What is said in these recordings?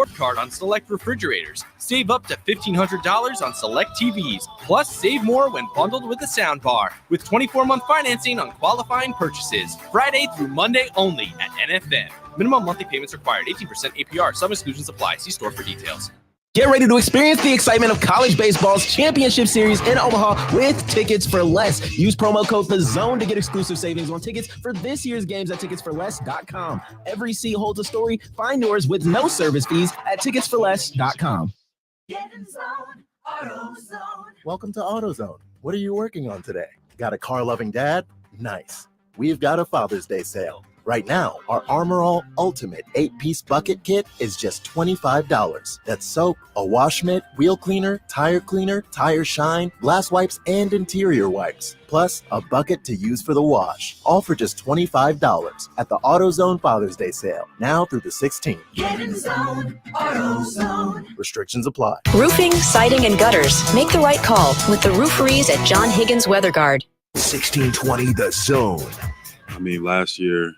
card on select refrigerators. Save up to $1,500 on select TVs. Plus, save more when bundled with a sound bar. With 24-month financing on qualifying purchases. Friday through Monday only at NFM. Minimum monthly payments required. 18% APR. Some exclusions apply. See store for details. Get ready to experience the excitement of college baseball's championship series in Omaha with Tickets for Less. Use promo code THEZONE to get exclusive savings on tickets for this year's games at ticketsforless.com. Every seat holds a story. Find yours with no service fees at ticketsforless.com. Get in zone, AutoZone. Welcome to AutoZone. What are you working on today? Got a car-loving dad? Nice. We've got a Father's Day sale. Right now, our Armor All Ultimate 8-piece bucket kit is just $25. That's soap, a wash mitt, wheel cleaner, tire shine, glass wipes, and interior wipes. Plus, a bucket to use for the wash. All for just $25 at the AutoZone Father's Day sale. Now through the 16th. Get in zone, AutoZone. Restrictions apply. Roofing, siding, and gutters. Make the right call with the rooferys at John Higgins Weather Guard. 1620 The Zone. I mean, last year,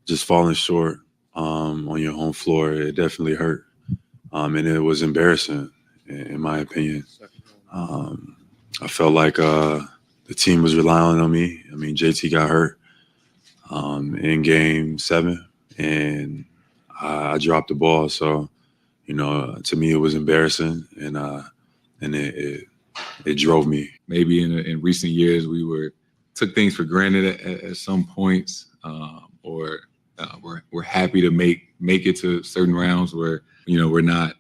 just falling short on your home floor, it definitely hurt. And it was embarrassing, in my opinion. I felt like the team was relying on me. I mean, JT got hurt in Game 7, and I dropped the ball. So, to me, it was embarrassing, and it drove me. Maybe in recent years, we took things for granted at some points, or we're happy to make it to certain rounds where we're not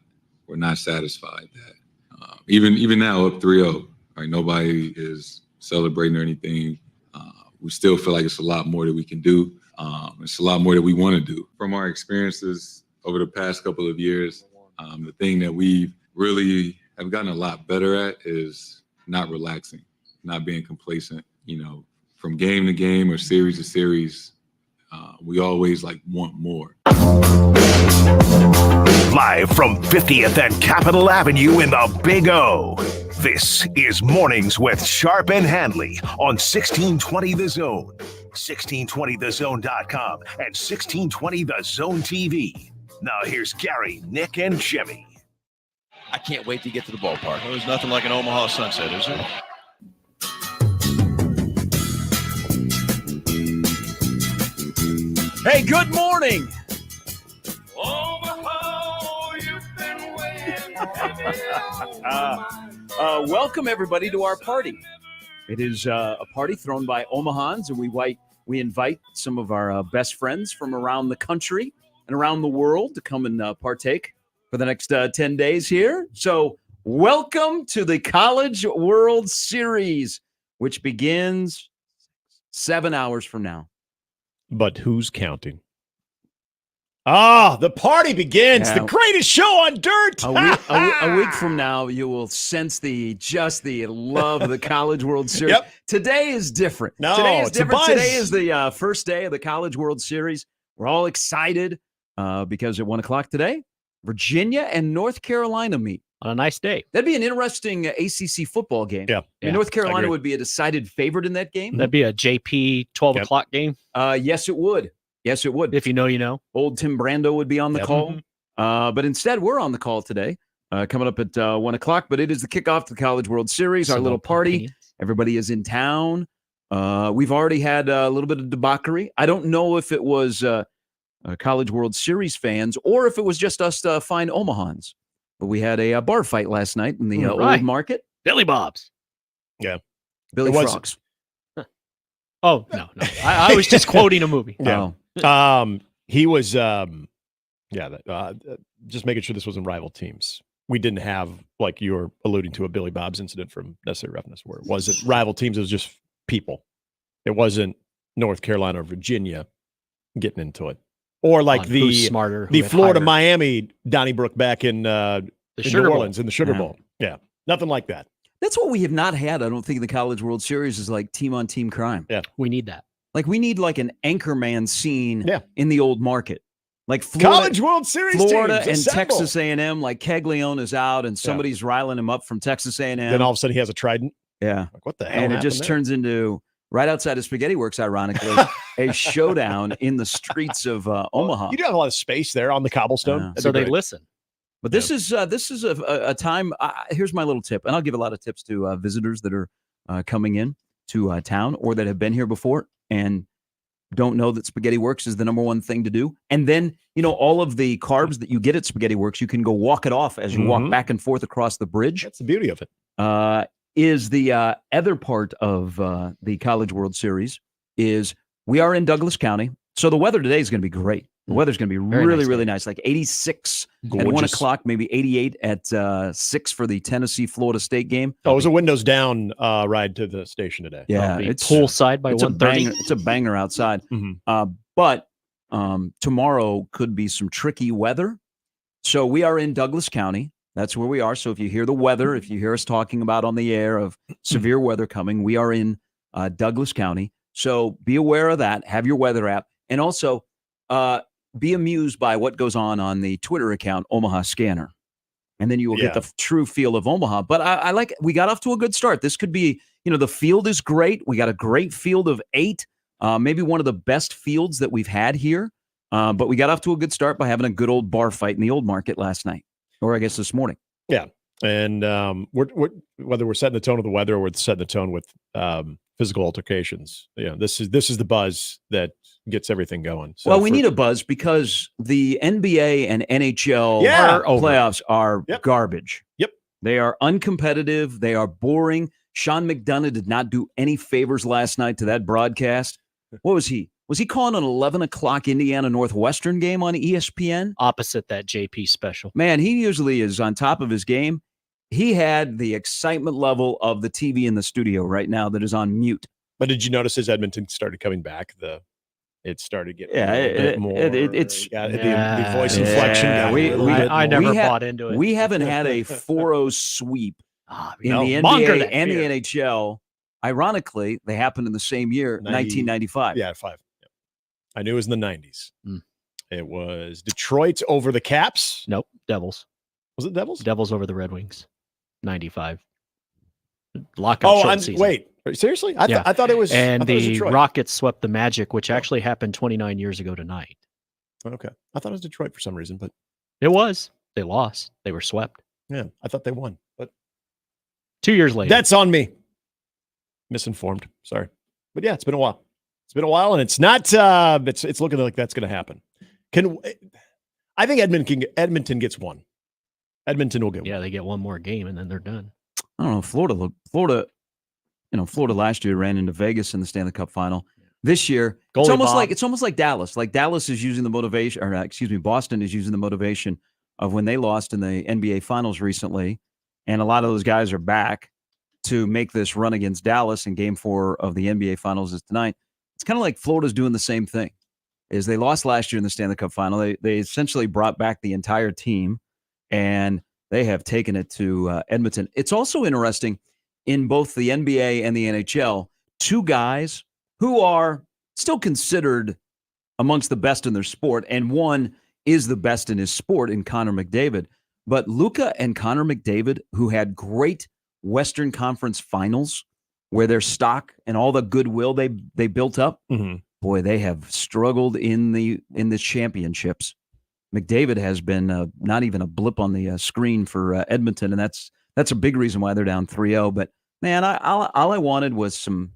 satisfied that even now up 3-0, right? Nobody is celebrating or anything. We still feel like it's a lot more that we can do. It's a lot more that we want to do. From our experiences over the past couple of years, the thing that we really have gotten a lot better at is not relaxing, not being complacent. From game to game or series to series, we always want more. Live from 50th and Capitol Avenue in the Big O. This is Mornings with Sharp and Handley on 1620 The Zone, 1620thezone.com, and 1620 The Zone TV. Now here's Gary, Nick, and Jimmy. I can't wait to get to the ballpark. Well, there's nothing like an Omaha sunset, is there? Hey, good morning. Welcome, everybody, to our party. It is a party thrown by Omahans, and we invite some of our best friends from around the country and around the world to come and partake for the next 10 days here. So welcome to the College World Series, which begins 7 hours from now. But who's counting? The party begins. Yeah. The greatest show on dirt. A week from now, you will sense the love of the College World Series. Yep. Today is different. No, today is different. Today is the first day of the College World Series. We're all excited because at 1 o'clock today, Virginia and North Carolina meet. On a nice day. That'd be an interesting ACC football game. Yeah. North Carolina would be a decided favorite in that game. That'd be a JP 12 o'clock game. Yes, it would. Yes, it would. If you know, you know. Old Tim Brando would be on the call. But instead, we're on the call today, coming up at 1 o'clock. But it is the kickoff to the College World Series, our little party. Everybody is in town. We've already had a little bit of debauchery. I don't know if it was College World Series fans or if it was just us fine Omahans. But we had a bar fight last night in the old market. Billy Bob's. Yeah. Billy Frogs. Oh, no. I was just quoting a movie. Yeah. He was, just making sure this wasn't rival teams. We didn't have, like you were alluding to, a Billy Bob's incident from Necessary Roughness, where it wasn't rival teams. It was just people. It wasn't North Carolina or Virginia getting into it. Or like the Florida-Miami Donnybrook back in New Orleans in the Sugar Bowl. Yeah, nothing like that. That's what we have not had, I don't think, in the College World Series is like team-on-team crime. Yeah, we need that. Like we need like an anchorman scene in the old market. Like College World Series Florida teams, and Texas A&M, like Caglione is out and somebody's riling him up from Texas A&M. Then all of a sudden he has a trident. Yeah. Like, what the hell And it just turns into, right outside of Spaghetti Works, ironically, a showdown in the streets of Omaha. You do have a lot of space there on the cobblestone. So they listen. But this is a time. Here's my little tip, and I'll give a lot of tips to visitors that are coming in to town or that have been here before and don't know that Spaghetti Works is the number one thing to do. And then, all of the carbs that you get at Spaghetti Works, you can go walk it off as you walk back and forth across the bridge. That's the beauty of it. Is the other part of the College World Series is we are in Douglas County. So the weather today is going to be great. The weather's going to be really nice, like 86 at 1 o'clock, maybe 88 at 6 for the Tennessee-Florida State game. Oh, it was a windows down ride to the station today. Yeah, it's poolside by 1:30. It's a banger outside. But tomorrow could be some tricky weather. So we are in Douglas County. That's where we are. So if you hear the weather, if you hear us talking about on the air of severe weather coming, we are in Douglas County. So be aware of that. Have your weather app. And also be amused by what goes on the Twitter account, Omaha Scanner. And then you will get the true feel of Omaha. But I like we got off to a good start. This could be, the field is great. We got a great field of 8, maybe one of the best fields that we've had here. But we got off to a good start by having a good old bar fight in the old market last night, or I guess this morning. Yeah. And whether we're setting the tone of the weather or we're setting the tone with physical altercations, this is the buzz that gets everything going. So we need a buzz because the NBA and NHL playoffs are garbage. Yep. They are uncompetitive. They are boring. Sean McDonough did not do any favors last night to that broadcast. What was he? Was he calling an 11 o'clock Indiana Northwestern game on ESPN? Opposite that JP special. Man, he usually is on top of his game. He had the excitement level of the TV in the studio right now that is on mute. But did you notice as Edmonton started coming back, it started getting a bit more. It's the voice inflection. I never bought into it. We haven't had a 4-0 sweep in the NBA and the NHL. Ironically, they happened in the same year, 1995. Yeah, 5. Yep. I knew it was in the 90s. It was Detroit over the Caps. Nope, Devils. Was it Devils? Devils over the Red Wings, 95. Lockout season. Wait. Seriously? I thought it was. And the was Rockets swept the Magic, which actually happened 29 years ago tonight. Okay. I thought it was Detroit for some reason, but it was. They lost. They were swept. Yeah, I thought they won, but 2 years later. That's on me. Misinformed. Sorry. But yeah, it's been a while. It's been a while, and it's not. It's looking like that's going to happen. I think Edmonton gets one. Edmonton will get one. Yeah, they get one more game, and then they're done. I don't know. Florida. Florida last year ran into Vegas in the Stanley Cup final. This year, it's almost like Dallas. Like Dallas is using the motivation, Boston is using the motivation of when they lost in the NBA Finals recently, and a lot of those guys are back to make this run against Dallas in Game 4 of the NBA Finals is tonight. It's kind of like Florida's doing the same thing. Is they lost last year in the Stanley Cup final. They essentially brought back the entire team, and they have taken it to Edmonton. It's also interesting. In both the NBA and the NHL, 2 guys who are still considered amongst the best in their sport, and one is the best in his sport in Connor McDavid. But Luka and Connor McDavid, who had great Western Conference finals where their stock and all the goodwill they built up, boy, they have struggled in the championships. McDavid has been not even a blip on the screen for Edmonton, and that's a big reason why they're down 3-0. But man, all I wanted was some,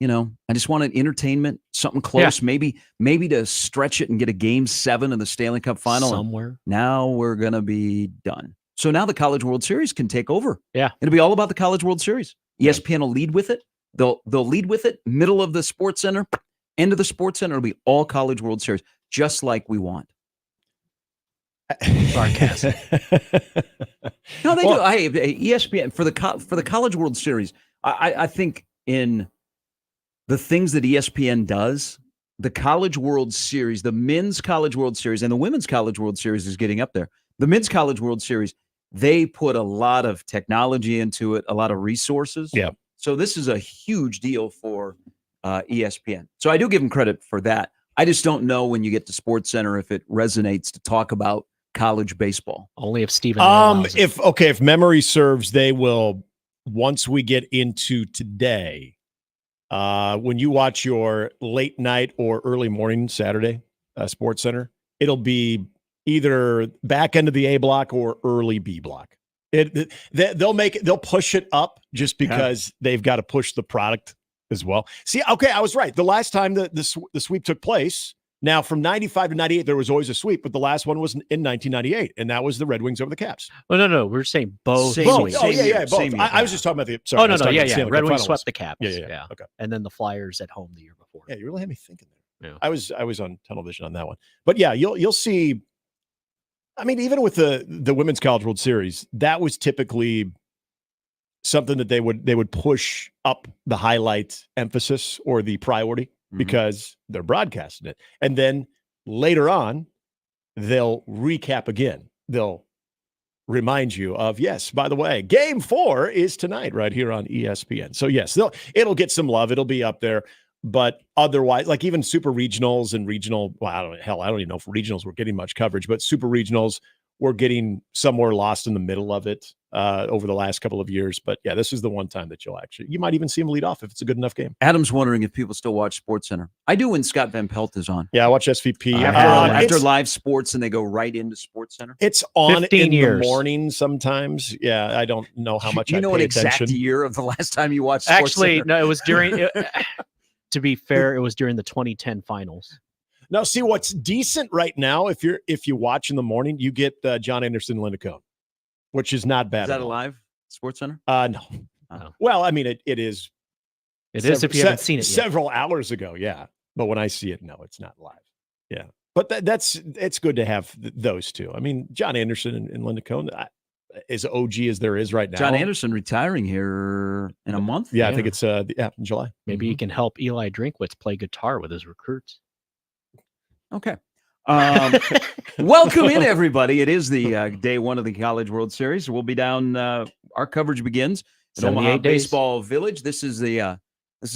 I just wanted entertainment, something close, maybe to stretch it and get a Game 7 of the Stanley Cup final. Somewhere. Now we're going to be done. So now the College World Series can take over. Yeah. It'll be all about the College World Series. ESPN will lead with it. They'll lead with it. Middle of the Sports Center, end of the Sports Center. It'll be all College World Series, just like we want. Sarcasm. No, they do. ESPN for the College World Series. I think in the things that ESPN does, the College World Series, the Men's College World Series, and the Women's College World Series is getting up there. The Men's College World Series, they put a lot of technology into it, a lot of resources. Yeah. So this is a huge deal for ESPN. So I do give them credit for that. I just don't know when you get to Sports Center if it resonates to talk about college baseball. Only if Stephen allows it. If memory serves, they will, once we get into today, when you watch your late night or early morning Saturday Sports Center, it'll be either back end of the A block or early B block. They'll push it up just because they've got to push the product as well. See, okay, I was right. The last time the sweep took place, now from 95 to 98, there was always a sweep, but the last one was in 1998, and that was the Red Wings over the Caps. Oh, no. We're saying both. Both. Oh, yeah, both. I was just talking about the. Sorry, no. Yeah. Red Wings swept the Caps. Yeah. Okay. And then the Flyers at home the year before. Yeah, you really had me thinking there. Yeah. I was on tunnel vision on that one. But yeah, you'll see. I mean, even with the Women's College World Series, that was typically something that they would push up the highlight emphasis or the priority because they're broadcasting it. And then later on, they'll recap again. They'll remind you of, yes, by the way, game 4 is tonight right here on ESPN. So yes, it'll get some love. It'll be up there. But otherwise, like even super regionals and regional, well, I don't even know if regionals were getting much coverage, but super regionals were getting somewhere lost in the middle of it over the last couple of years. But yeah, this is the one time that you might even see them lead off if it's a good enough game. Adam's wondering if people still watch SportsCenter. I do when Scott Van Pelt is on. Yeah, I watch SVP. After live sports and they go right into SportsCenter. It's on in the morning sometimes. Yeah, I don't know how much you know an attention. Exact year of the last time you watched SportsCenter? Actually, no, it was during... To be fair, it was during the 2010 finals. Now, see what's decent right now. If you watch in the morning, you get John Anderson and Linda Cohn, which is not bad. Is that a live SportsCenter? No. Well, I mean, it is. It is if you haven't seen it yet. Several hours ago, yeah. But when I see it, no, it's not live. Yeah, but it's good to have those two. I mean, John Anderson and Linda Cohn. As OG as there is right now. John Anderson retiring here in a month? Yeah, I think it's in July. Maybe he can help Eli Drinkwitz play guitar with his recruits. Okay. Welcome in, everybody. It is the day 1 of the College World Series. We'll be down. Our coverage begins at Omaha Baseball Village. This is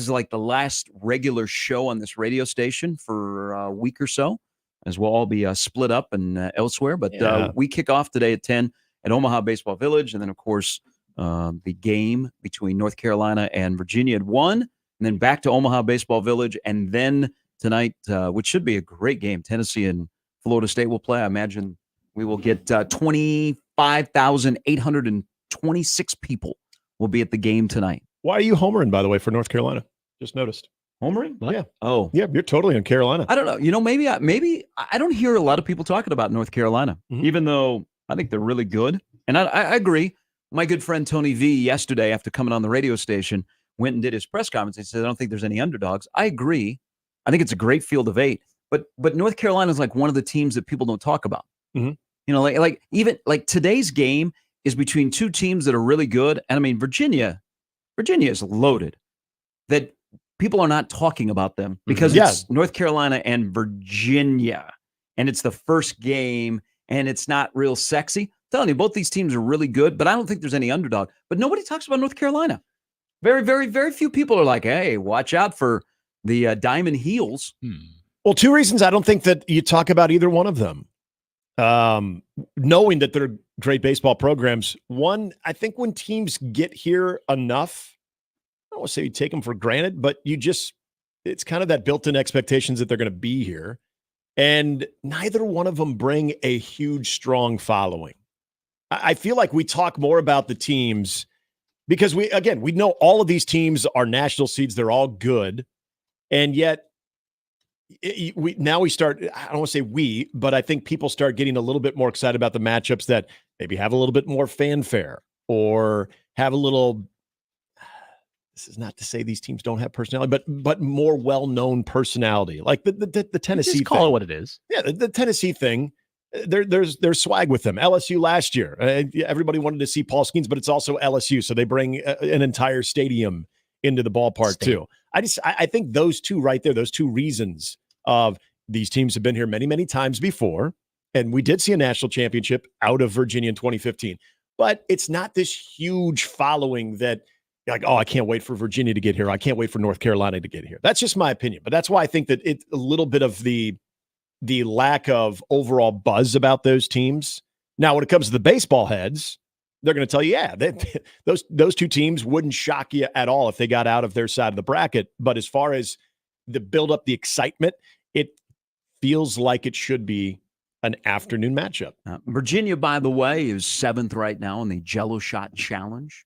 like the last regular show on this radio station for a week or so, as we'll all be split up and elsewhere. But we kick off today at 10. At Omaha Baseball Village, and then, of course, the game between North Carolina and Virginia at 1, and then back to Omaha Baseball Village, and then tonight, which should be a great game, Tennessee and Florida State will play. I imagine we will get 25,826 people will be at the game tonight. Why are you homering, by the way, for North Carolina? Just noticed. Homering? What? Yeah. Oh. Yeah, you're totally in Carolina. I don't know. You know, maybe I don't hear a lot of people talking about North Carolina, even though I think they're really good. And I agree. My good friend Tony V yesterday, after coming on the radio station, went and did his press conference. He said, I don't think there's any underdogs. I agree. I think it's a great field of 8. But North Carolina is like one of the teams that people don't talk about. You know, like even like today's game is between two teams that are really good. And I mean, Virginia is loaded. That people are not talking about them because it's North Carolina and Virginia. And it's the first game. And it's not real sexy. I'm telling you, both these teams are really good, but I don't think there's any underdog. But nobody talks about North Carolina. Very, very, very few people are like, hey, watch out for the Diamond Heels. Well, 2 reasons I don't think that you talk about either one of them. Knowing that they're great baseball programs. One, I think when teams get here enough, I don't want to say you take them for granted, but it's kind of that built-in expectations that they're going to be here. And neither one of them bring a huge, strong following. I feel like we talk more about the teams because we know all of these teams are national seeds. They're all good. And yet we start, I don't want to say we, but I think people start getting a little bit more excited about the matchups that maybe have a little bit more fanfare or have a little, this is not to say these teams don't have personality, but more well-known personality, like the Tennessee. Just call it what it is. Yeah, the Tennessee thing. There's swag with them. LSU last year, everybody wanted to see Paul Skeens, but it's also LSU, so they bring an entire stadium into the ballpark too. I think those two right there, those 2 reasons of these teams have been here many, many times before, and we did see a national championship out of Virginia in 2015, but it's not this huge following that. Like, oh, I can't wait for Virginia to get here. I can't wait for North Carolina to get here. That's just my opinion. But that's why I think that it's a little bit of the lack of overall buzz about those teams. Now, when it comes to the baseball heads, they're going to tell you, those 2 teams wouldn't shock you at all if they got out of their side of the bracket. But as far as the build up, the excitement, it feels like it should be an afternoon matchup. Virginia, by the way, is 7th right now in the Jello Shot Challenge.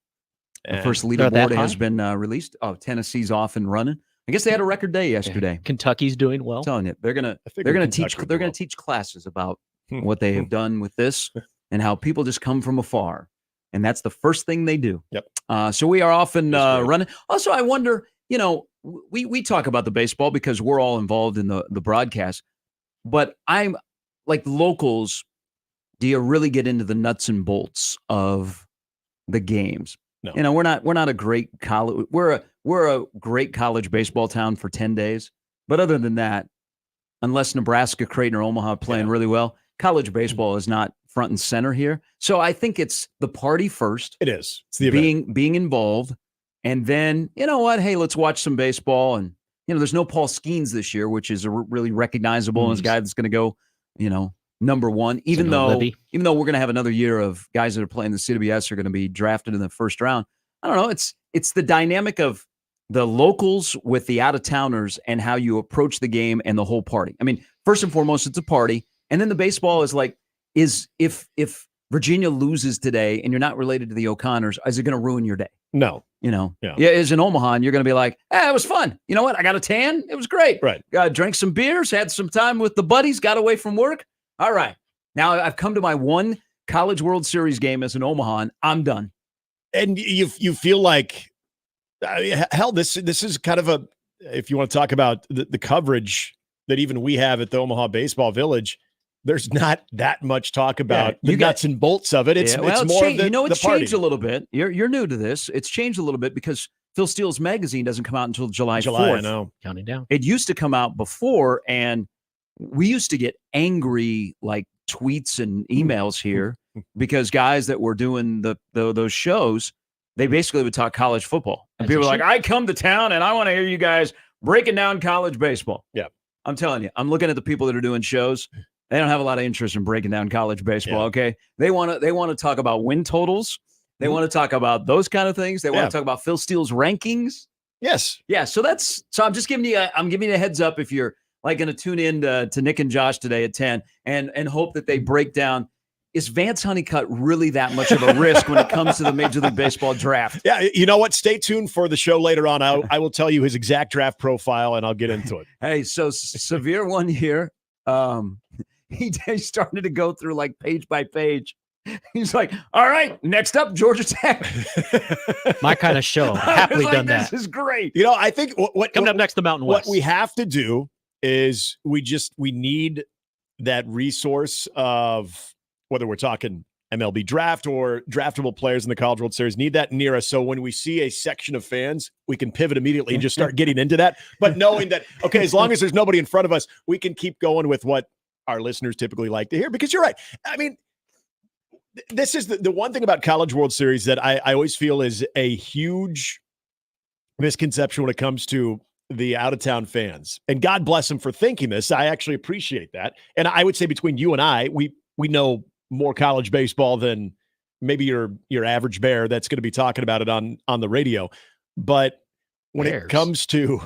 The And first they're that leaderboard high? has been released. Oh, Tennessee's off and running. I guess they had a record day yesterday. Kentucky's doing well. I'm telling you, they're gonna teach classes about what they have done with this and how people just come from afar, and that's the first thing they do. Yep. So we are off and running. Also, I wonder, we talk about the baseball because we're all involved in the broadcast, but I'm like locals. Do you really get into the nuts and bolts of the games? No. We're not a great college. We're a great college baseball town for 10 days. But other than that, unless Nebraska, Creighton, or Omaha are playing really well, college baseball is not front and center here. So I think it's the party first. It is. It's the event. being involved, and then you know what? Hey, let's watch some baseball. And there's no Paul Skeens this year, which is really recognizable as a guy that's going to go, number one. Even though we're going to have another year of guys that are playing the CWS are going to be drafted in the first round. I don't know. It's the dynamic of the locals with the out-of-towners and how you approach the game and the whole party. I mean, first and foremost, it's a party. And then the baseball is like, if Virginia loses today and you're not related to the O'Connors, is it going to ruin your day? No. Is in Omaha and you're going to be like, it was fun. You know what? I got a tan. It was great. Right. Drank some beers, had some time with the buddies, got away from work. All right. Now I've come to my one College World Series game as an Omaha and I'm done. And you feel like, hell, this is kind of if you want to talk about the coverage that even we have at the Omaha Baseball Village, there's not that much talk about the nuts and bolts of it. It's more of the it's party. changed a little bit. You're new to this. It's changed a little bit because Phil Steele's magazine doesn't come out until July 4th. I know. Counting down. It used to come out before, and we used to get angry like tweets and emails here because guys that were doing those shows, they basically would talk college football. And people were like, I come to town and I want to hear you guys breaking down college baseball. Yeah. I'm telling you, I'm looking at the people that are doing shows. They don't have a lot of interest in breaking down college baseball. Okay. They want to talk about win totals. They want to talk about those kind of things. They want to talk about Phil Steele's rankings. Yes. Yeah. So I'm just giving you a heads up if you're like going to tune in to Nick and Josh today at 10 and hope that they break down. Is Vance Honeycutt really that much of a risk when it comes to the Major League Baseball draft? Yeah, you know what? Stay tuned for the show later on. I will tell you his exact draft profile, and I'll get into it. Hey, so Severe one year, he started to go through like page by page. He's like, all right, next up, Georgia Tech. My kind of show. Happily done that. This is great. I think what coming up next, the Mountain West. What we have to do is we need that resource of whether we're talking MLB draft or draftable players in the College World Series, need that near us. So when we see a section of fans, we can pivot immediately and just start getting into that. But knowing that, okay, as long as there's nobody in front of us, we can keep going with what our listeners typically like to hear. Because you're right. I mean, this is the one thing about College World Series that I always feel is a huge misconception when it comes to the out-of-town fans. And God bless them for thinking this. I actually appreciate that. And I would say between you and I, we know more college baseball than maybe your average bear that's going to be talking about it on the radio. But when it comes to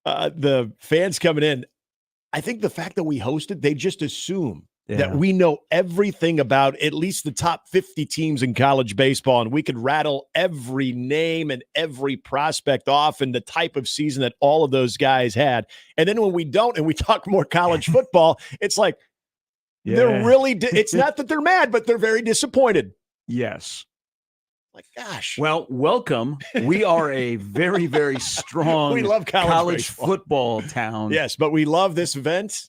the fans coming in, I think the fact that we hosted, they just assume that we know everything about at least the top 50 teams in college baseball, and we could rattle every name and every prospect off and the type of season that all of those guys had. And then when we don't and we talk more college football, it's like, they're really, it's not that they're mad, but they're very disappointed. Yes. Like, gosh. Well, welcome. We are a very, very strong we love college football town. Yes, but we love this event.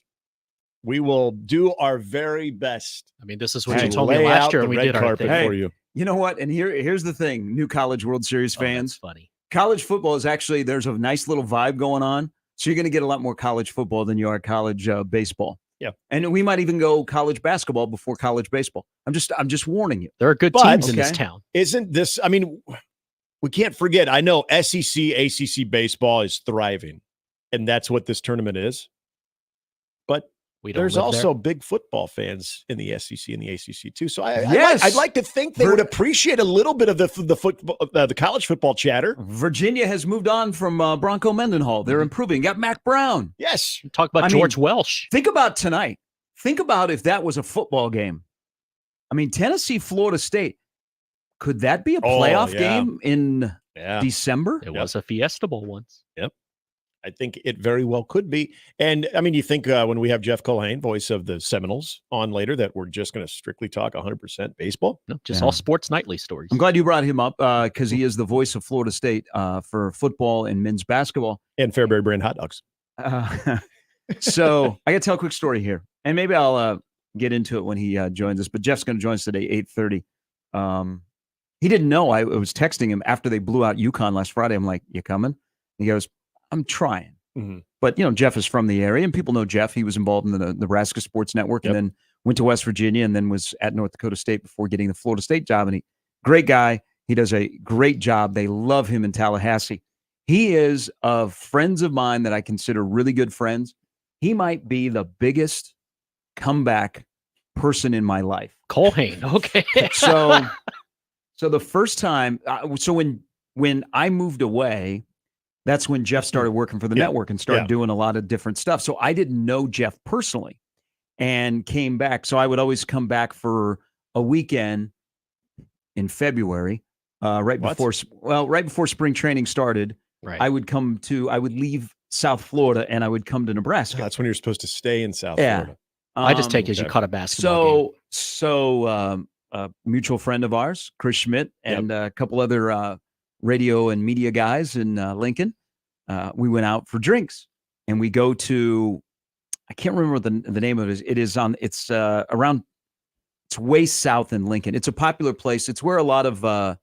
We will do our very best. I mean, this is what you told me last year, and we did our thing for you. You know what? And here's the thing, new College World Series fans. That's funny. College football is actually, there's a nice little vibe going on. So you're going to get a lot more college football than you are college baseball. Yeah. And we might even go college basketball before college baseball. I'm just warning you. There are good teams in this town. Isn't this, I mean, we can't forget, I know SEC, ACC baseball is thriving, and that's what this tournament is. But there's also big football fans in the SEC and the ACC too. So I'd like to think they would appreciate a little bit of the college football chatter. Virginia has moved on from Bronco Mendenhall. They're improving. Got Mac Brown. Yes. Talk about George Welsh. Think about tonight. think about if that was a football game. I mean, Tennessee, Florida State. Could that be a playoff game in December? It was a Fiesta Bowl once. Yep. I think it very well could be. And, I mean, you think when we have Jeff Culhane, voice of the Seminoles, on later, that we're just going to strictly talk 100% baseball? No, just all Sports Nightly stories. I'm glad you brought him up because he is the voice of Florida State for football and men's basketball. And Fairbury brand hot dogs. So I got to tell a quick story here. And maybe I'll get into it when he joins us. But Jeff's going to join us today, 8:30. He didn't know. I was texting him after they blew out UConn last Friday. I'm like, you coming? He goes, I'm trying. Mm-hmm. But, Jeff is from the area, and people know Jeff. He was involved in the Nebraska Sports Network and then went to West Virginia and then was at North Dakota State before getting the Florida State job. And great guy. He does a great job. They love him in Tallahassee. He is of friends of mine that I consider really good friends. He might be the biggest comeback person in my life. Culhane. Okay. So the first time, when I moved away, that's when Jeff started working for the network and started doing a lot of different stuff. So I didn't know Jeff personally and came back. So I would always come back for a weekend in February, right before spring training started. Right. I would leave South Florida and I would come to Nebraska. That's when you're supposed to stay in South Florida. I just take it as you caught a basketball game. So a mutual friend of ours, Chris Schmidt, and a couple other radio and media guys in Lincoln, we went out for drinks, and we go to, I can't remember what the name of it is. It's way south in Lincoln. It's a popular place. It's where a lot of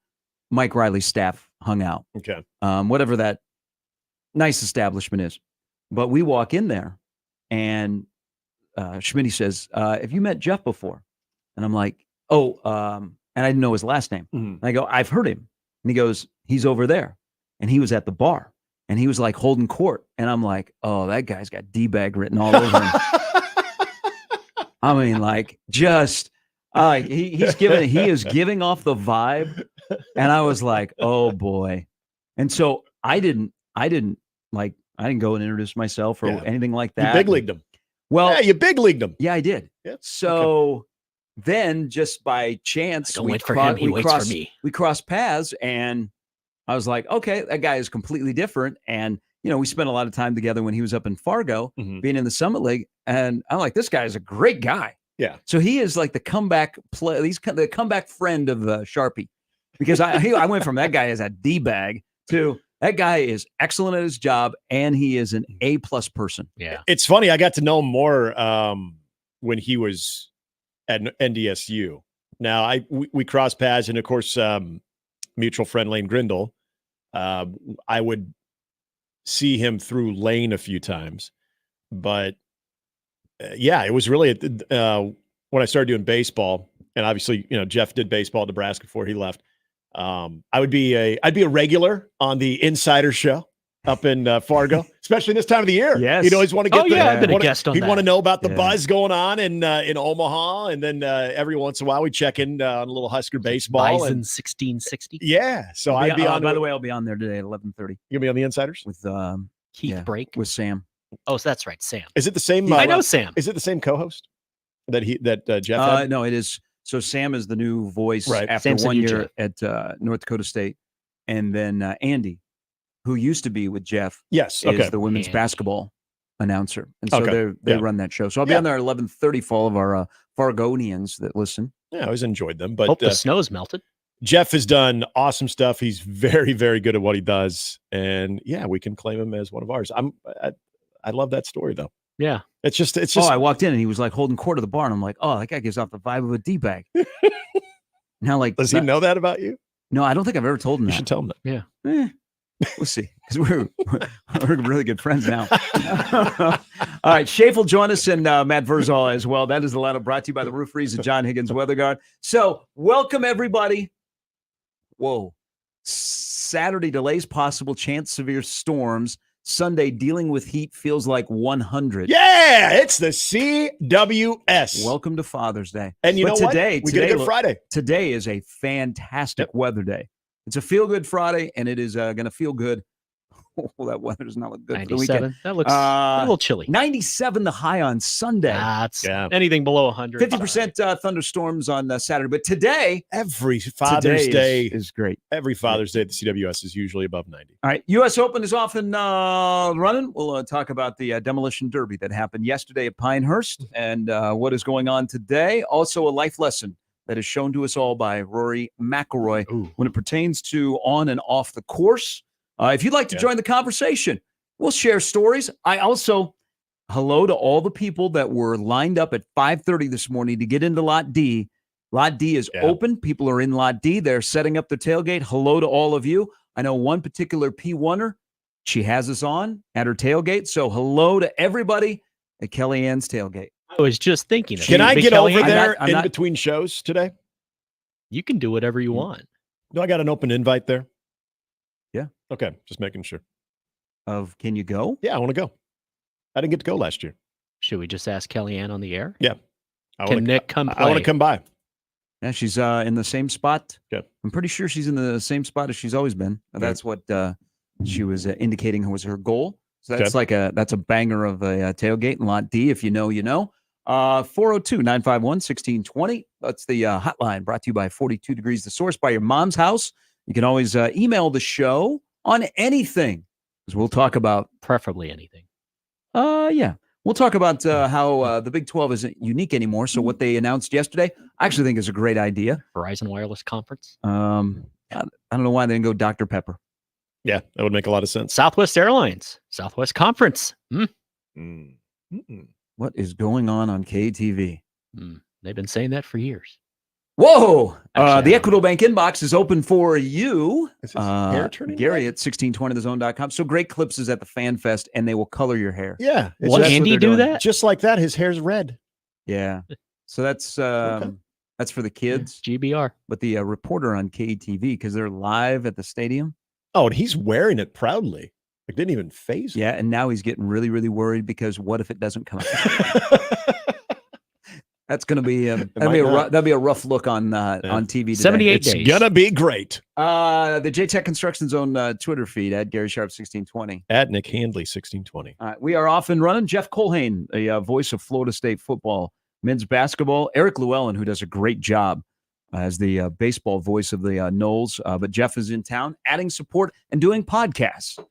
Mike Riley's staff hung out. Okay. Whatever that nice establishment is. But we walk in there, and Schmitty says, have you met Jeff before? And I'm like, and I didn't know his last name. Mm-hmm. And I go, I've heard him. And he goes, he's over there. And he was at the bar. And he was like holding court. And I'm like, oh, that guy's got D-bag written all over him. I mean, like, just, he is giving off the vibe. And I was like, oh, boy. And so I didn't go and introduce myself or anything like that. You big-leagued him. Well, you big-leagued him. Yeah, I did. Yep. So then just by chance, we crossed paths, and I was like, okay, that guy is completely different. And, we spent a lot of time together when he was up in Fargo, being in the Summit League. And I'm like, this guy is a great guy. Yeah. So he is like the comeback the comeback friend of Sharpie, because I went from that guy as a D-bag to that guy is excellent at his job, and he is an A+ person. Yeah. It's funny. I got to know him more when he was at NDSU. Now we crossed paths, and of course, mutual friend Lane Grindle. I would see him through Lane a few times, but it was really when I started doing baseball, and obviously, Jeff did baseball at Nebraska before he left. I'd be a regular on the Insider Show up in Fargo, especially this time of the year. Yes. He'd always want to get I've been a guest on he'd that. want to know about the buzz going on in Omaha, and then every once in a while we check in on a little Husker baseball. Bison 1660. Yeah, so I'd be on. By the way, I'll be on there today at 11:30. You'll be on the Insiders with Keith Brake with Sam. Oh, so that's right, Sam. Is it the same? I know Sam. Is it the same co-host that Jeff had? No, it is. So Sam is the new voice after Sam's 1 year at North Dakota State, and then Andy, who used to be with Jeff, is the women's basketball announcer, and so they run that show. So I'll be on there at 11:30 for all of our Fargonians that listen. Yeah, I always enjoyed them, but hope the snow's melted. Jeff has done awesome stuff. He's very, very good at what he does, and we can claim him as one of ours. I love that story though. Yeah. It's just. Oh, I walked in and he was like holding court of the bar, and I'm like, oh, that guy gives off the vibe of a D-bag. Now, like, does he know that about you? No, I don't think I've ever told him that. You should tell him that. Yeah. We'll see, because we're really good friends now. All right, Shafe will join us, and Matt Verzal as well. That is the lineup brought to you by the Rooferys at John Higgins Weather Guard. So, welcome everybody. Whoa. Saturday delays possible, chance severe storms. Sunday dealing with heat feels like 100. Yeah, it's the CWS. Welcome to Father's Day. And you know what? We get a good Friday. Today is a fantastic weather day. It's a feel-good Friday, and it is going to feel good that weather's not look good for the weekend. 97. That looks a little chilly. 97 the high on Sunday. That's anything below 100. 50% thunderstorms on Saturday. But today, every Father's Day is great. Every Father's Day at the CWS is usually above 90. All right. U.S. Open is off and running. We'll talk about the demolition derby that happened yesterday at Pinehurst and what is going on today. Also, a life lesson that is shown to us all by Rory McIlroy when it pertains to on and off the course. If you'd like to join the conversation, we'll share stories. I also, hello to all the people that were lined up at 5:30 this morning to get into Lot D. Lot D is open. People are in Lot D. They're setting up their tailgate. Hello to all of you. I know one particular P1er. She has us on at her tailgate. So hello to everybody at Kellyanne's tailgate. I was just thinking. Can I get over there in between shows today? You can do whatever you want. Do I got an open invite there? Yeah. Okay. Just making sure. Can you go? Yeah, I want to go. I didn't get to go last year. Should we just ask Kellyanne on the air? Yeah. Can Nick come play? I want to come by. Yeah, she's in the same spot. Okay. I'm pretty sure she's in the same spot as she's always been. That's what she was indicating was her goal. So that's that's a banger of a tailgate in Lot D. If you know, you know. 402-951-1620. That's the hotline brought to you by 42 Degrees The Source by your mom's house. You can always email the show on anything because we'll talk about preferably anything. Yeah. We'll talk about how the Big 12 isn't unique anymore. So what they announced yesterday, I actually think is a great idea. Verizon Wireless Conference. I don't know why they didn't go Dr. Pepper. Yeah, that would make a lot of sense. Southwest Airlines, Southwest Conference. What is going on KTV? They've been saying that for years. Whoa! The Equitable Bank inbox is open for you. Gary at 1620thezone.com. So Great Clips is at the Fan Fest, and they will color your hair. Yeah. Will Andy do that? Just like that, his hair's red. Yeah. So that's for the kids. GBR. But the reporter on KTV, because they're live at the stadium. Oh, and he's wearing it proudly. It didn't even phase him. Yeah, and now he's getting really, really worried because what if it doesn't come out? That's going to be that'd be a rough look on TV today. 78 days. It's gonna be great. The J-Tech Construction Zone Twitter feed at Gary Sharp 1620 at Nick Handley 1620. All right, we are off and running. Jeff Colhane, the voice of Florida State football, men's basketball. Eric Llewellyn, who does a great job as the baseball voice of the Noles. But Jeff is in town, adding support and doing podcasts.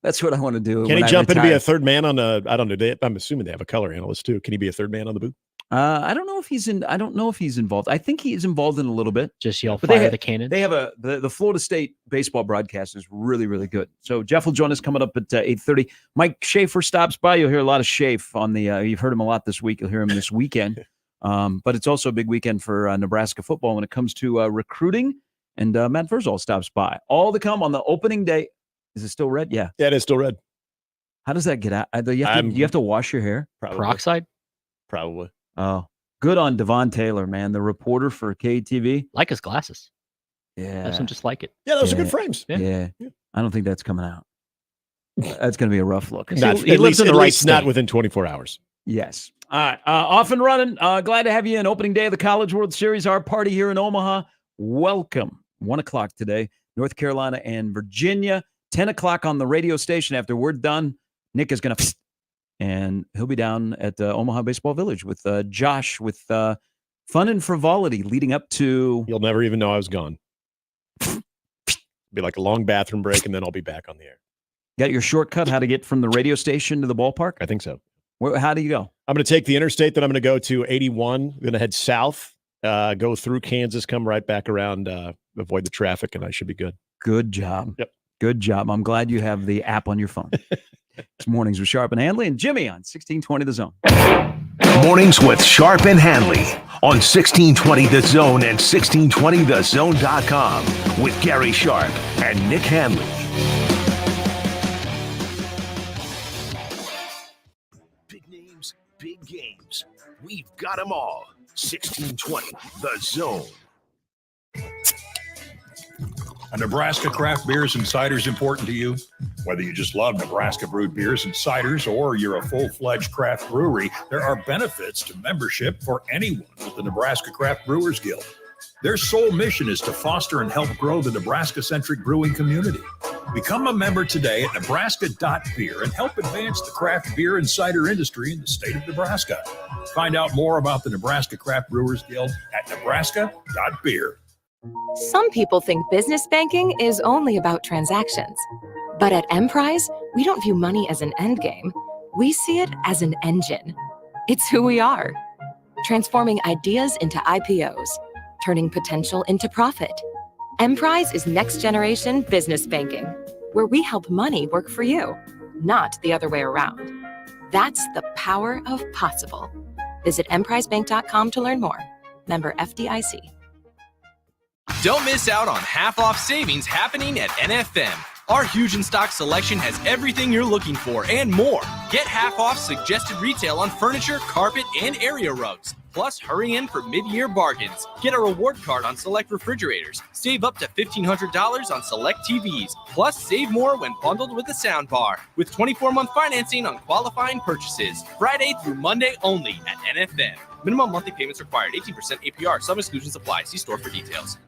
That's what I want to do. Can he jump in to be a third man on I don't know. I'm assuming they have a color analyst too. Can he be a third man on the booth? I don't know if he's involved. I think he is involved in a little bit. Just yell fire the cannon. They have the Florida State baseball broadcast is really, really good. So Jeff will join us coming up at 8:30. Mike Schaefer stops by. You'll hear a lot of Schaefer on the. You've heard him a lot this week. You'll hear him this weekend. But it's also a big weekend for Nebraska football when it comes to recruiting. And Matt Verzal stops by. All to come on the opening day. Is it still red? Yeah. Yeah, it is still red. How does that get out? You have to wash your hair? Probably. Peroxide? Probably. Oh, good on Devon Taylor, man. The reporter for KTV. Like his glasses. Yeah. I have some just like it. Yeah, those are good frames. Yeah. I don't think that's coming out. That's going to be a rough look. He lives in the right state. Not within 24 hours. Yes. All right. Off and running. Glad to have you in opening day of the College World Series. Our party here in Omaha. Welcome. 1 o'clock today. North Carolina and Virginia. 10 o'clock on the radio station. After we're done, Nick is going to, and he'll be down at Omaha Baseball Village with Josh with fun and frivolity leading up to. You'll never even know I was gone. Be like a long bathroom break, and then I'll be back on the air. Got your shortcut how to get from the radio station to the ballpark? I think so. How do you go? I'm going to take the interstate that I'm going to go to 81. I'm going to head south, go through Kansas, come right back around, avoid the traffic, and I should be good. Good job. Yep. Good job. I'm glad you have the app on your phone. It's Mornings with Sharp and Handley and Jimmy on 1620 The Zone. Mornings with Sharp and Handley on 1620 The Zone and 1620thezone.com with Gary Sharp and Nick Handley. Big names, big games. We've got them all. 1620 The Zone. A Nebraska craft beers and ciders important to you? Whether you just love Nebraska brewed beers and ciders or you're a full-fledged craft brewery, there are benefits to membership for anyone with the Nebraska Craft Brewers Guild. Their sole mission is to foster and help grow the Nebraska-centric brewing community. Become a member today at nebraska.beer and help advance the craft beer and cider industry in the state of Nebraska. Find out more about the Nebraska Craft Brewers Guild at nebraska.beer. Some people think business banking is only about transactions. But at Emprise, we don't view money as an end game. We see it as an engine. It's who we are. Transforming ideas into IPOs, turning potential into profit. Emprise is next generation business banking, where we help money work for you, not the other way around. That's the power of possible. Visit emprisebank.com to learn more. Member FDIC. Don't miss out on half-off savings happening at NFM. Our huge in-stock selection has everything you're looking for and more. Get half-off suggested retail on furniture, carpet, and area rugs. Plus, hurry in for mid-year bargains. Get a reward card on select refrigerators. Save up to $1,500 on select TVs. Plus, save more when bundled with a sound bar. With 24-month financing on qualifying purchases. Friday through Monday only at NFM. Minimum monthly payments required. 18% APR. Some exclusions apply. See store for details.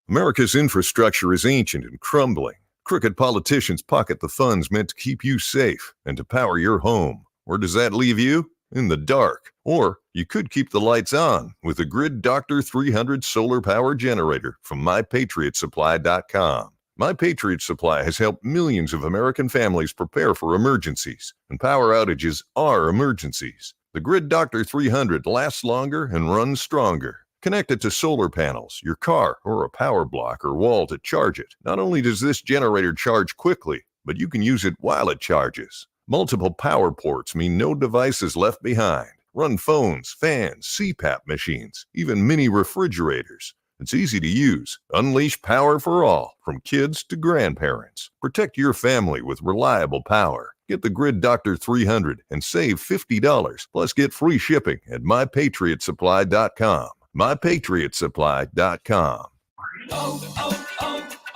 America's infrastructure is ancient and crumbling. Crooked politicians pocket the funds meant to keep you safe and to power your home. Where does that leave you? In the dark. Or you could keep the lights on with a Grid Doctor 300 solar power generator from MyPatriotSupply.com. My Patriot Supply has helped millions of American families prepare for emergencies, and power outages are emergencies. The Grid Doctor 300 lasts longer and runs stronger. Connect it to solar panels, your car, or a power block or wall to charge it. Not only does this generator charge quickly, but you can use it while it charges. Multiple power ports mean no device is left behind. Run phones, fans, CPAP machines, even mini refrigerators. It's easy to use. Unleash power for all, from kids to grandparents. Protect your family with reliable power. Get the Grid Doctor 300 and save $50, plus get free shipping at MyPatriotSupply.com. MyPatriotSupply.com.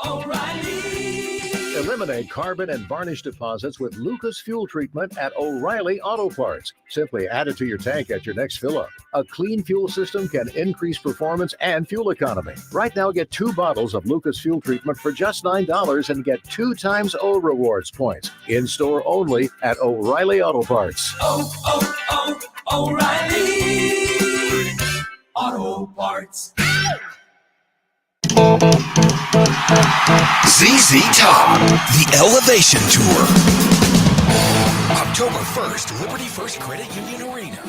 O'Reilly. Eliminate carbon and varnish deposits with Lucas Fuel Treatment at O'Reilly Auto Parts. Simply add it to your tank at your next fill-up. A clean fuel system can increase performance and fuel economy. Right now, get 2 bottles of Lucas Fuel Treatment for just $9 and get 2 times O Rewards points. In-store only at O'Reilly Auto Parts. O'Reilly Auto Parts. ZZ Top, the Elevation Tour. October 1st, Liberty First Credit Union Arena.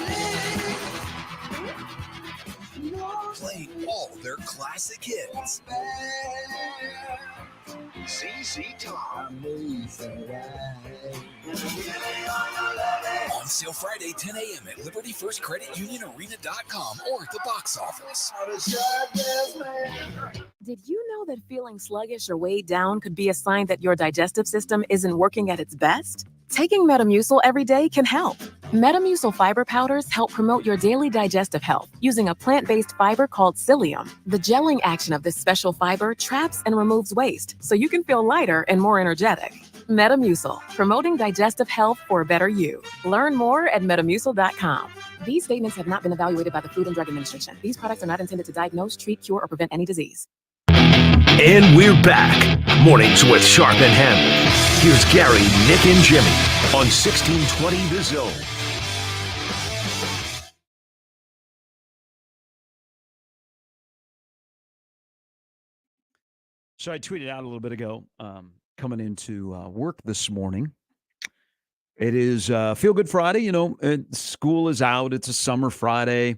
Playing all their classic hits. ZZ Top. On sale Friday, 10 a.m. at LibertyFirstCreditUnionArena.com or at the box office. Did you know that feeling sluggish or weighed down could be a sign that your digestive system isn't working at its best? Taking Metamucil every day can help. Metamucil fiber powders help promote your daily digestive health using a plant-based fiber called psyllium. The gelling action of this special fiber traps and removes waste, so you can feel lighter and more energetic. Metamucil, promoting digestive health for a better you. Learn more at metamucil.com. These statements have not been evaluated by the Food and Drug Administration. These products are not intended to diagnose, treat, cure, or prevent any disease. And we're back. Mornings with Sharp and Handley. Here's Gary, Nick, and Jimmy on 1620 The Zone. So I tweeted out a little bit ago, coming into work this morning. It is Feel Good Friday. You know, school is out. It's a summer Friday.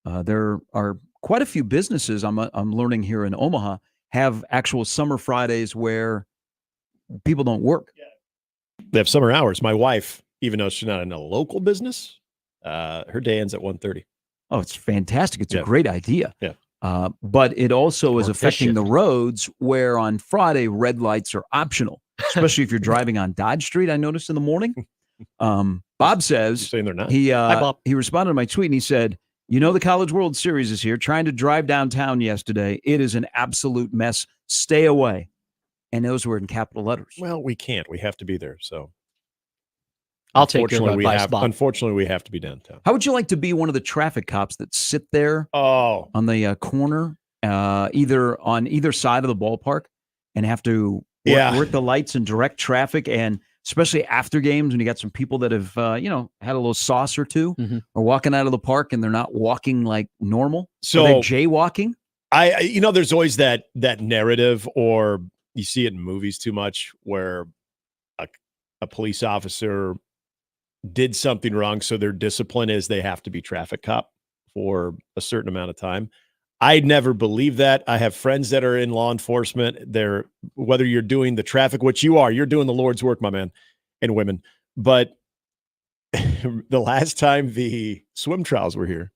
There are quite a few businesses I'm learning here in Omaha have actual summer Fridays where people don't work. They have summer hours. My wife, even though she's not in a local business, her day ends at 1:30. Oh, it's fantastic. It's a great idea. Yeah. But it also is affecting the roads where on Friday, red lights are optional, especially if you're driving on Dodge Street. I noticed in the morning. Bob says saying they're not. He Hi, Bob. He responded to my tweet and he said, you know, the College World Series is here. Trying to drive downtown yesterday. It is an absolute mess. Stay away. And those were in capital letters. Well, we can't. We have to be there. So I'll take your advice, Bob. Unfortunately, we have to be downtown. How would you like to be one of the traffic cops that sit there on the corner either on either side of the ballpark and have to work the lights and direct traffic, and especially after games when you got some people that have had a little sauce or two or walking out of the park and they're not walking like normal. So they're jaywalking. There's always that narrative, or you see it in movies too much, where a police officer did something wrong, so their discipline is they have to be traffic cop for a certain amount of time. I never believe that. I have friends that are in law enforcement. Whether you're doing the traffic, which you're doing the Lord's work, my man and women. But the last time the swim trials were here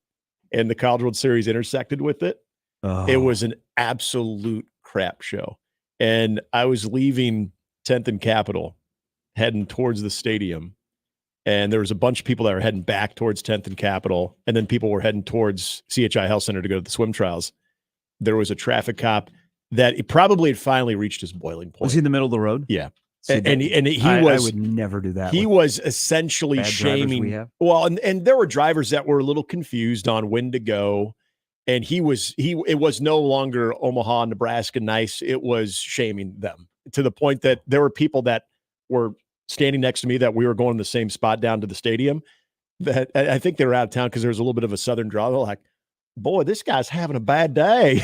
and the College World Series intersected with it, it was an absolute crap show. And I was leaving 10th and Capitol, heading towards the stadium. And there was a bunch of people that were heading back towards 10th and Capitol. And then people were heading towards CHI Health Center to go to the swim trials. There was a traffic cop that he probably had finally reached his boiling point. Was he in the middle of the road? Yeah. See, I would never do that. He was essentially bad shaming. we have. Well, and there were drivers that were a little confused on when to go. And it was no longer Omaha, Nebraska nice. It was shaming them to the point that there were people that were standing next to me that we were going to the same spot down to the stadium, that I think they were out of town because there was a little bit of a southern draw. They're like, boy, this guy's having a bad day.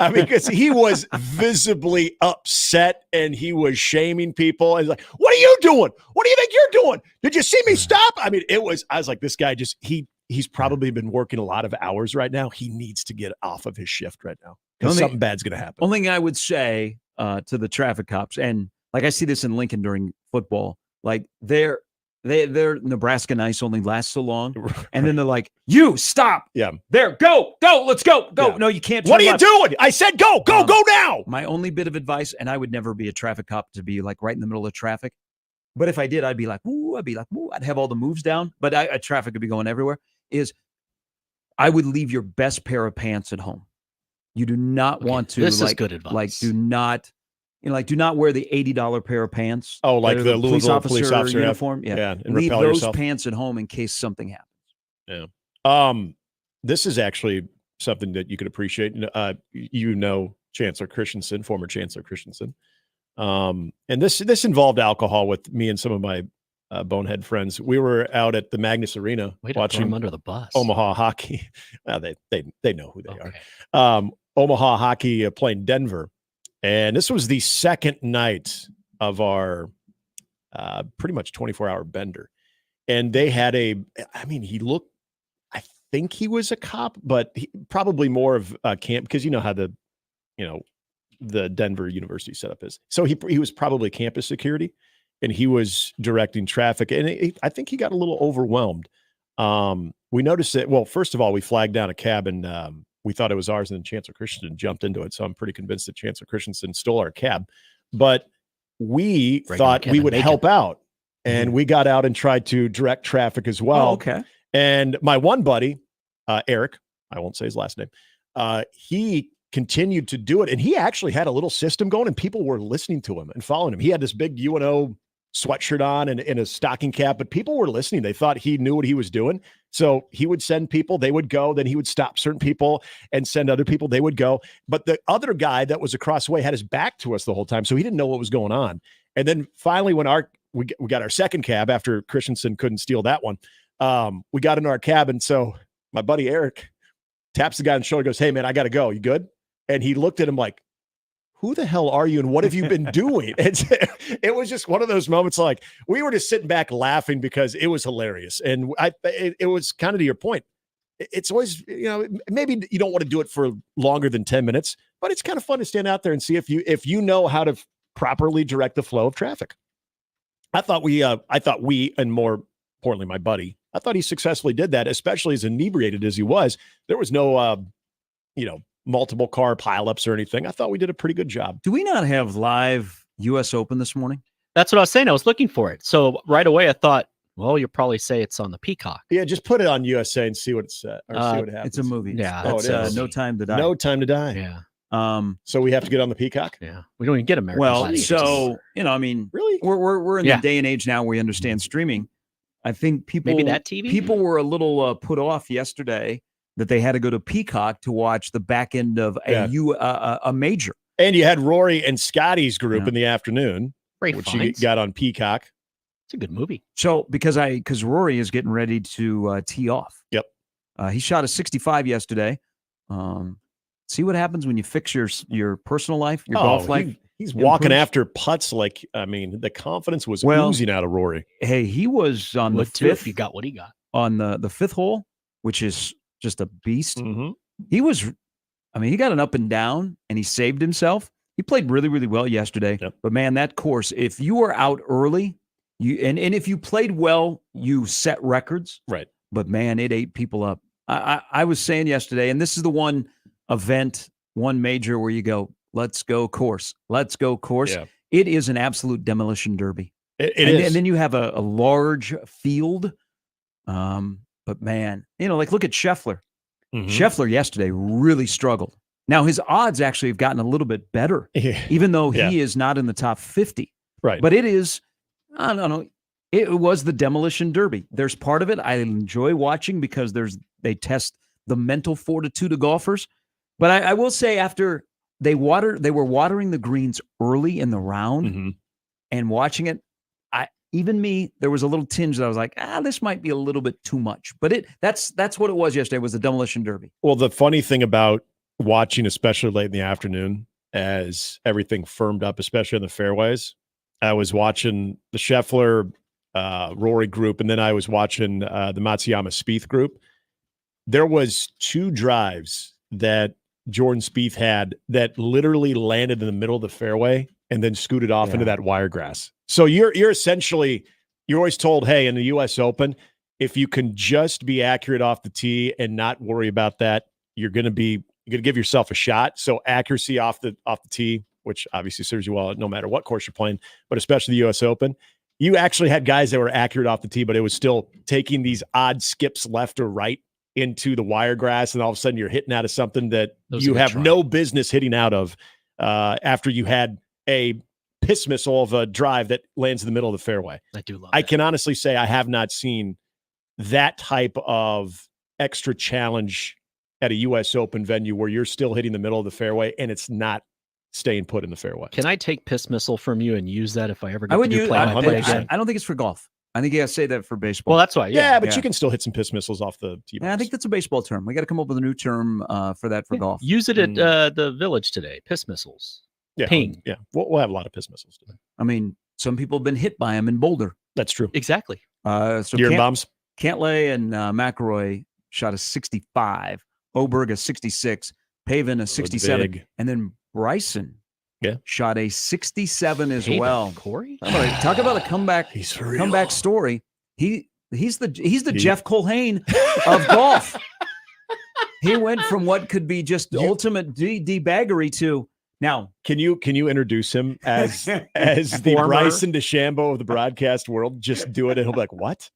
I mean, because he was visibly upset and he was shaming people. And he's like, what are you doing? What do you think you're doing? Did you see me stop? I mean, I was like, this guy he's probably been working a lot of hours right now. He needs to get off of his shift right now because something bad's going to happen. Only thing I would say to the traffic cops, and like I see this in Lincoln during football, like their Nebraska nice only lasts so long, and then they're like, "You stop, there, go, let's go." Yeah. No, you can't. What are you doing? I said go now. My only bit of advice, and I would never be a traffic cop to be like right in the middle of traffic, but if I did, I'd be like, "Ooh," I'd have all the moves down, but traffic would be going everywhere. Is I would leave your best pair of pants at home. You do not want to. This is good advice. Like, do not. Do not wear the $80 pair of pants. Oh, like the Louisville police officer uniform. Yeah. And leave repel those yourself. pants at home in case something happens. Yeah. This is actually something that you could appreciate. Chancellor Christensen, former Chancellor Christensen. And this involved alcohol with me and some of my bonehead friends. We were out at the Magnus Arena watching him under the bus. Omaha hockey. Well, they know who they are. Omaha hockey playing Denver. And this was the second night of our pretty much 24-hour bender. And they had I think he was a cop, but probably more of a camp, because you know how the Denver University setup is. So he was probably campus security, and he was directing traffic. And I think he got a little overwhelmed. We noticed that, well, first of all, we flagged down a cab, and we thought it was ours, and then Chancellor Christensen jumped into it. So I'm pretty convinced that Chancellor Christensen stole our cab. But we thought we would help out, and we got out and tried to direct traffic as well. Oh, okay. And my one buddy, Eric, I won't say his last name, he continued to do it. And he actually had a little system going, and people were listening to him and following him. He had this big UNO sweatshirt on and a stocking cap, but people were listening. They thought he knew what he was doing. So he would send people, they would go, then he would stop certain people and send other people, they would go. But the other guy that was across the way had his back to us the whole time. So he didn't know what was going on. And then finally, when we got our second cab after Christensen couldn't steal that one, we got into our cab. And so my buddy Eric taps the guy on the shoulder, goes, "Hey man, I got to go. You good?" And he looked at him like, "Who the hell are you? And what have you been doing?" It was just one of those moments. Like, we were just sitting back laughing because it was hilarious. And it was kind of to your point. It's always, maybe you don't want to do it for longer than 10 minutes, but it's kind of fun to stand out there and see if you know how to properly direct the flow of traffic. I thought we, and more importantly, my buddy, I thought he successfully did that, especially as inebriated as he was. There was no, multiple car pileups or anything. I thought we did a pretty good job. Do we not have live U.S. Open this morning? That's what I was saying. I was looking for it. So right away I thought, well, you'll probably say it's on the Peacock. Yeah, just put it on USA and see what it's see what happens. It's a movie. Yeah, it's No Time to Die. No Time to Die. Yeah. So we have to get on the Peacock. Yeah, we don't even get American. Well, so really, we're in the day and age now where we understand streaming. I think people maybe that TV people were a little put off yesterday that they had to go to Peacock to watch the back end of a major. And you had Rory and Scotty's group in the afternoon, Great which finds. you got on Peacock. It's a good movie. So because Rory is getting ready to tee off. Yep. He shot a 65 yesterday. See what happens when you fix your personal life, your golf life. He's walking after putts like, I mean, the confidence was oozing out of Rory. Hey, he was on the Too, if fifth. you got what he got. On the fifth hole, which is just a beast. Mm-hmm. He got an up and down, and he saved himself. He played really, really well yesterday. Yep. But, man, that course, if you were out early, and if you played well, you set records. Right. But, man, it ate people up. I was saying yesterday, and this is the one event, one major where you go, let's go course. Let's go course. Yeah. It is an absolute demolition derby. It is. And then you have a large field. But, man, like look at Scheffler. Mm-hmm. Scheffler yesterday really struggled. Now, his odds actually have gotten a little bit better, even though he is not in the top 50. Right. But it is, I don't know, it was the demolition derby. There's part of it I enjoy watching because they test the mental fortitude of golfers. But I will say after they were watering the greens early in the round and watching it, there was a little tinge that I was like, this might be a little bit too much. But that's what it was yesterday, was the demolition derby. Well, the funny thing about watching, especially late in the afternoon, as everything firmed up, especially in the fairways, I was watching the Scheffler Rory group, and then I was watching the Matsuyama Spieth group. There was 2 drives that Jordan Spieth had that literally landed in the middle of the fairway and then scooted off into that wiregrass. So you're essentially, you're always told, hey, in the U.S. Open, if you can just be accurate off the tee and not worry about that, you're going to give yourself a shot. So accuracy off the tee, which obviously serves you well no matter what course you're playing, but especially the U.S. Open, you actually had guys that were accurate off the tee, but it was still taking these odd skips left or right into the wiregrass, and all of a sudden you're hitting out of something that you have no business hitting out of after you had a piss missile of a drive that lands in the middle of the fairway. I do love I can honestly say I have not seen that type of extra challenge at a U.S. Open venue where you're still hitting the middle of the fairway and it's not staying put in the fairway. Can I take piss missile from you and use that if I ever get I would to use. play my play again? I don't think it's for golf. I think you got to say that for baseball. Well, that's why. Yeah, but you can still hit some piss missiles off the tee. I think that's a baseball term. We got to come up with a new term for that for golf. Use it at the Village today. Piss missiles. Yeah, Ping. Yeah, we'll have a lot of piss missiles today. I mean, some people have been hit by them in Boulder. That's true. Exactly. So bombs. Cantlay and McElroy shot a 65. Oberg a 66. Pavin a 67. And then Bryson shot a 67 as well. Corey? Talk about a comeback story. He's the Jeff Colhane of golf. He went from what could be just ultimate debaggery to now. Can you introduce him as the Bryson DeChambeau of the broadcast world? Just do it, and he'll be like, "What?"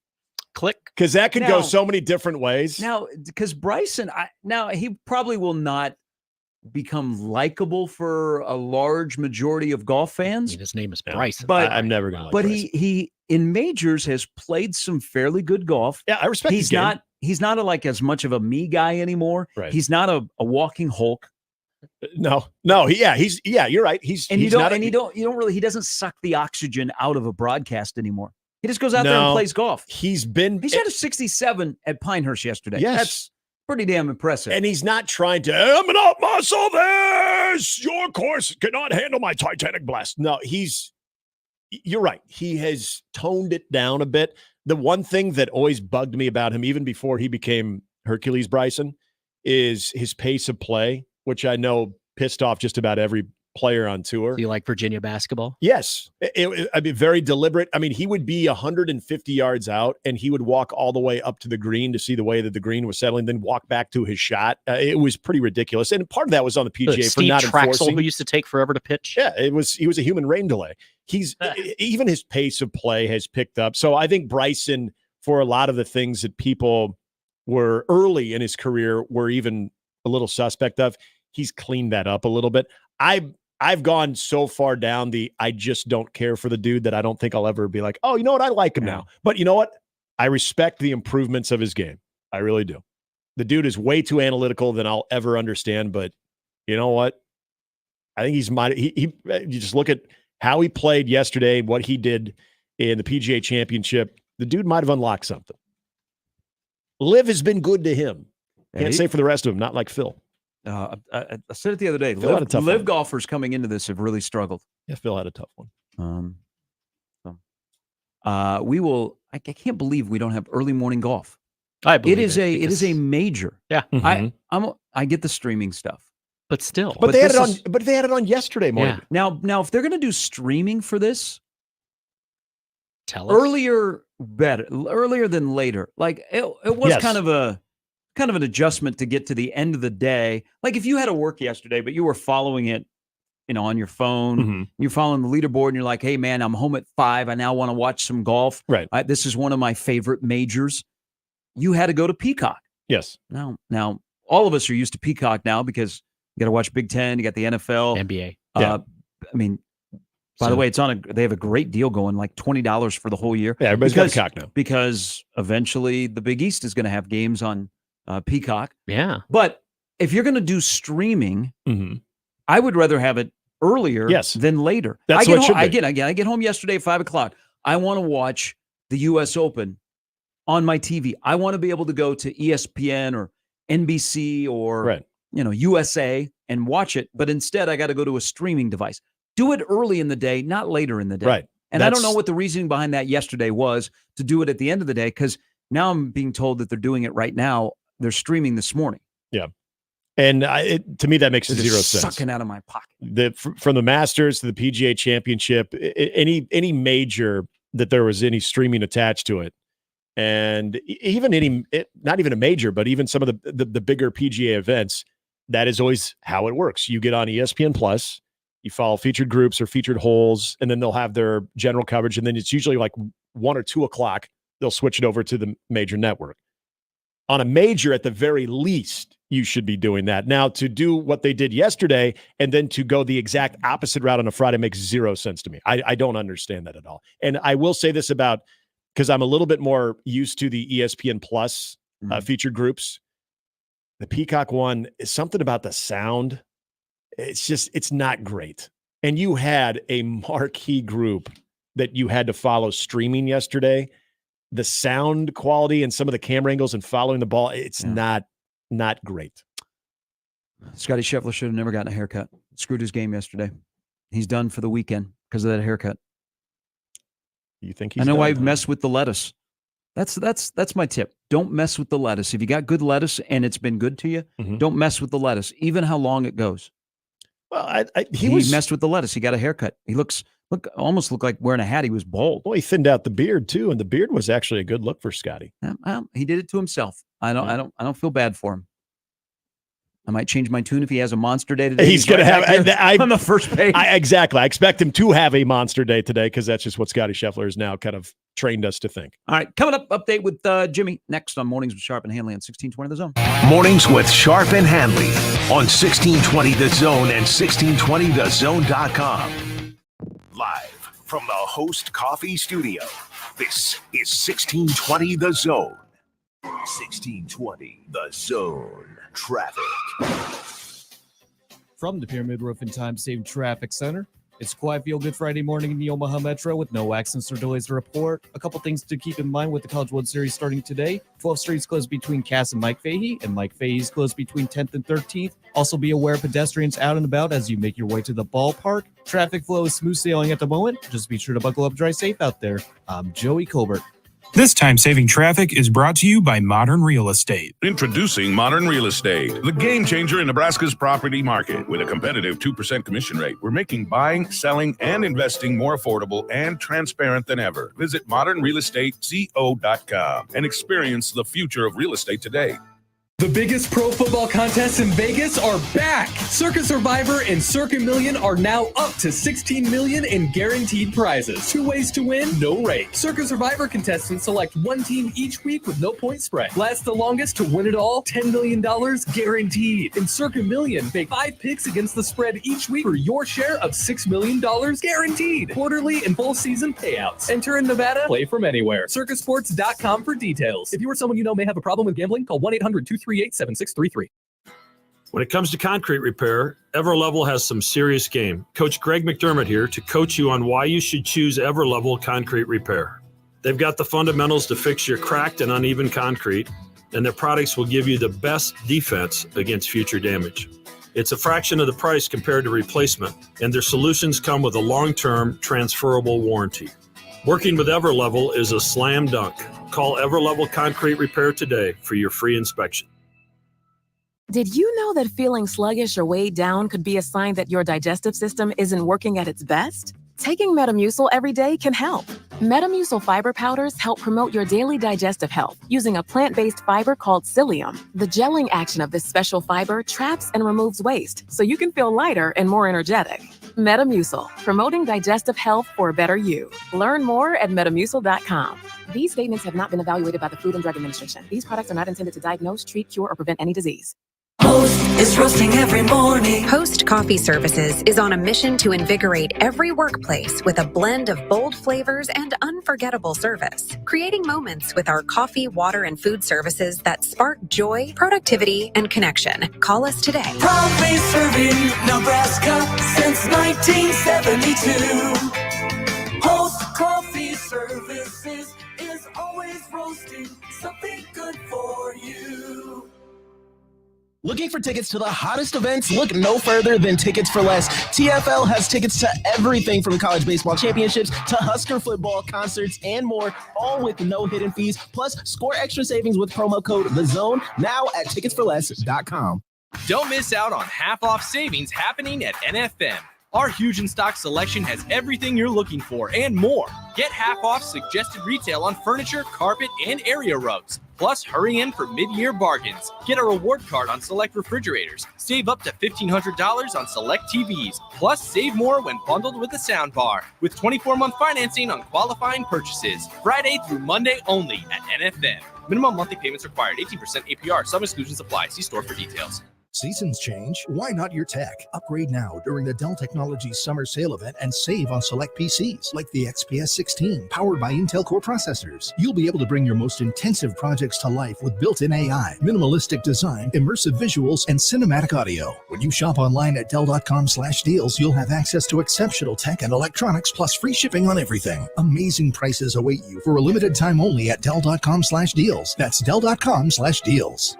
Click, because that could go so many different ways. Now, because Bryson, he probably will not become likable for a large majority of golf fans. His name is Bryson, but I'm never going to. But he in majors has played some fairly good golf. Yeah, I respect. He's not like as much of a me guy anymore. Right. He's not a walking Hulk. No. You're right. He doesn't suck the oxygen out of a broadcast anymore. He just goes out there and plays golf. He shot a 67 at Pinehurst yesterday. Yes. That's pretty damn impressive. And he's not trying to, I'm going to muscle this. Your course cannot handle my Titanic blast. No, you're right. He has toned it down a bit. The one thing that always bugged me about him, even before he became Hercules Bryson, is his pace of play, which I know pissed off just about every player on tour. Do you like Virginia basketball? Yes. I'd be very deliberate. I mean, he would be 150 yards out and he would walk all the way up to the green to see the way that the green was settling, then walk back to his shot. It was pretty ridiculous. And part of that was on the PGA for not enforcing. Who used to take forever to pitch. Yeah, he was a human rain delay. Even his pace of play has picked up. So I think Bryson, for a lot of the things that people were early in his career were even a little suspect of, he's cleaned that up a little bit. I've gone so far down I just don't care for the dude that I don't think I'll ever be like, oh, you know what? I like him now. But you know what? I respect the improvements of his game. I really do. The dude is way too analytical than I'll ever understand. But you know what? I think you just look at how he played yesterday, what he did in the PGA Championship. The dude might have unlocked something. Liv has been good to him. Can't say for the rest of them, not like Phil. I said it the other day. Phil had a tough Liv one. golfers coming into this have really struggled. Yeah, Phil had a tough one. I can't believe we don't have early morning golf. I believe it is a major. Yeah. I get the streaming stuff. But still. But they had it on yesterday morning. Yeah. Now if they're going to do streaming for this, tell us. Earlier than later. Like it was Yes. kind of an adjustment to get to the end of the day. Like if you had to work yesterday, but you were following it, on your phone, you're following the leaderboard and you're like, hey man, I'm home at 5. I now want to watch some golf. Right. This is one of my favorite majors. You had to go to Peacock. Yes. Now all of us are used to Peacock now because you got to watch Big Ten, you got the NFL, NBA. I mean, by the way, they have a great deal going, like $20 for the whole year. Yeah, everybody's got Peacock now. Because eventually the Big East is going to have games on Peacock. Yeah. But if you're going to do streaming, I would rather have it earlier than later. That's what it should be. I get home yesterday at 5:00. I want to watch the U.S. Open on my TV. I want to be able to go to ESPN or NBC or USA and watch it. But instead, I got to go to a streaming device. Do it early in the day, not later in the day. Right. And I don't know what the reasoning behind that yesterday was to do it at the end of the day, because now I'm being told that they're doing it right now. They're streaming this morning. Yeah. And to me, that makes They're zero just sense. sucking out of my pocket. From the Masters to the PGA Championship, any major that there was any streaming attached to it, and even not even a major, but even some of the bigger PGA events, that is always how it works. You get on ESPN Plus, you follow featured groups or featured holes, and then they'll have their general coverage, and then it's usually like 1 or 2 o'clock. They'll switch it over to the major network. On a major, at the very least, you should be doing that. Now, to do what they did yesterday and then to go the exact opposite route on a Friday makes zero sense to me. I don't understand that at all. And I will say this because I'm a little bit more used to the ESPN Plus featured groups. The Peacock one is something about the sound. It's not great. And you had a marquee group that you had to follow streaming yesterday. The sound quality and some of the camera angles and following the ball, it's not great. Scotty Scheffler should have never gotten a haircut. Screwed his game yesterday. He's done for the weekend because of that haircut. You think he's I know done, why you've huh? messed with the lettuce. That's my tip. Don't mess with the lettuce. If you got good lettuce and it's been good to you, don't mess with the lettuce, even how long it goes. Well, he messed with the lettuce. He got a haircut. He almost looked like wearing a hat. He was bald. Well, he thinned out the beard too, and the beard was actually a good look for Scotty. He did it to himself. I don't feel bad for him. I might change my tune if he has a monster day today. He's going to have on the first page. Exactly. I expect him to have a monster day today because that's just what Scotty Scheffler has now kind of trained us to think. All right, coming up, update with Jimmy next on Mornings with Sharp and Handley on 1620 The Zone. Mornings with Sharp and Handley on 1620 The Zone and 1620thezone.com. Live from the Host Coffee Studio, this is 1620 The Zone. 1620 The Zone. Traffic. From the Pyramid Roof and Time Saving Traffic Center, it's a quiet, feel good Friday morning in the Omaha Metro with no accidents or delays to report. A couple things to keep in mind with the College World Series starting today. 12th Street is closed between Cass and Mike Fahey, and Mike Fahey is closed between 10th and 13th. Also be aware of pedestrians out and about as you make your way to the ballpark. Traffic flow is smooth sailing at the moment. Just be sure to buckle up, drive safe out there. I'm Joey Colbert. This time-saving traffic is brought to you by Modern Real Estate. Introducing Modern Real Estate, the game changer in Nebraska's property market. With a competitive 2% commission rate, we're making buying, selling, and investing more affordable and transparent than ever. Visit modernrealestateco.com and experience the future of real estate today. The biggest pro football contests in Vegas are back. Circa Survivor and Circa Million are now up to $16 million in guaranteed prizes. 2 ways to win, no rate. Circa Survivor contestants select one team each week with no point spread. Last the longest to win it all, $10 million guaranteed. In Circa Million, make 5 picks against the spread each week for your share of $6 million guaranteed. Quarterly and full season payouts. Enter in Nevada, play from anywhere. Circasports.com for details. If you or someone you know may have a problem with gambling, call 1-800-238 888-7633. When it comes to concrete repair, Everlevel has some serious game. Coach Greg McDermott here to coach you on why you should choose Everlevel Concrete Repair. They've got the fundamentals to fix your cracked and uneven concrete, and their products will give you the best defense against future damage. It's a fraction of the price compared to replacement, and their solutions come with a long-term transferable warranty. Working with Everlevel is a slam dunk. Call Everlevel Concrete Repair today for your free inspection. Did you know that feeling sluggish or weighed down could be a sign that your digestive system isn't working at its best? Taking Metamucil every day can help. Metamucil fiber powders help promote your daily digestive health using a plant-based fiber called psyllium. The gelling action of this special fiber traps and removes waste, so you can feel lighter and more energetic. Metamucil, promoting digestive health for a better you. Learn more at metamucil.com. These statements have not been evaluated by the Food and Drug Administration. These products are not intended to diagnose, treat, cure, or prevent any disease. Is roasting every morning. Host Coffee Services is on a mission to invigorate every workplace with a blend of bold flavors and unforgettable service, creating moments with our coffee, water, and food services that spark joy, productivity, and connection. Call us today. Proudly serving Nebraska since 1972. Host Coffee Services is always roasting something good for you. Looking for tickets to the hottest events? Look no further than Tickets for Less. TFL has tickets to everything from the college baseball championships to Husker football concerts and more, all with no hidden fees. Plus, score extra savings with promo code THEZONE now at ticketsforless.com. Don't miss out on half-off savings happening at NFM. Our huge in-stock selection has everything you're looking for and more. Get half-off suggested retail on furniture, carpet, and area rugs. Plus, hurry in for mid-year bargains. Get a reward card on select refrigerators. Save up to $1,500 on select TVs. Plus, save more when bundled with a sound bar. With 24-month financing on qualifying purchases. Friday through Monday only at NFM. Minimum monthly payments required. 18% APR. Some exclusions apply. See store for details. Seasons change. Why not your tech? Upgrade now during the Dell Technologies Summer Sale event and save on select PCs like the XPS 16 powered by Intel Core processors. You'll be able to bring your most intensive projects to life with built-in AI, minimalistic design, immersive visuals, and cinematic audio. When you shop online at Dell.com/deals, you'll have access to exceptional tech and electronics plus free shipping on everything. Amazing prices await you for a limited time only at Dell.com/deals. That's Dell.com/deals.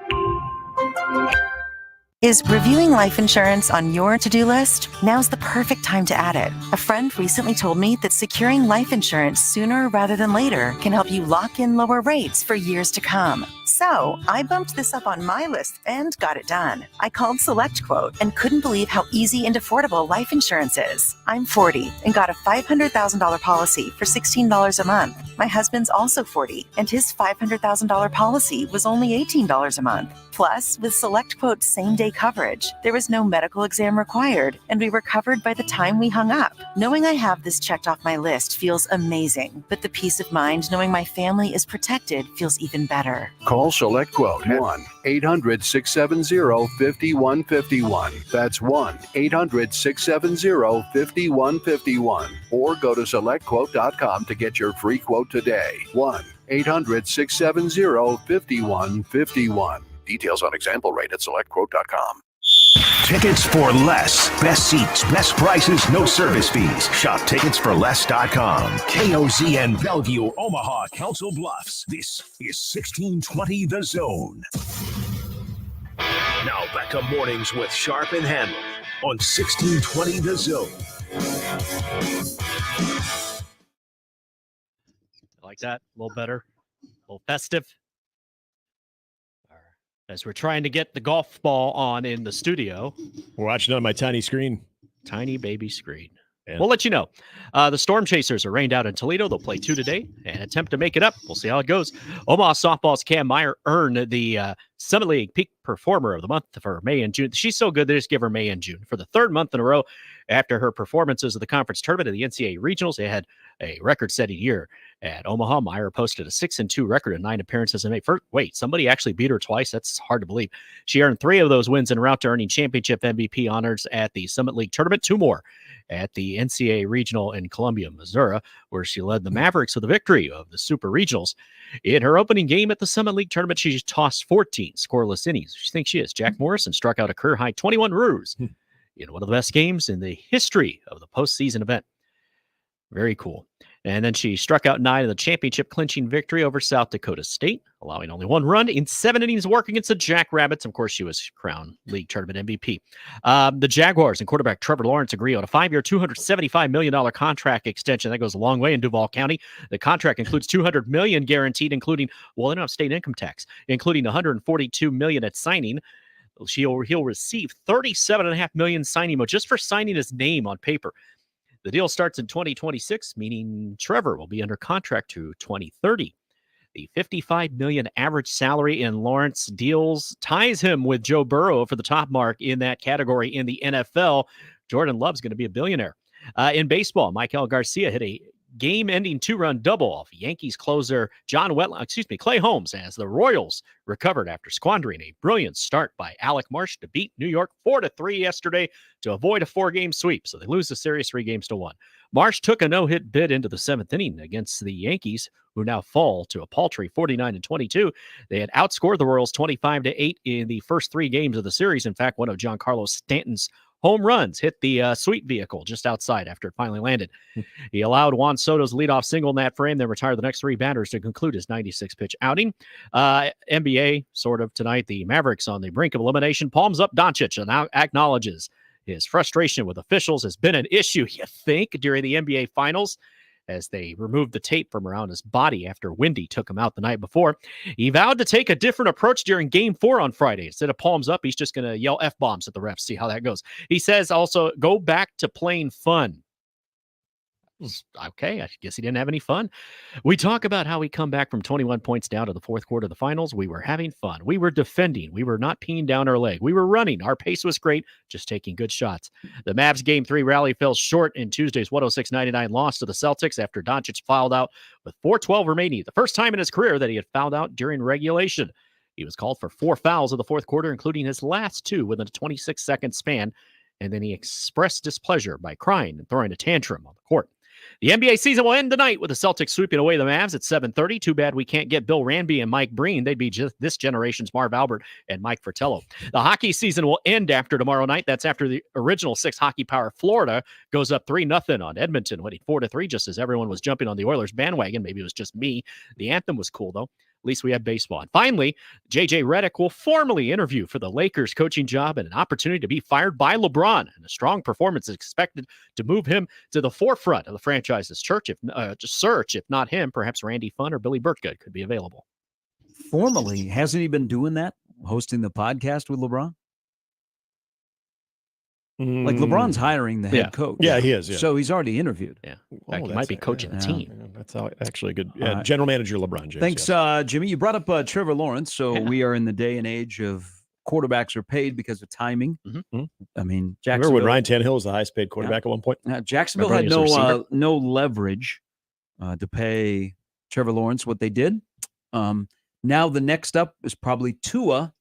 Is reviewing life insurance on your to-do list? Now's the perfect time to add it. A friend recently told me that securing life insurance sooner rather than later can help you lock in lower rates for years to come. So I bumped this up on my list and got it done. I called SelectQuote and couldn't believe how easy and affordable life insurance is. I'm 40 and got a $500,000 policy for $16 a month. My husband's also 40 and his $500,000 policy was only $18 a month. Plus, with SelectQuote's same-day coverage, there was no medical exam required, and we were covered by the time we hung up. Knowing I have this checked off my list feels amazing, but the peace of mind knowing my family is protected feels even better. Call SelectQuote 1-800-670-5151. That's 1-800-670-5151. Or go to SelectQuote.com to get your free quote today. 1-800-670-5151. Details on example rate at SelectQuote.com. Tickets for Less. Best seats, best prices, no service fees. Shop ticketsforless.com. KOZN Bellevue, Omaha, Council Bluffs. This is 1620 The Zone. Now back to mornings with Sharp and Handley on 1620 The Zone. Like that? A little better? A little festive? As we're trying to get the golf ball on in the studio. We're watching on my tiny screen. Tiny baby screen. Yeah. We'll let you know. The Storm Chasers are rained out in Toledo. They'll play 2 today and attempt to make it up. We'll see how it goes. Omaha Softball's Cam Meyer earned the Summit League Peak Performer of the Month for May and June. She's so good, they just give her May and June for the 3rd month in a row. After her performances of the conference tournament and the NCAA regionals, they had a record-setting year. At Omaha, Meyer posted a 6-2 record and 9 appearances in May. Wait, somebody actually beat her twice? That's hard to believe. She earned 3 of those wins en route to earning championship MVP honors at the Summit League tournament, 2 more at the NCAA Regional in Columbia, Missouri, where she led the Mavericks to the victory of the Super Regionals. In her opening game at the Summit League tournament, she tossed 14 scoreless innings. She thinks she is. Jack Morrison struck out a career-high 21 runners in one of the best games in the history of the postseason event. Very cool. And then she struck out 9 in the championship-clinching victory over South Dakota State, allowing only 1 run in 7 innings work against the Jackrabbits. Of course, she was crowned League Tournament MVP. The Jaguars and quarterback Trevor Lawrence agree on a 5-year, $275 million contract extension. That goes a long way in Duval County. The contract includes $200 million guaranteed, including, well, they don't have state income tax, including $142 million at signing. He'll receive $37.5 million signing mode just for signing his name on paper. The deal starts in 2026, meaning Trevor will be under contract to 2030. The $55 million average salary in Lawrence deals ties him with Joe Burrow for the top mark in that category in the NFL. Jordan Love's going to be a billionaire. In baseball, Michael Garcia hit a game-ending 2-run double off Yankees closer Clay Holmes, as the Royals recovered after squandering a brilliant start by Alec Marsh to beat New York 4-3 yesterday to avoid a 4-game sweep. So they lose the series 3-1. Marsh took a no-hit bid into the 7th inning against the Yankees, who now fall to a paltry 49-22. They had outscored the Royals 25-8 in the first 3 games of the series. In fact, one of Giancarlo Stanton's home runs hit the sweep vehicle just outside after it finally landed. He allowed Juan Soto's leadoff single in that frame, then retired the next 3 batters to conclude his 96-pitch outing. NBA, sort of tonight, the Mavericks on the brink of elimination. Palms up Doncic and now acknowledges his frustration with officials has been an issue, you think, during the NBA Finals, as they removed the tape from around his body after Wendy took him out the night before. He vowed to take a different approach during Game 4 on Friday. Instead of palms up, he's just going to yell F-bombs at the refs, see how that goes. He says also, go back to playing fun. Okay, I guess he didn't have any fun. We talk about how we come back from 21 points down to the fourth quarter of the finals. We were having fun. We were defending. We were not peeing down our leg. We were running. Our pace was great, just taking good shots. The Mavs Game 3 rally fell short in Tuesday's 106-99 loss to the Celtics after Doncic fouled out with 4:12 remaining, the first time in his career that he had fouled out during regulation. He was called for 4 fouls in the fourth quarter, including his last 2 within a 26-second span, and then he expressed displeasure by crying and throwing a tantrum on the court. The NBA season will end tonight with the Celtics sweeping away the Mavs at 7:30. Too bad we can't get Bill Ranby and Mike Breen. They'd be just this generation's Marv Albert and Mike Fratello. The hockey season will end after tomorrow night. That's after the original 6 hockey power Florida goes up 3-0 on Edmonton, winning 4-3, just as everyone was jumping on the Oilers bandwagon. Maybe it was just me. The anthem was cool, though. At least we have baseball. And finally, J.J. Redick will formally interview for the Lakers coaching job and an opportunity to be fired by LeBron. And a strong performance is expected to move him to the forefront of the franchise's search. If not him, perhaps Randy Funn or Billy Burtgood could be available. Formally, hasn't he been doing that, hosting the podcast with LeBron? Like LeBron's hiring the head coach. Yeah, he is. Yeah. So he's already interviewed. Yeah. In fact, he might be coaching the team. Yeah, that's actually good. Yeah, General Manager LeBron James. Thanks, Jimmy. You brought up Trevor Lawrence. So we are in the day and age of quarterbacks are paid because of timing. Mm-hmm. I mean, Remember when Ryan Tannehill was the highest paid quarterback at one point? Jacksonville Remember had no leverage to pay Trevor Lawrence what they did. Now the next up is probably Tua.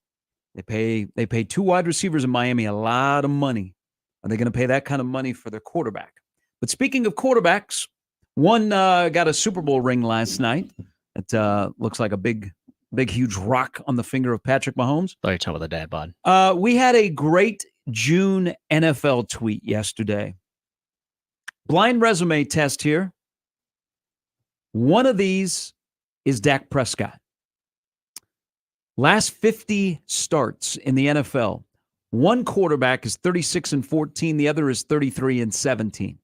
They pay 2 wide receivers in Miami a lot of money. Are they going to pay that kind of money for their quarterback? But speaking of quarterbacks, one got a Super Bowl ring last night. It looks like a big, huge rock on the finger of Patrick Mahomes. Oh, you're talking about the dad bod. We had a great June NFL tweet yesterday. Blind resume test here. One of these is Dak Prescott. Last 50 starts in the NFL. One quarterback is 36-14. The other is 33-17.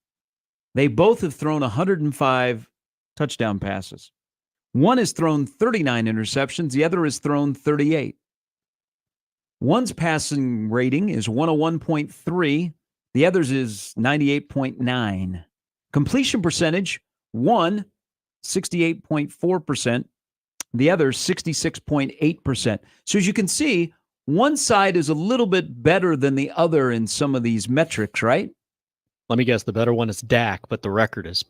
They both have thrown 105 touchdown passes. One has thrown 39 interceptions. The other has thrown 38. One's passing rating is 101.3. The other's is 98.9. Completion percentage, one, 68.4%. The other, 66.8%. So as you can see, one side is a little bit better than the other in some of these metrics, right? Let me guess, the better one is Dak, but the record is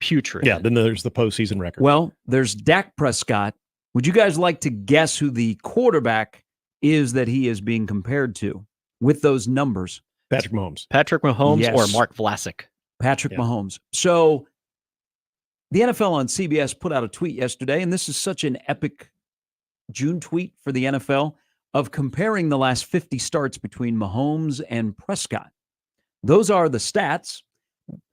putrid. Yeah, then there's the postseason record. Well, there's Dak Prescott. Would you guys like to guess who the quarterback is that he is being compared to with those numbers? Patrick Mahomes. Patrick Mahomes Yes. or Mark Vlasic? Patrick Mahomes. So the NFL on CBS put out a tweet yesterday, and this is such an epic June tweet for the NFL of comparing the last 50 starts between Mahomes and Prescott. Those are the stats.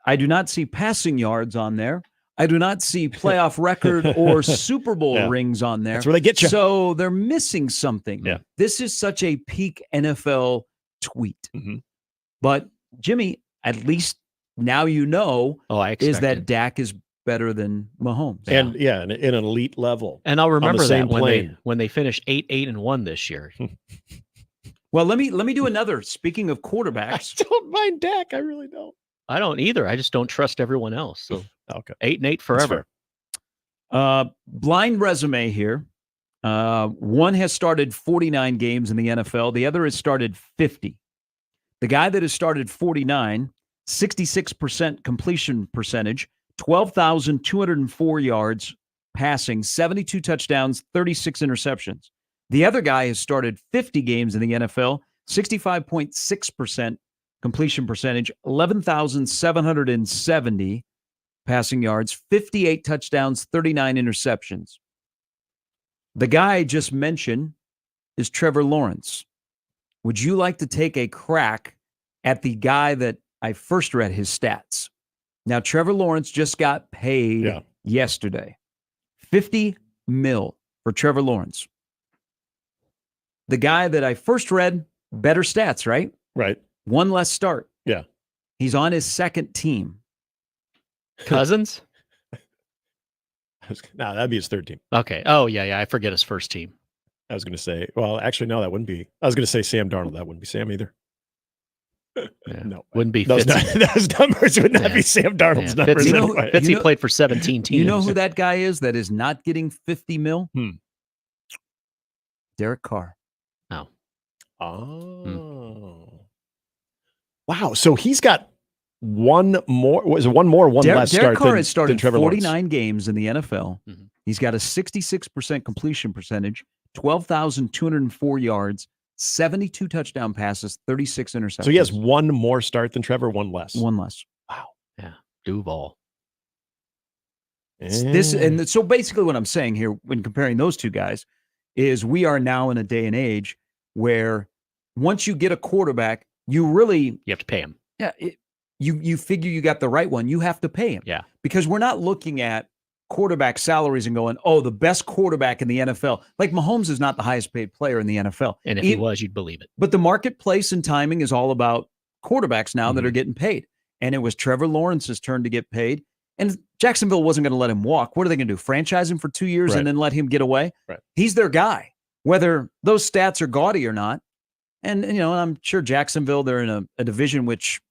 I do not see passing yards on there. I do not see playoff record or Super Bowl rings on there. That's where they get you. So they're missing something. Yeah. This is such a peak NFL tweet. But Jimmy, at least now you know is that Dak is better than Mahomes. And in an elite level. And I'll remember on the same that plane. when they finished 8-8-1 this year. Well, let me do another. Speaking of quarterbacks, I don't mind Dak. I really don't. I don't either. I just don't trust everyone else. So okay, 8-8 forever. Blind resume here. One has started 49 games in the NFL. The other has started 50. The guy that has started 49, 66% completion percentage, 12,204 yards passing, 72 touchdowns, 36 interceptions. The other guy has started 50 games in the NFL, 65.6% completion percentage, 11,770 passing yards, 58 touchdowns, 39 interceptions. The guy I just mentioned is Trevor Lawrence. Would you like to take a crack at the guy that I first read his stats? Now, Trevor Lawrence just got paid yesterday. $50 million for Trevor Lawrence. The guy that I first read, better stats, right? Right. One less start. Yeah. He's on his second team. Cousins? No, that'd be his third team. Okay. Oh, yeah. I forget his first team. I was going to say, well, actually, no, that wouldn't be. I was going to say Sam Darnold. That wouldn't be Sam either. No. Wouldn't be Those, Fitzy. those numbers would not be Sam Darnold's numbers. Anyway. Fitzy played for 17 teams. You know who that guy is that is not getting $50 million? Derek Carr. Oh. Wow. So he's got one more. Was it one more? One less start. Derek Carr than, has started than Trevor 49 Lawrence. games in the NFL. He's got a 66% completion percentage, 12,204 yards, 72 touchdown passes, 36 interceptions. So he has one more start than Trevor, one less. One less. Wow. Yeah. Duval. So basically what I'm saying here when comparing those two guys is we are now in a day and age where once you get a quarterback, you have to pay him. Yeah. You figure you got the right one. You have to pay him. Yeah. Because we're not looking at quarterback salaries and going, oh, the best quarterback in the NFL. Like Mahomes is not the highest paid player in the NFL. And if he was, you'd believe it. But the marketplace and timing is all about quarterbacks now that are getting paid. And it was Trevor Lawrence's turn to get paid. And Jacksonville wasn't going to let him walk. What are they going to do? Franchise him for 2 years and then let him get away? Right. He's their guy, whether those stats are gaudy or not. And I'm sure Jacksonville, they're in a division which,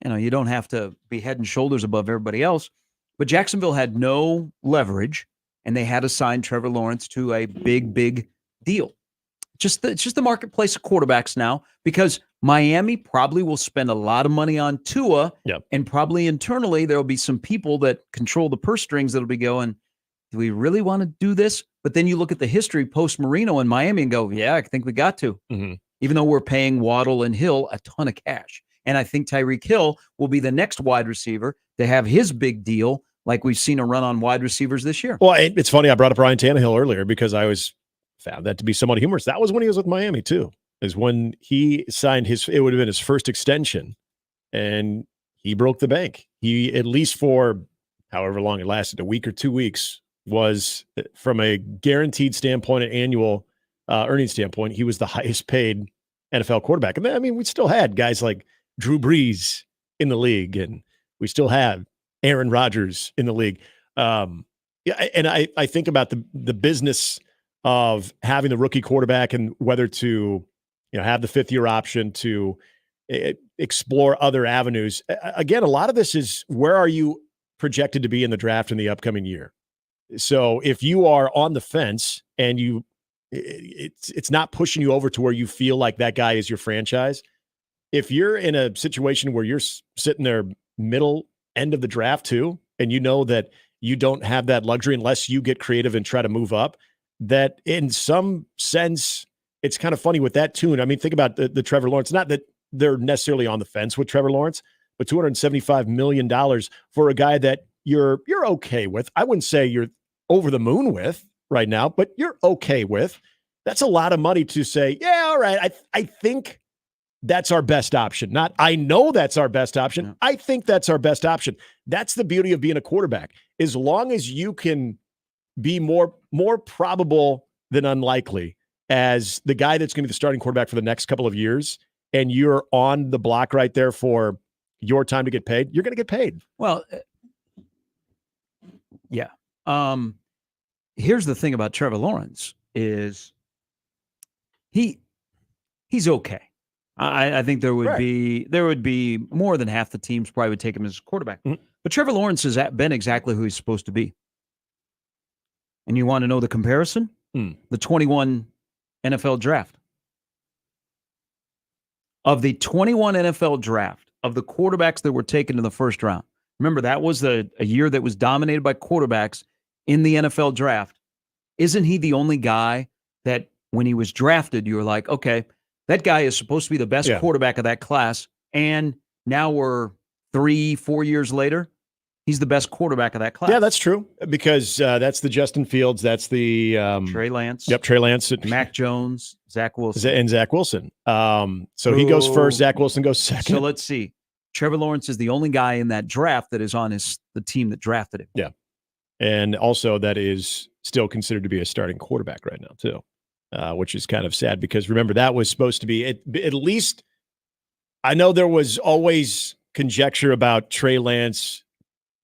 you don't have to be head and shoulders above everybody else. But Jacksonville had no leverage, and they had to sign Trevor Lawrence to a big, big deal. It's just the marketplace of quarterbacks now, because Miami probably will spend a lot of money on Tua, and probably internally there will be some people that control the purse strings that'll be going, do we really want to do this? But then you look at the history post-Marino in Miami and go, yeah, I think we got to. Even though we're paying Waddle and Hill a ton of cash. And I think Tyreek Hill will be the next wide receiver to have his big deal, like we've seen a run on wide receivers this year. Well, it's funny. I brought up Ryan Tannehill earlier because I always found that to be somewhat humorous. That was when he was with Miami too, is when he signed it would have been his first extension, and he broke the bank. He, at least for however long it lasted, a week or 2 weeks, was, from a guaranteed standpoint, an annual earnings standpoint, he was the highest paid NFL quarterback. And I mean, we still had guys like Drew Brees in the league, and we still have Aaron Rodgers in the league. And I think about the business of having the rookie quarterback and whether to, have the fifth-year option to explore other avenues. Again, a lot of this is, where are you projected to be in the draft in the upcoming year? So if you are on the fence and it's not pushing you over to where you feel like that guy is your franchise, if you're in a situation where you're sitting there middle end of the draft too, and you know that you don't have that luxury unless you get creative and try to move up, that in some sense, it's kind of funny with that tune. I mean, think about the Trevor Lawrence. Not that they're necessarily on the fence with Trevor Lawrence, but $275 million for a guy that you're okay with. I wouldn't say you're over the moon with right now, but you're okay with. That's a lot of money to say, yeah, all right, I think that's our best option. Not, I know that's our best option. Yeah. I think that's our best option. That's the beauty of being a quarterback. As long as you can be more probable than unlikely as the guy that's going to be the starting quarterback for the next couple of years, and you're on the block right there for your time to get paid, you're going to get paid. Well, yeah. Here's the thing about Trevor Lawrence is he's okay. I think there would be more than half the teams probably would take him as a quarterback. Mm-hmm. But Trevor Lawrence has been exactly who he's supposed to be. And you want to know the comparison? The 21 NFL draft. Of the 21 NFL draft, of the quarterbacks that were taken in the first round, remember that was a year that was dominated by quarterbacks in the NFL draft. Isn't he the only guy that when he was drafted, you were like, okay, that guy is supposed to be the best quarterback of that class, and now we're 3-4 years later, he's the best quarterback of that class. Yeah, that's true, because that's the Justin Fields, that's the Trey Lance. Yep, Trey Lance. Mac Jones, Zach Wilson. And Zach Wilson. So he goes first, Zach Wilson goes second. So let's see. Trevor Lawrence is the only guy in that draft that is on the team that drafted him. Yeah. And also that is still considered to be a starting quarterback right now, too. Which is kind of sad because remember that was supposed to be at least. I know there was always conjecture about Trey Lance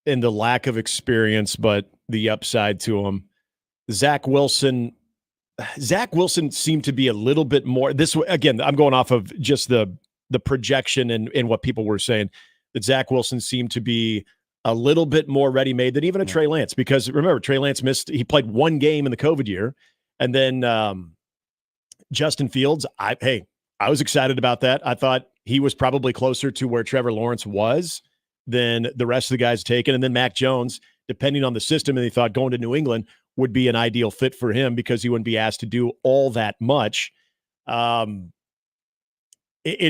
and the lack of experience, but the upside to him. Zach Wilson seemed to be a little bit more. This again, I'm going off of just the projection and what people were saying that Zach Wilson seemed to be a little bit more ready-made than even a Trey Lance, because remember Trey Lance he played one game in the COVID year, and then. Justin Fields, I was excited about that. I thought he was probably closer to where Trevor Lawrence was than the rest of the guys taken. And then Mac Jones, depending on the system, and he thought going to New England would be an ideal fit for him because he wouldn't be asked to do all that much. It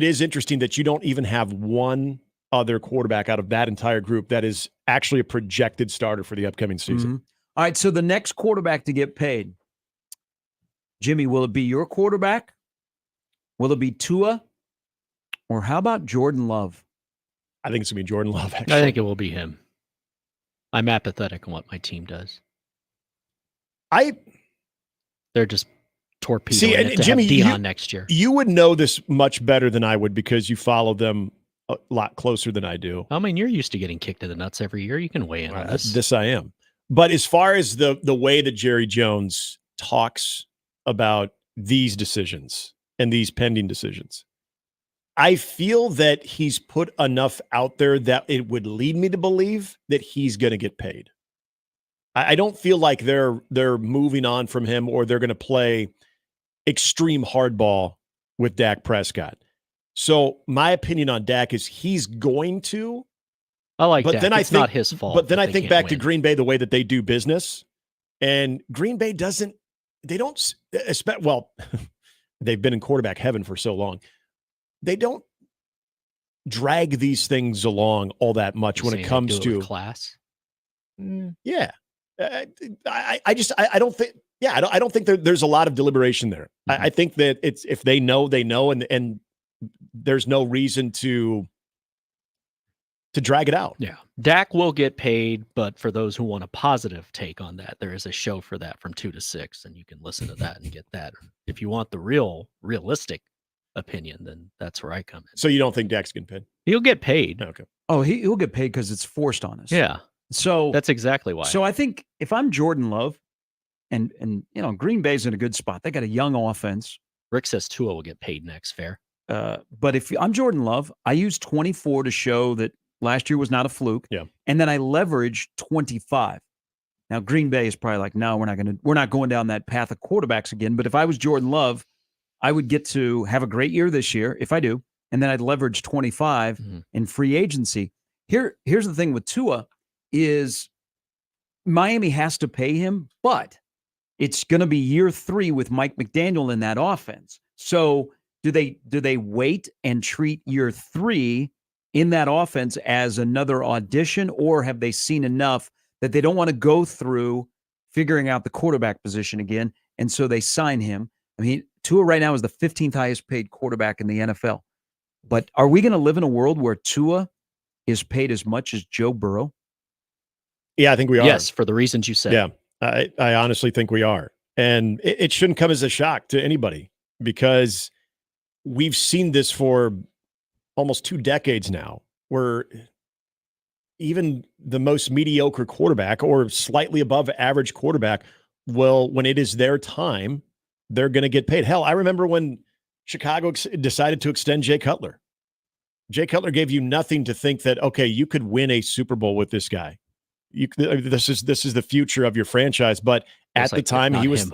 is interesting that you don't even have one other quarterback out of that entire group that is actually a projected starter for the upcoming season. Mm-hmm. All right, so the next quarterback to get paid, Jimmy, will it be your quarterback? Will it be Tua? Or how about Jordan Love? I think it's going to be Jordan Love, actually. I think it will be him. I'm apathetic on what my team does. They're just torpedoing it to Jimmy, have Deion next year. You would know this much better than I would because you follow them a lot closer than I do. I mean, you're used to getting kicked in the nuts every year. You can weigh in on this. This I am. But as far as the way that Jerry Jones talks about these decisions and these pending decisions, I feel that he's put enough out there that it would lead me to believe that he's going to get paid. I don't feel like they're moving on from him or they're going to play extreme hardball with Dak Prescott. So my opinion on Dak is he's going to. I like but Dak. Then it's not his fault. But then I think back to Green Bay, the way that they do business, and Green Bay doesn't. They don't. Well, they've been in quarterback heaven for so long. They don't drag these things along all that much when it comes to class. Yeah, I don't think. Yeah, I don't think there's a lot of deliberation there. Mm-hmm. I think that it's if they know, and there's no reason to drag it out. Yeah, Dak will get paid, but for those who want a positive take on that, there is a show for that from 2 to 6, and you can listen to that and get that. If you want the realistic opinion, then that's where I come in. So you don't think Dak's getting paid? He'll get paid. Okay. Oh, he'll get paid because it's forced on us. Yeah. So that's exactly why. So I think if I'm Jordan Love, and Green Bay's in a good spot. They got a young offense. Rick says Tua will get paid next. Fair. But if I'm Jordan Love, I used 24 to show that last year was not a fluke. Yeah. And then I leveraged 25. Now Green Bay is probably like, no, we're not going down that path of quarterbacks again. But if I was Jordan Love, I would get to have a great year this year if I do, and then I'd leverage 25 in free agency. Here's the thing with Tua. is Miami has to pay him, but it's going to be year 3 with Mike McDaniel in that offense. So do they wait and treat year 3 in that offense as another audition, or have they seen enough that they don't want to go through figuring out the quarterback position again, and so they sign him? I mean, Tua right now is the 15th highest paid quarterback in the NFL. But are we going to live in a world where Tua is paid as much as Joe Burrow? Yeah, I think we are. Yes, for the reasons you said. Yeah, I honestly think we are. And it shouldn't come as a shock to anybody, because we've seen this for almost 2 decades now, where even the most mediocre quarterback or slightly above average quarterback, well, when it is their time, they're going to get paid. Hell, I remember when Chicago decided to extend Jay Cutler. Jay Cutler gave you nothing to think that, okay, you could win a Super Bowl with this guy. This is the future of your franchise. But at the time, he was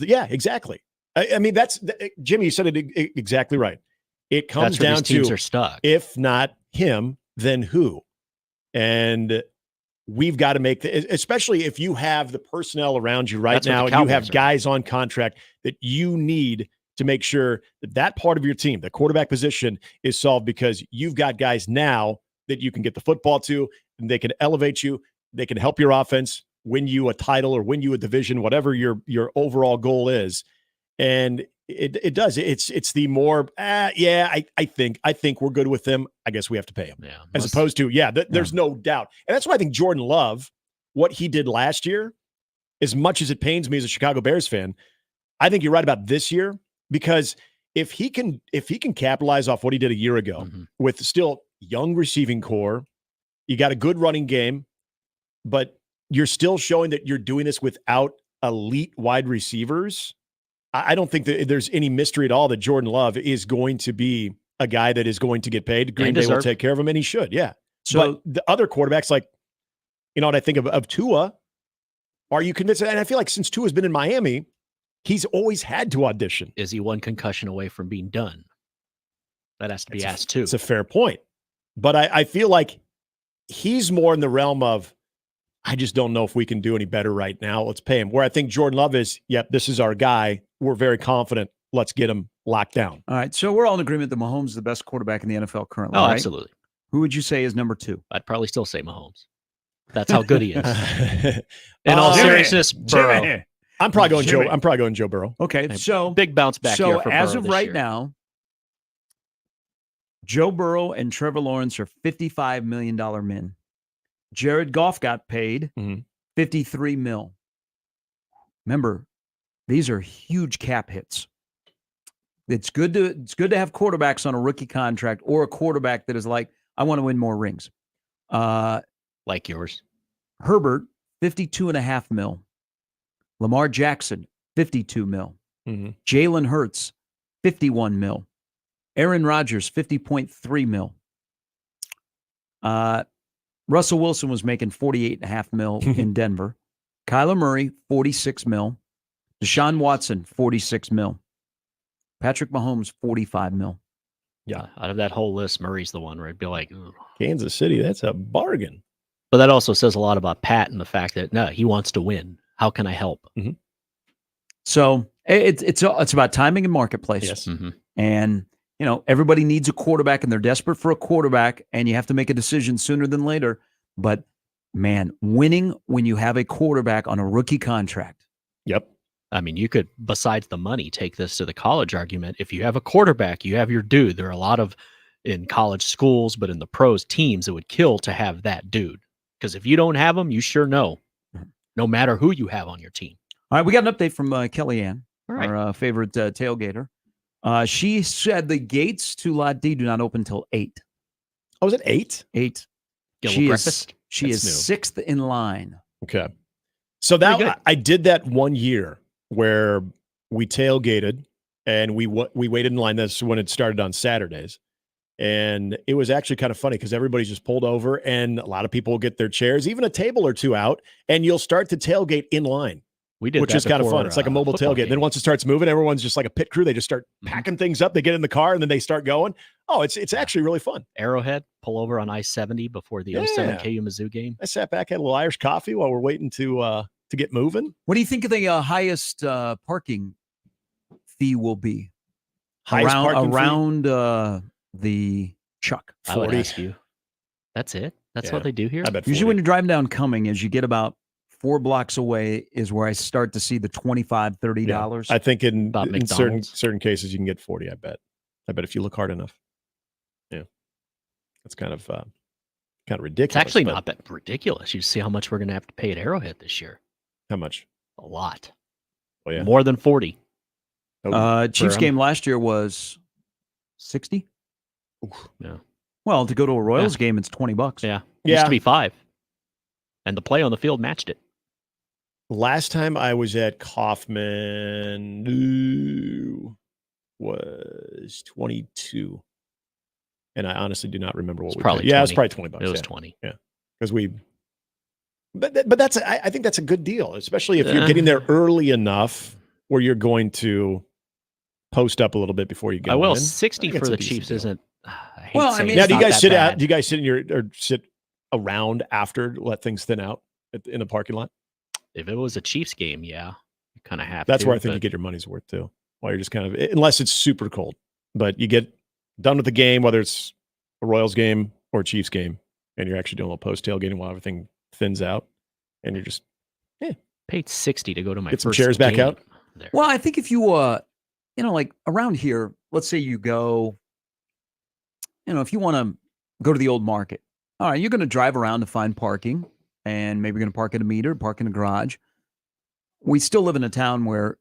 exactly. I mean, that's Jimmy. You said it exactly right. It comes down to teams are stuck. If not him, then who? And we've got to make especially if you have the personnel around you right now, and you have guys on contract that you need to make sure that that part of your team, the quarterback position, is solved, because you've got guys now that you can get the football to, and they can elevate you. They can help your offense win you a title or win you a division, whatever your overall goal is. And it does. It's the more, I think we're good with them. I guess we have to pay him. Yeah, as opposed to, there's no doubt. And that's why I think Jordan Love, what he did last year, as much as it pains me as a Chicago Bears fan, I think you're right about this year, because if he can capitalize off what he did a year ago with still young receiving core, you got a good running game, but you're still showing that you're doing this without elite wide receivers. I don't think that there's any mystery at all that Jordan Love is going to be a guy that is going to get paid. Green Bay will take care of him, and he should. Yeah. So but the other quarterbacks, like, what I think of Tua, are you convinced? And I feel like since Tua's been in Miami, he's always had to audition. Is he one concussion away from being done? That has to be asked too. It's a fair point. But I feel like he's more in the realm of, I just don't know if we can do any better right now. Let's pay him. Where I think Jordan Love is, this is our guy. We're very confident. Let's get him locked down. All right. So we're all in agreement that Mahomes is the best quarterback in the NFL currently. Oh, right? Absolutely. Who would you say is number 2? I'd probably still say Mahomes. That's how good he is. In all seriousness, Burrow. I'm probably going Joe Burrow. Okay. So big bounce back here for as Burrow of right year. now, Joe Burrow and Trevor Lawrence are $55 million men. Jared Goff got paid $53 million. Remember, these are huge cap hits. It's good to have quarterbacks on a rookie contract, or a quarterback that is like, I want to win more rings. Like yours. Herbert, $52.5 million. Lamar Jackson, $52 million. Jalen Hurts, $51 million. Aaron Rodgers, $50.3 million. Russell Wilson was making $48.5 million in Denver. Kyler Murray, $46 million. Deshaun Watson, $46 million. Patrick Mahomes, $45 million. Yeah, out of that whole list, Murray's the one where I'd be like, ooh. Kansas City, that's a bargain. But that also says a lot about Pat and the fact that, no, he wants to win. How can I help? So it's about timing and marketplace. Yes. And, everybody needs a quarterback, and they're desperate for a quarterback, and you have to make a decision sooner than later. But, man, winning when you have a quarterback on a rookie contract. Yep. I mean, you could, besides the money, take this to the college argument. If you have a quarterback, you have your dude. There are a lot of, in college schools, but in the pros teams, it would kill to have that dude. Because if you don't have him, you sure know, no matter who you have on your team. All right, we got an update from Kellyanne, right. our favorite tailgater. She said the gates to Lot D do not open until 8. Oh, is it 8? 8. Breakfast? She is new. 6th in line. Okay. So that I did that one year where we tailgated and we waited in line. That's when it started on Saturdays. And it was actually kind of funny because everybody's just pulled over and a lot of people will get their chairs, even a table or two out, and you'll start to tailgate in line. We did which that is kind of before, fun. It's like a mobile football tailgate. Then once it starts moving, everyone's just like a pit crew. They just start packing things up. They get in the car and then they start going. Oh, it's actually really fun. Arrowhead, pull over on I-70 before the 07 KU Mizzou game. I sat back, had a little Irish coffee while we're waiting to get moving. What do you think of the highest parking fee will be? Highest parking fee? around the Chuck. I would 40. ask you. That's it? That's what they do here? I bet Usually 40. when you're driving down Cumming, as you get about 4 blocks away is where I start to see the $25, $30. I think in McDonald's. certain cases you can get 40, I bet. I bet if you look hard enough. Yeah. That's kind of ridiculous. It's actually but not that ridiculous. You see how much we're going to have to pay at Arrowhead this year. How much? A lot. Oh, yeah. More than 40. Chiefs game last year was 60. No. Well, to go to a Royals game, it's $20. Yeah. It used to be 5. And the play on the field matched it. Last time I was at Kaufman was 22. And I honestly do not remember what we probably paid. Yeah, it was 20. probably $20. It was yeah. 20. Yeah. Because but that's I think that's a good deal, especially if you're getting there early enough where you're going to post up a little bit before you go. I will. in. 60 I think for it's a the decent Chiefs deal. isn't. Well, I mean, Now, it's do you not guys that sit bad. out? Do you guys sit or sit around after to let things thin out in the parking lot? If it was a Chiefs game, yeah, you kind of have That's to. where I think you get your money's worth too. While you're just kind of, unless it's super cold, but you get done with the game, whether it's a Royals game or a Chiefs game, and you're actually doing a little post tailgating while everything thins out, and you're just paid 60 to go to my get some first chairs back game out. there. Well, I think if you, like around here, let's say you go, if you want to go to the old market, all right, you're going to drive around to find parking, and maybe you're going to park at a meter, park in a garage. We still live in a town where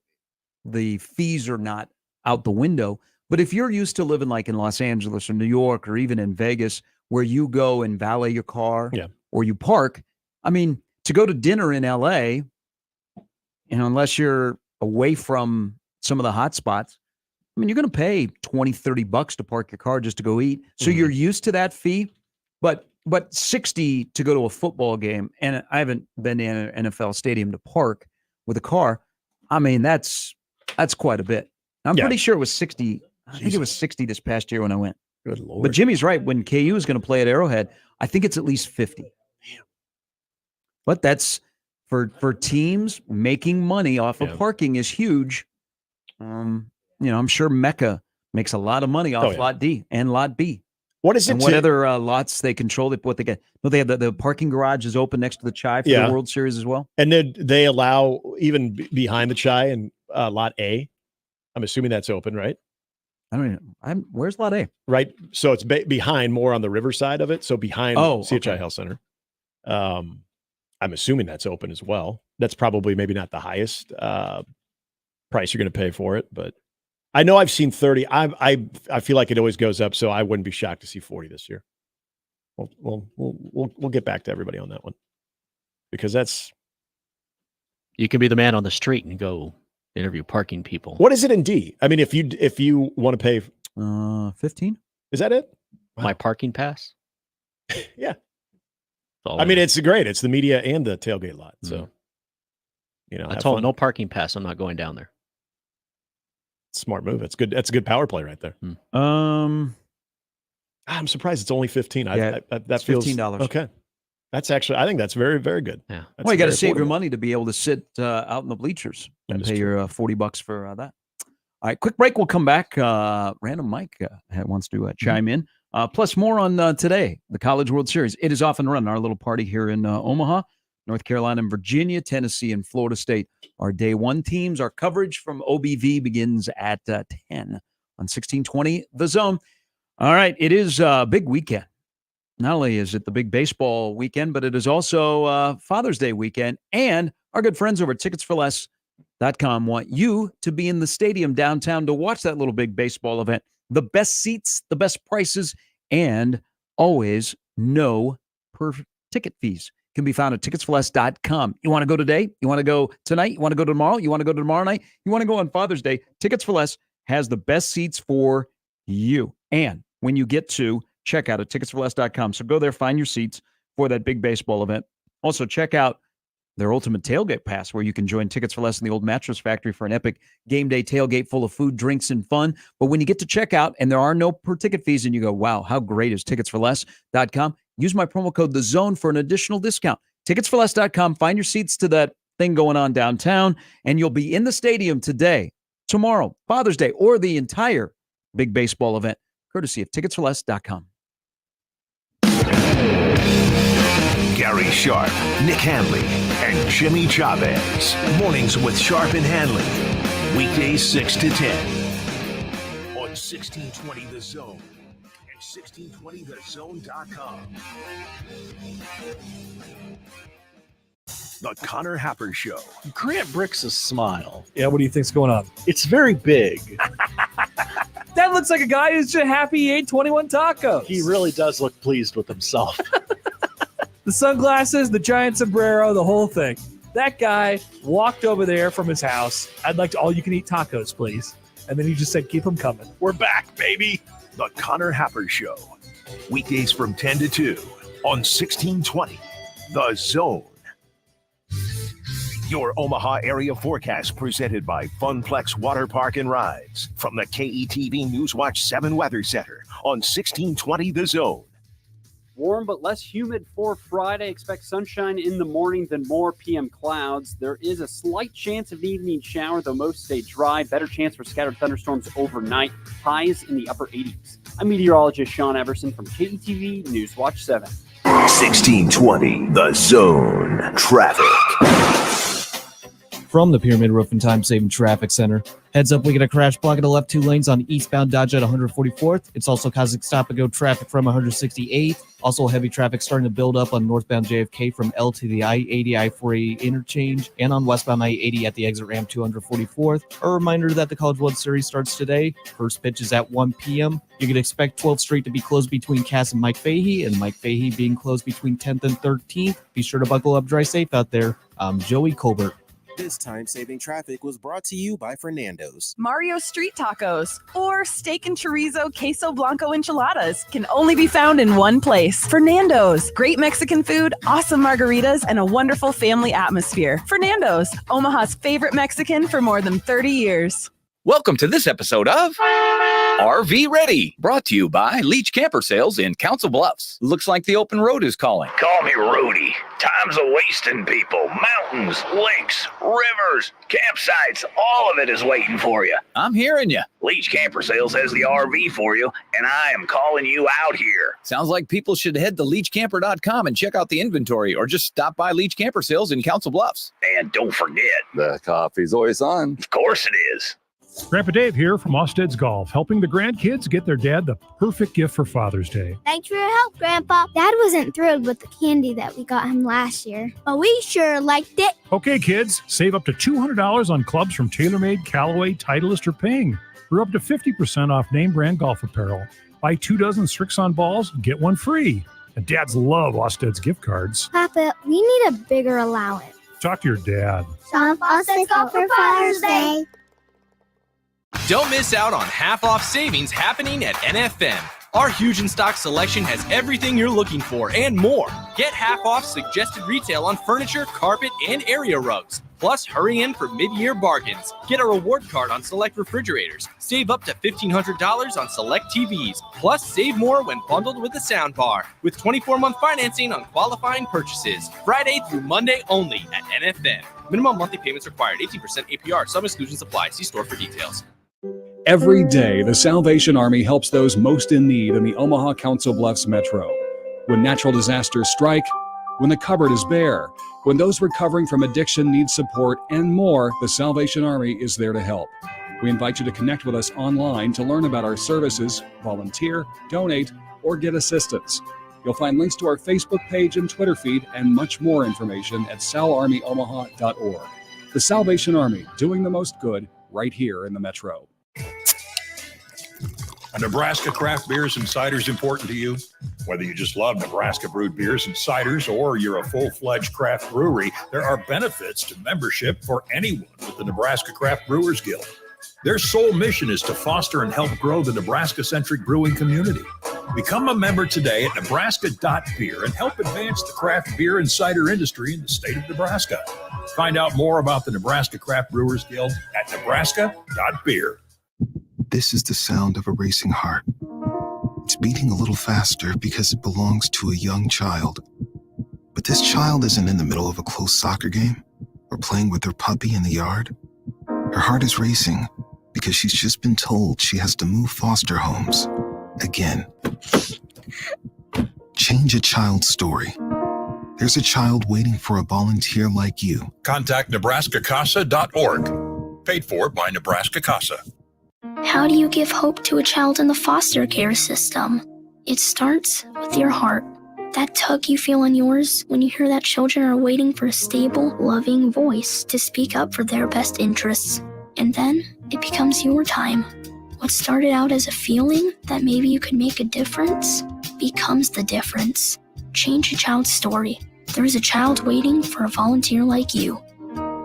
the fees are not out the window. But if you're used to living like in Los Angeles or New York or even in Vegas, where you go and valet your car or you park, I mean, to go to dinner in LA, unless you're away from some of the hot spots, I mean, you're going to pay $20-$30 to park your car just to go eat. So you're used to that fee, but 60 to go to a football game, and I haven't been in an NFL stadium to park with a car. I mean, that's quite a bit. I'm pretty sure it was 60. I think it was 60 this past year when I went. Good Lord. But Jimmy's right. When KU is going to play at Arrowhead, I think it's at least 50. Damn. But that's for teams making money off of parking is huge. I'm sure Mecca makes a lot of money off Lot D and Lot B. What is it? And what other lots they control? What they get? No, they have the parking garage is open next to the Chai for the World Series as well. And then they allow even behind the Chai and Lot A. I'm assuming that's open, right? I don't even. Where's Lot A? Right. So it's behind, more on the river side of it. So behind CHI Health Center. I'm assuming that's open as well. That's probably maybe not the highest price you're going to pay for it, but I know I've seen 30. I feel like it always goes up, so I wouldn't be shocked to see 40 this year. We'll get back to everybody on that one, because that's, you can be the man on the street and go interview parking people. What is it in D? I mean, if you want to pay 15, is that it? My parking pass? Yeah. I mean, it's great. It's the media and the tailgate lot. So, I told no parking pass. I'm not going down there. Smart move. That's good. That's a good power play right there. I'm surprised it's only 15. That feels $15. Okay. That's actually, I think that's very, very good. Yeah. Well, you got to save your money to be able to sit out in the bleachers and pay your $40 for that. All right, quick break. We'll come back. Random Mike wants to chime in. Plus more on today, the College World Series. It is off and running. Our little party here in Omaha, North Carolina and Virginia, Tennessee, and Florida State. Our day one teams. Our coverage from OBV begins at 10 on 1620 The Zone. All right, it is a big weekend. Not only is it the big baseball weekend, but it is also Father's Day weekend. And our good friends over at ticketsforless.com want you to be in the stadium downtown to watch that little big baseball event. The best seats, the best prices, and always no per ticket fees can be found at ticketsforless.com. You want to go today? You want to go tonight? You want to go tomorrow? You want to go tomorrow night? You want to go on Father's Day? Tickets for Less has the best seats for you. And when you get to check out at ticketsforless.com. So go there, find your seats for that big baseball event. Also, check out their ultimate tailgate pass, where you can join Tickets for Less in the old Mattress Factory for an epic game day tailgate full of food, drinks, and fun. But when you get to checkout and there are no per ticket fees and you go, wow, how great is ticketsforless.com, use my promo code THEZONE for an additional discount. Ticketsforless.com, find your seats to that thing going on downtown, and you'll be in the stadium today, tomorrow, Father's Day, or the entire big baseball event, courtesy of ticketsforless.com. Gary Sharp, Nick Handley, and Jimmy Chavez. Mornings with Sharp and Handley. Weekdays 6 to 10. On 1620 The Zone and 1620thezone.com. The Connor Happer Show. Grant Brick's a smile. Yeah, what do you think's going on? It's very big. That looks like a guy who's just happy he ate 21 tacos. He really does look pleased with himself. The sunglasses, the giant sombrero, the whole thing. That guy walked over there from his house. I'd like to all-you-can-eat tacos, please. And then he just said, keep them coming. We're back, baby. The Connor Happer Show. Weekdays from 10 to 2 on 1620 The Zone. Your Omaha area forecast presented by Funplex Water Park and Rides from the KETV Newswatch 7 Weather Center on 1620 The Zone. Warm but less humid for Friday. Expect sunshine in the morning, then more PM clouds. There is a slight chance of an evening shower, though most stay dry. Better chance for scattered thunderstorms overnight. Highs in the upper 80s. I'm meteorologist Sean Everson from KETV Newswatch 7. 1620 The Zone. Traffic. From the Pyramid Roofing Time Saving Traffic Center. Heads up, we get a crash blocking the left 2 lanes on eastbound Dodge at 144th. It's also causing stop-and-go traffic from 168th. Also, heavy traffic starting to build up on northbound JFK from L to the I-80, I-480 interchange, and on westbound I-80 at the exit ramp 244th. A reminder that the College World Series starts today. First pitch is at 1 p.m. You can expect 12th Street to be closed between Cass and Mike Fahey, and Mike Fahey being closed between 10th and 13th. Be sure to buckle up, drive safe out there. I'm Joey Colbert. This time-saving traffic was brought to you by Fernando's. Mario Street Tacos or steak and chorizo queso blanco enchiladas can only be found in one place. Fernando's. Great Mexican food, awesome margaritas, and a wonderful family atmosphere. Fernando's, Omaha's favorite Mexican for more than 30 years. Welcome to this episode of RV Ready, brought to you by Leach Camper Sales in Council Bluffs. Looks like the open road is calling. Call me Rudy. Time's a-wasting, people. Mountains, lakes, rivers, campsites, all of it is waiting for you. I'm hearing you. Leach Camper Sales has the RV for you, and I am calling you out here. Sounds like people should head to leachcamper.com and check out the inventory, or just stop by Leach Camper Sales in Council Bluffs. And don't forget, the coffee's always on. Of course it is. Grandpa Dave here from Osted's Golf, helping the grandkids get their dad the perfect gift for Father's Day. Thanks for your help, Grandpa. Dad wasn't thrilled with the candy that we got him last year, but we sure liked it. Okay, kids, save up to $200 on clubs from TaylorMade, Callaway, Titleist, or Ping. We're up to 50% off name brand golf apparel. Buy 2 dozen Strixon balls, get one free. And dads love Osted's gift cards. Papa, we need a bigger allowance. Talk to your dad. Shop Osted's Golf for Father's Day. Don't miss out on half-off savings happening at NFM. Our huge in-stock selection has everything you're looking for and more. Get half-off suggested retail on furniture, carpet, and area rugs. Plus, hurry in for mid-year bargains. Get a reward card on select refrigerators. Save up to $1,500 on select TVs. Plus, save more when bundled with a sound bar. With 24-month financing on qualifying purchases. Friday through Monday only at NFM. Minimum monthly payments required. 18% APR. Some exclusions apply. See store for details. Every day, the Salvation Army helps those most in need in the Omaha Council Bluffs Metro. When natural disasters strike, when the cupboard is bare, when those recovering from addiction need support, and more, the Salvation Army is there to help. We invite you to connect with us online to learn about our services, volunteer, donate, or get assistance. You'll find links to our Facebook page and Twitter feed and much more information at salarmyomaha.org. The Salvation Army, doing the most good right here in the Metro. Are Nebraska craft beers and ciders important to you? Whether you just love Nebraska brewed beers and ciders or you're a full-fledged craft brewery, there are benefits to membership for anyone with the Nebraska Craft Brewers Guild. Their sole mission is to foster and help grow the Nebraska-centric brewing community. Become a member today at Nebraska.beer and help advance the craft beer and cider industry in the state of Nebraska. Find out more about the Nebraska Craft Brewers Guild at Nebraska.beer. This is the sound of a racing heart. It's beating a little faster because it belongs to a young child. But this child isn't in the middle of a close soccer game or playing with her puppy in the yard. Her heart is racing because she's just been told she has to move foster homes again. Change a child's story. There's a child waiting for a volunteer like you. Contact NebraskaCasa.org. Paid for by Nebraska Casa. How do you give hope to a child in the foster care system? It starts with your heart. That tug you feel in yours when you hear that children are waiting for a stable, loving voice to speak up for their best interests. And then it becomes your time. What started out as a feeling that maybe you could make a difference becomes the difference. Change a child's story. There is a child waiting for a volunteer like you.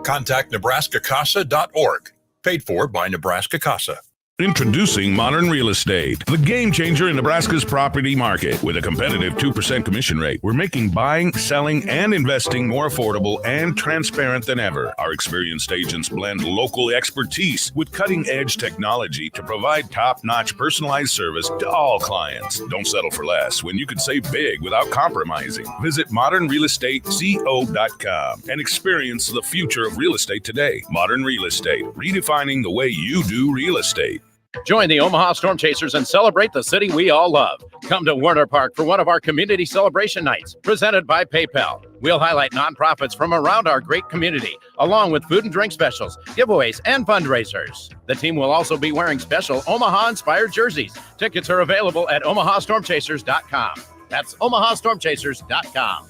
Contact NebraskaCasa.org. Paid for by Nebraska Casa. Introducing Modern Real Estate, the game changer in Nebraska's property market. With a competitive 2% commission rate, we're making buying, selling, and investing more affordable and transparent than ever. Our experienced agents blend local expertise with cutting-edge technology to provide top-notch personalized service to all clients. Don't settle for less when you can save big without compromising. Visit modernrealestateco.com and experience the future of real estate today. Modern Real Estate, redefining the way you do real estate. Join the Omaha Storm Chasers and celebrate the city we all love. Come to Werner Park for one of our community celebration nights, presented by PayPal. We'll highlight nonprofits from around our great community, along with food and drink specials, giveaways, and fundraisers. The team will also be wearing special Omaha-inspired jerseys. Tickets are available at OmahaStormChasers.com. That's OmahaStormChasers.com.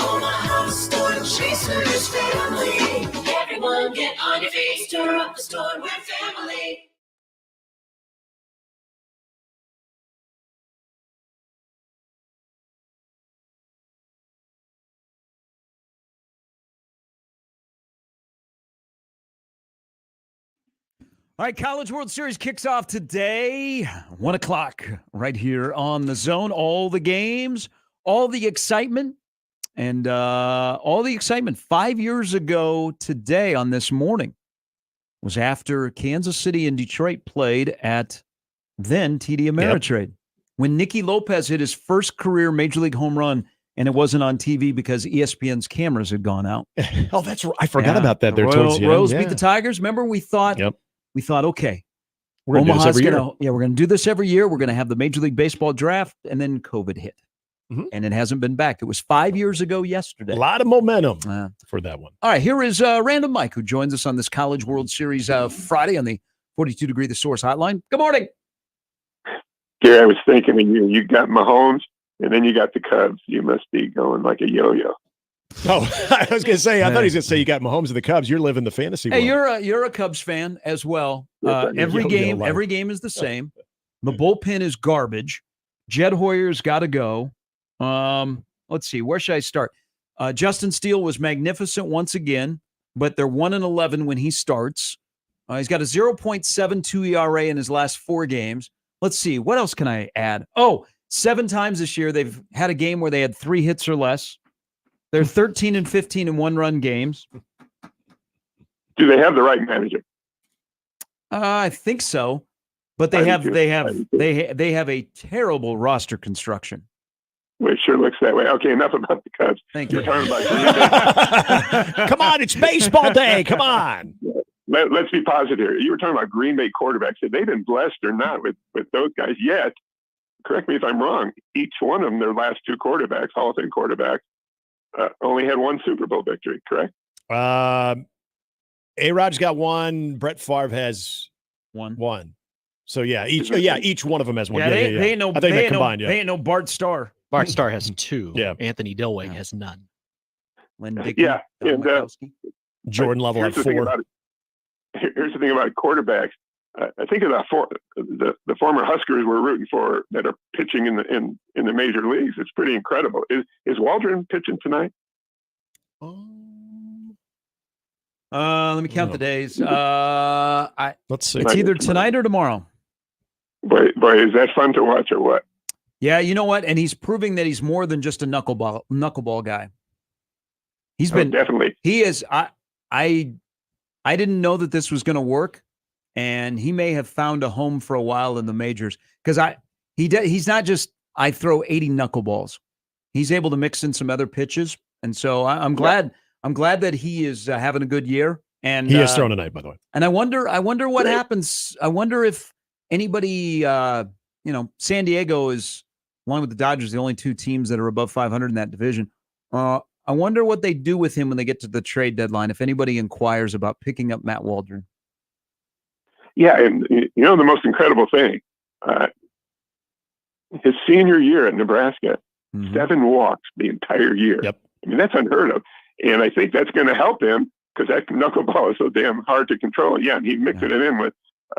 Omaha Storm Chasers family. Everyone get on your feet, stir up the storm, we're family. All right, College World Series kicks off today, 1 o'clock, right here on the Zone. All the games, all the excitement, and all the excitement 5 years ago today on this morning was after Kansas City and Detroit played at then TD Ameritrade. When Nicky Lopez hit his first career Major League home run, and it wasn't on TV because ESPN's cameras had gone out. Oh, that's right. I forgot about that. There, Royals beat the Tigers. Remember, we thought, okay, we're gonna do this every year. We're going to do this every year. We're going to have the Major League Baseball draft, and then COVID hit, and it hasn't been back. It was 5 years ago yesterday. A lot of momentum for that one. All right, here is Random Mike, who joins us on this College World Series Friday on the 42 Degree The Source hotline. Good morning. Gary, I was thinking when you got Mahomes and then you got the Cubs, you must be going like a yo-yo. Oh, I was going to say, I thought he was going to say you got Mahomes and the Cubs. You're living the fantasy world. Hey, you're a Cubs fan as well. Every game is the same. The bullpen is garbage. Jed Hoyer's got to go. Let's see, where should I start? Justin Steele was magnificent once again, but they're 1-11 when he starts. He's got a 0.72 ERA in his last 4 games. Let's see, what else can I add? Oh, 7 times this year they've had a game where they had 3 hits or less. They're 13-15 in one-run games. Do they have the right manager? I think so, but they have a terrible roster construction. Well, it sure looks that way. Okay, enough about the Cubs. Thank you. Come on, it's baseball day. Come on. Let's be positive here. You were talking about Green Bay quarterbacks. They've been blessed or not with those guys yet. Correct me if I'm wrong. Each one of them, their last 2 quarterbacks, Hall of Fame quarterbacks, only had 1 Super Bowl victory. Correct? A-Rod's got 1. Brett Favre has 1. So each one of them has 1. They ain't no. I think they they combined. They ain't no Bart Starr. Bart Starr has 2. Yeah. Anthony Dilweg has none. Yeah. And Jordan Love had 4. Here's the thing about quarterbacks. I think of the former Huskers we're rooting for that are pitching in the major leagues. It's pretty incredible. Is Waldron pitching tonight? Let me count the days. Let's see. It's either tonight or tomorrow. Boy, is that fun to watch or what? Yeah, you know what? And he's proving that he's more than just a knuckleball guy. He's been definitely. He is. I didn't know that this was going to work, and he may have found a home for a while in the majors because he's not just I throw 80 knuckleballs. He's able to mix in some other pitches, and so I'm glad. Yeah. I'm glad that he is having a good year. And he has thrown tonight, by the way. And I wonder what happens. I wonder if anybody, San Diego is, along with the Dodgers, the only two teams that are above 500 in that division. I wonder what they do with him when they get to the trade deadline, if anybody inquires about picking up Matt Waldron. Yeah, and the most incredible thing, his senior year at Nebraska, 7 walks the entire year. Yep. I mean, that's unheard of. And I think that's going to help him because that knuckleball is so damn hard to control. Yeah, and he mixed it in with,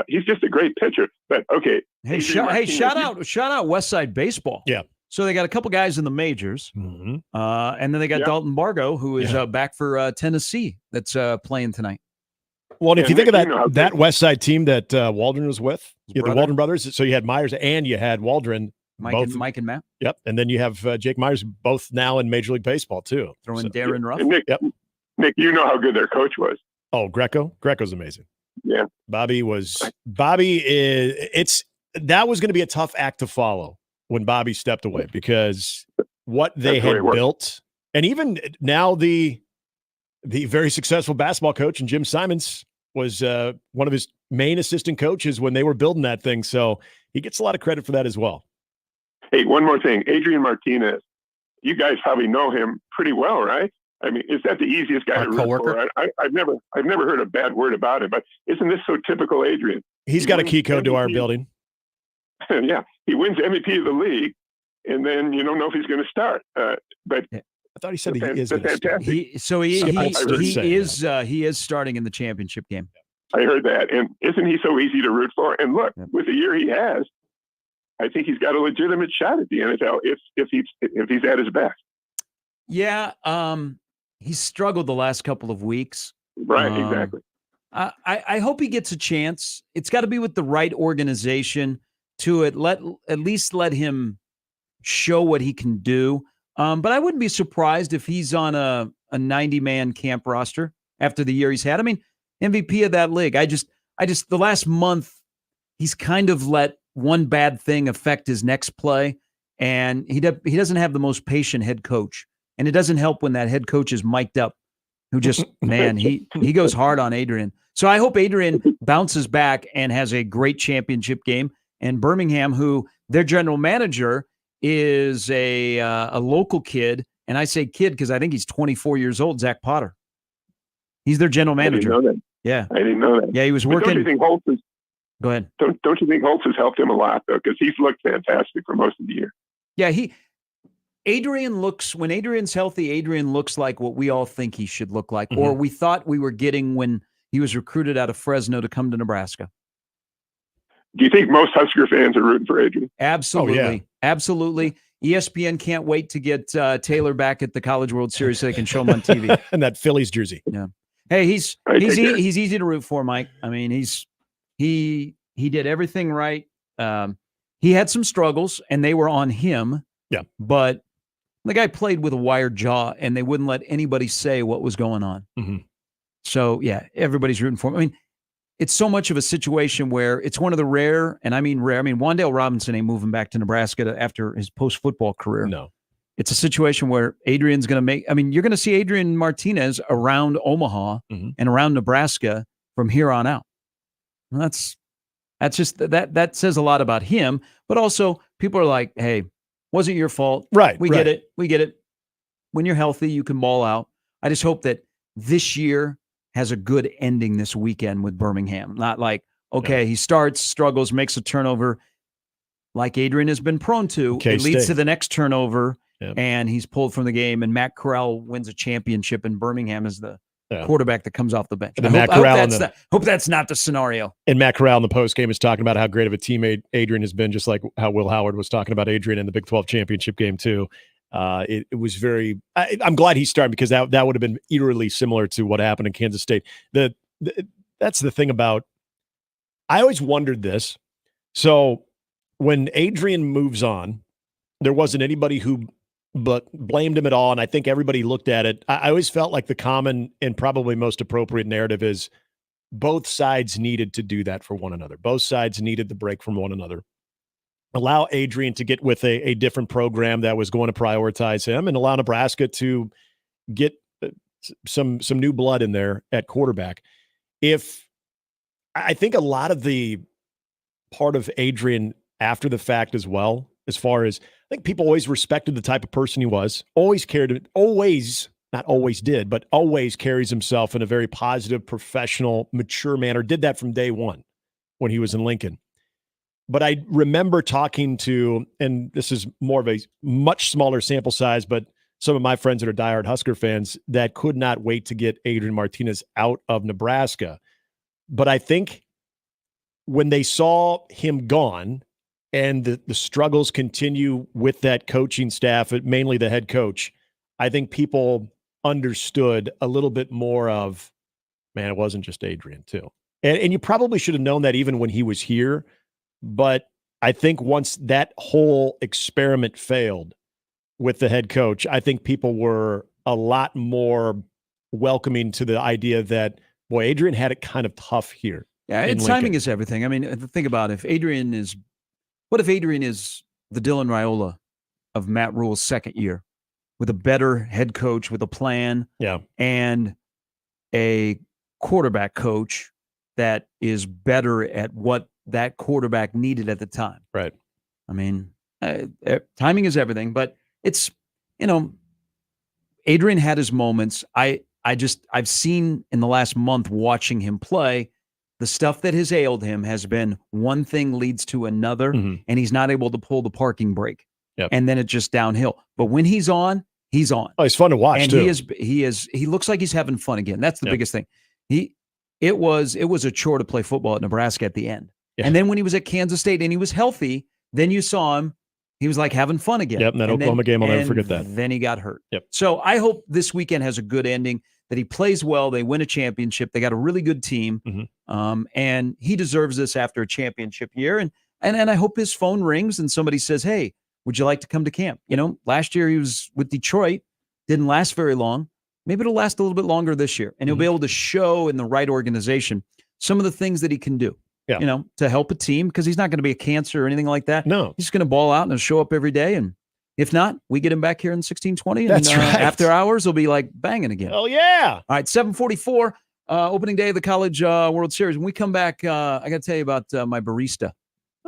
he's just a great pitcher. But, okay. Shout out West Side Baseball. Yeah. So they got a couple guys in the majors, and then they got Dalton Bargo, who is back for Tennessee, that's playing tonight. Well, and if you think of that West Side team that Waldron was with, you had the Waldron brothers. So you had Myers and you had Waldron. Mike and Matt. Yep. And then you have Jake Myers, both now in Major League Baseball, too. Throwing Darren Ruff. Nick, you know how good their coach was. Oh, Greco? Greco's amazing. Yeah. That was going to be a tough act to follow when Bobby stepped away because what they had built, and even now the very successful basketball coach and Jim Simons was one of his main assistant coaches when they were building that thing. So he gets a lot of credit for that as well. Hey, one more thing. Adrian Martinez, you guys probably know him pretty well, right? I mean, is that the easiest guy to root for? I've never heard a bad word about him, but isn't this so typical Adrian? He's got a key code to our building. Yeah, he wins MVP of the league, and then you don't know if he's going to start. But I thought he said he is going to start. He is starting in the championship game. I heard that, and isn't he so easy to root for? And look, with the year he has, I think he's got a legitimate shot at the NFL if he's at his best. Yeah, he's struggled the last couple of weeks. Right, exactly. I hope he gets a chance. It's got to be with the right organization to at least let him show what he can do. But I wouldn't be surprised if he's on a 90-man camp roster after the year he's had. I mean, MVP of that league. I just the last month he's kind of let one bad thing affect his next play, and he doesn't have the most patient head coach, and it doesn't help when that head coach is mic'd up, who just he goes hard on Adrian. So I hope Adrian bounces back and has a great championship game. And Birmingham, who their general manager is a local kid, and I say kid because I think he's 24 years old, Zach Potter. He's their general manager. I didn't know that. Yeah, I didn't know that. Yeah, he was working. Don't you think Holtz is? Go ahead. Don't you think Holtz has helped him a lot though? Because he's looked fantastic for most of the year. Yeah, when Adrian's healthy, Adrian looks like what we all think he should look like, or we thought we were getting when he was recruited out of Fresno to come to Nebraska. Do you think most Husker fans are rooting for Adrian? Absolutely. Oh, yeah. Absolutely. ESPN can't wait to get Taylor back at the College World Series so they can show him on TV. And that Phillies jersey. Yeah. Hey, he's easy to root for, Mike. I mean, he did everything right. He had some struggles, and they were on him. Yeah. But the guy played with a wired jaw, and they wouldn't let anybody say what was going on. Mm-hmm. So, yeah, everybody's rooting for him. I mean, it's so much of a situation where it's one of the rare, and I mean rare. I mean, Wan'Dale Robinson ain't moving back to Nebraska after his post-football career. No. It's a situation where Adrian's going to make – I mean, you're going to see Adrian Martinez around Omaha and around Nebraska from here on out. And that's just – that says a lot about him. But also, people are like, hey, wasn't your fault. Right. We get it. We get it. When you're healthy, you can ball out. I just hope that this year has a good ending this weekend with Birmingham. Not like, okay, he starts, struggles, makes a turnover like Adrian has been prone to. It leads to the next turnover, and he's pulled from the game, and Matt Corral wins a championship, and Birmingham is the quarterback that comes off the bench. I hope that's not the scenario. And Matt Corral in the postgame is talking about how great of a teammate Adrian has been, just like how Will Howard was talking about Adrian in the Big 12 championship game too. It was very. I'm glad he started because that would have been eerily similar to what happened in Kansas State. That's the thing about. I always wondered this. So when Adrian moves on, there wasn't anybody who blamed him at all. And I think everybody looked at it. I always felt like the common and probably most appropriate narrative is both sides needed to do that for one another. Both sides needed the break from one another. Allow Adrian to get with a different program that was going to prioritize him, and allow Nebraska to get some new blood in there at quarterback. If I think a lot of the part of Adrian after the fact as well, as far as I think people always respected the type of person he was, always cared, not always did, but always carries himself in a very positive, professional, mature manner. Did that from day one when he was in Lincoln. But I remember talking to, and this is more of a much smaller sample size, but some of my friends that are diehard Husker fans that could not wait to get Adrian Martinez out of Nebraska. But I think when they saw him gone and the struggles continue with that coaching staff, mainly the head coach, I think people understood a little bit more of, man, it wasn't just Adrian too. And you probably should have known that even when he was here. But I think once that whole experiment failed with the head coach, I think people were a lot more welcoming to the idea that, boy, Adrian had it kind of tough here. Yeah, and timing is everything. I mean, think about it. What if Adrian is the Dylan Raiola of Matt Rule's second year with a better head coach, with a plan, and a quarterback coach that is better at what that quarterback needed at the time. Right. I mean, timing is everything, but it's, Adrian had his moments. I've seen in the last month watching him play, the stuff that has ailed him has been one thing leads to another, and he's not able to pull the parking brake. Yep. And then it's just downhill. But when he's on, he's on. Oh, he's fun to watch and too. He looks like he's having fun again. That's the biggest thing. It was a chore to play football at Nebraska at the end. Yeah. And then when he was at Kansas State and he was healthy, then you saw him. He was like having fun again. Yep, and that Oklahoma game, I'll never forget that. Then he got hurt. Yep. So I hope this weekend has a good ending, that he plays well, they win a championship, they got a really good team, and he deserves this after a championship year. And I hope his phone rings and somebody says, hey, would you like to come to camp? Last year he was with Detroit, didn't last very long. Maybe it'll last a little bit longer this year, and he'll be able to show in the right organization some of the things that he can do. To help a team, because he's not going to be a cancer or anything like that. No. He's going to ball out and he'll show up every day. And if not, we get him back here in 1620. And That's right. After hours, he'll be like banging again. Oh, yeah. All right, 7:44, opening day of the College World Series. When we come back, I got to tell you about my barista.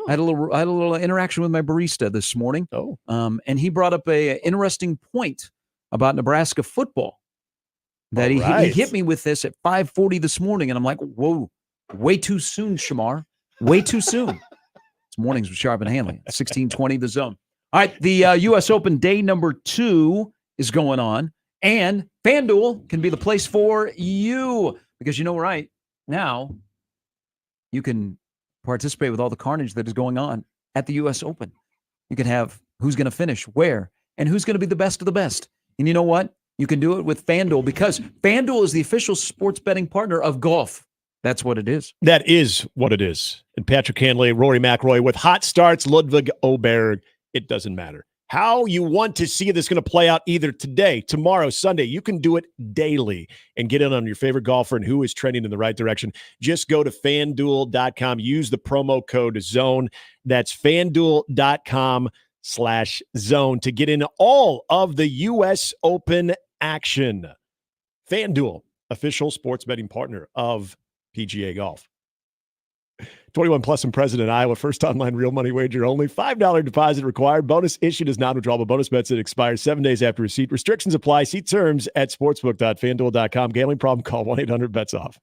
I had a little interaction with my barista this morning. Oh. And he brought up a interesting point about Nebraska football. That he hit me with this at 5:40 this morning. And I'm like, whoa. Way too soon, Shamar. Way too soon. It's mornings with Sharp and Handley. 1620 The Zone. All right, the U.S. Open day number 2 is going on, and FanDuel can be the place for you because right now you can participate with all the carnage that is going on at the U.S. Open. You can have who's going to finish where and who's going to be the best of the best. And you know what? You can do it with FanDuel because FanDuel is the official sports betting partner of golf. That's what it is. That is what it is. And Patrick Handley, Rory McIlroy with hot starts, Ludwig Oberg. It doesn't matter. How you want to see this going to play out either today, tomorrow, Sunday. You can do it daily and get in on your favorite golfer and who is trending in the right direction. Just go to FanDuel.com. Use the promo code ZONE. That's FanDuel.com/zone to get in all of the U.S. Open action. FanDuel, official sports betting partner of PGA Golf. 21 plus and present in Iowa. First online real money wager only. $5 deposit required. Bonus issued as non-withdrawable bonus bets that expire 7 days after receipt. Restrictions apply. See terms at sportsbook.fanduel.com. Gambling problem? Call 1-800-BETS-OFF.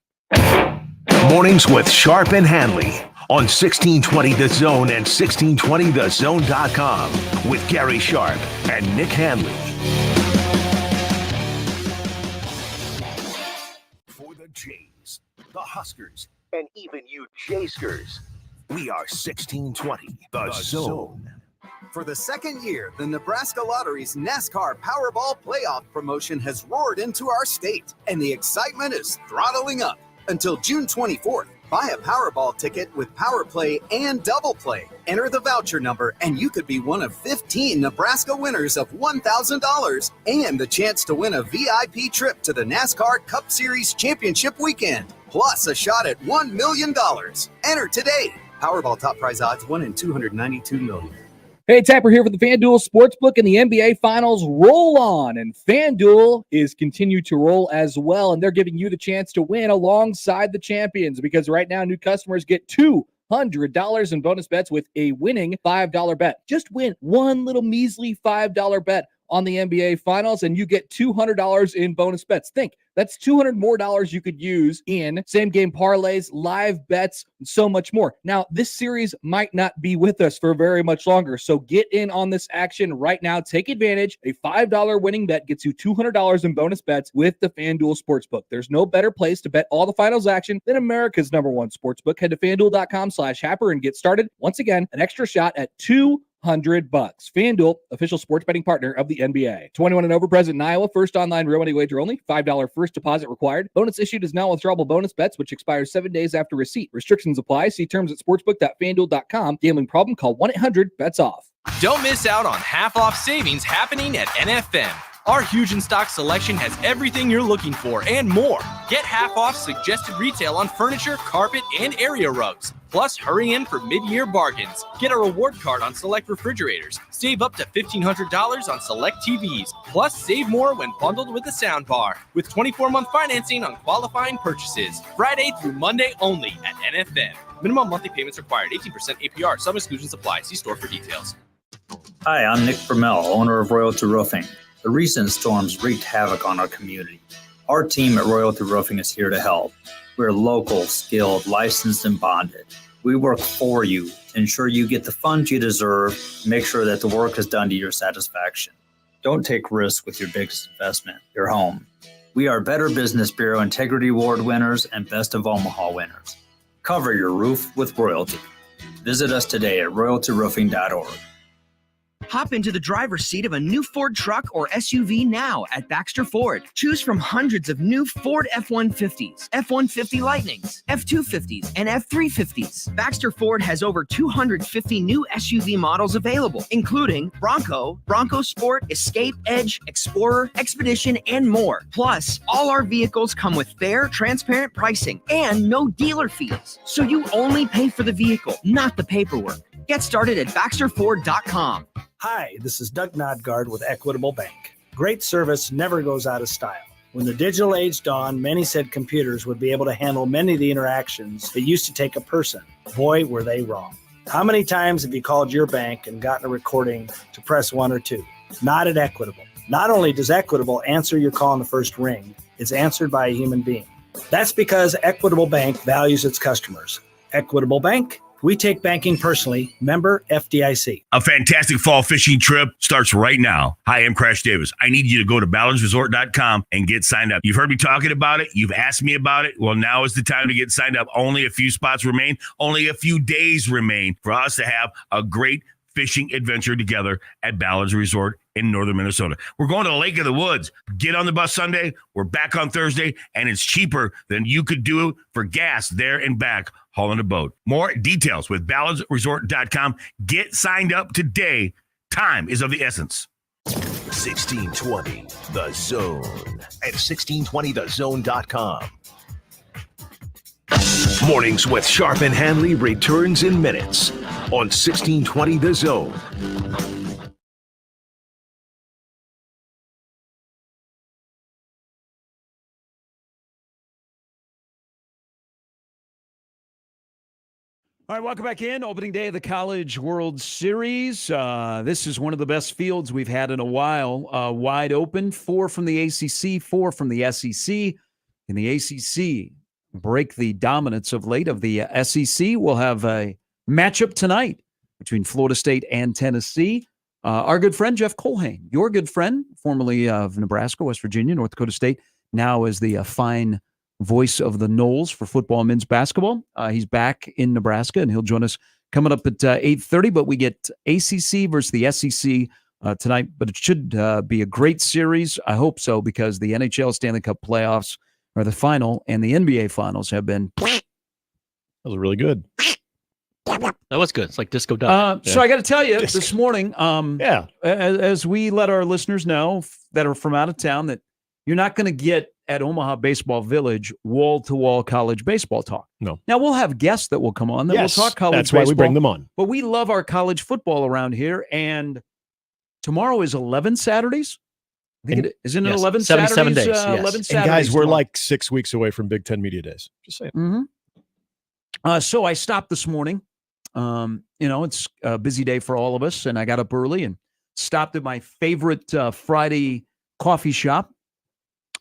Mornings with Sharp and Handley on 1620 The Zone and 1620thezone.com with Gary Sharp and Nick Handley. For the Jays, the Huskers, and even you Jayskers, we are 1620 The Zone. For the second year, the Nebraska Lottery's NASCAR Powerball Playoff promotion has roared into our state, and the excitement is throttling up. Until June 24th, Buy a Powerball ticket with Power Play and Double Play. Enter the voucher number, and you could be one of 15 Nebraska winners of $1,000 and the chance to win a VIP trip to the NASCAR Cup Series Championship weekend, plus a shot at $1 million. Enter today. Powerball top prize odds 1 in 292 million. Hey, Tapper here for the FanDuel Sportsbook, and the NBA Finals roll on, and FanDuel is continued to roll as well, and they're giving you the chance to win alongside the champions, because right now new customers get $200 in bonus bets with a winning $5 bet. Just win one little measly $5 bet on the NBA Finals, and you get $200 in bonus bets. Think, that's $200 more you could use in same-game parlays, live bets, and so much more. Now, this series might not be with us for very much longer, so get in on this action right now. Take advantage. A $5 winning bet gets you $200 in bonus bets with the FanDuel Sportsbook. There's no better place to bet all the finals action than America's #1 sportsbook. Head to FanDuel.com/Happer and get started. Once again, an extra shot at $200. FanDuel, official sports betting partner of the NBA. 21 and over, present in Iowa. First online real money wager only. $5 first deposit required. Bonus issued is non-withdrawable bonus bets, which expires 7 days after receipt. Restrictions apply. See terms at sportsbook.fanduel.com. Gambling problem? Call 1-800-BETS-OFF. Don't miss out on half-off savings happening at NFM. Our huge in-stock selection has everything you're looking for and more. Get half off suggested retail on furniture, carpet, and area rugs. Plus, hurry in for mid-year bargains. Get a reward card on select refrigerators. Save up to $1,500 on select TVs. Plus, save more when bundled with a sound bar. With 24-month financing on qualifying purchases. Friday through Monday only at NFM. Minimum monthly payments required. 18% APR. Some exclusions apply. See store for details. Hi, I'm Nick Vermel, owner of Royalty Roofing. The recent storms wreaked havoc on our community. Our team at Royalty Roofing is here to help. We're local, skilled, licensed, and bonded. We work for you to ensure you get the funds you deserve and make sure that the work is done to your satisfaction. Don't take risks with your biggest investment, your home. We are Better Business Bureau Integrity Award winners and Best of Omaha winners. Cover your roof with Royalty. Visit us today at royaltyroofing.org. Hop into the driver's seat of a new Ford truck or SUV now at Baxter Ford. Choose from hundreds of new Ford F-150s, F-150 Lightnings, F-250s, and F-350s. Baxter Ford has over 250 new SUV models available, including Bronco, Bronco Sport, Escape, Edge, Explorer, Expedition, and more. Plus, all our vehicles come with fair, transparent pricing and no dealer fees. So you only pay for the vehicle, not the paperwork. Get started at BaxterFord.com. Hi, this is Doug Nodgard with Equitable Bank. Great service never goes out of style. When the digital age dawned, many said computers would be able to handle many of the interactions that used to take a person. Boy, were they wrong. How many times have you called your bank and gotten a recording to press 1 or 2? Not at Equitable. Not only does Equitable answer your call on the first ring, it's answered by a human being. That's because Equitable Bank values its customers. Equitable Bank, we take banking personally. Member FDIC. A fantastic fall fishing trip starts right now. Hi, I'm Crash Davis. I need you to go to ballardsresort.com and get signed up. You've heard me talking about it. You've asked me about it. Well, now is the time to get signed up. Only a few spots remain. Only a few days remain for us to have a great fishing adventure together at Ballards Resort in northern Minnesota. We're going to the Lake of the Woods. Get on the bus Sunday. We're back on Thursday, and it's cheaper than you could do for gas there and back hauling a boat. More details with ballardsresort.com. Get signed up today. Time is of the essence. 1620 The Zone at 1620thezone.com. Mornings with Sharp and Handley returns in minutes on 1620 The Zone. All right, welcome back in. Opening day of the College World Series. This is one of the best fields we've had in a while. Wide open, 4 from the ACC, 4 from the SEC. In the ACC, break the dominance of late of the SEC. We'll have a matchup tonight between Florida State and Tennessee. Our good friend, Jeff Colhane, your good friend, formerly of Nebraska, West Virginia, North Dakota State, now is the fine voice of the Noles for football and men's basketball. He's back in Nebraska, and he'll join us coming up at 8:30. But we get ACC versus the SEC tonight. But it should be a great series. I hope so, because the NHL Stanley Cup playoffs are the final, and the NBA finals have been was really good. That was good. It's like disco duck. So I got to tell you, this morning, as we let our listeners know that are from out of town, that you're not going to get at Omaha Baseball Village wall-to-wall college baseball talk. No. Now, we'll have guests that will come on that Yes, will talk college that's baseball. why we bring them on. But we love our college football around here, and tomorrow is 11 Saturdays. I think isn't it 11 77 Saturdays? days, yes. 11 And Saturdays. guys, we're tomorrow. like 6 weeks away from Big Ten Media Days. Just saying. Mm-hmm. So I stopped this morning. It's a busy day for all of us, and I got up early and stopped at my favorite Friday coffee shop.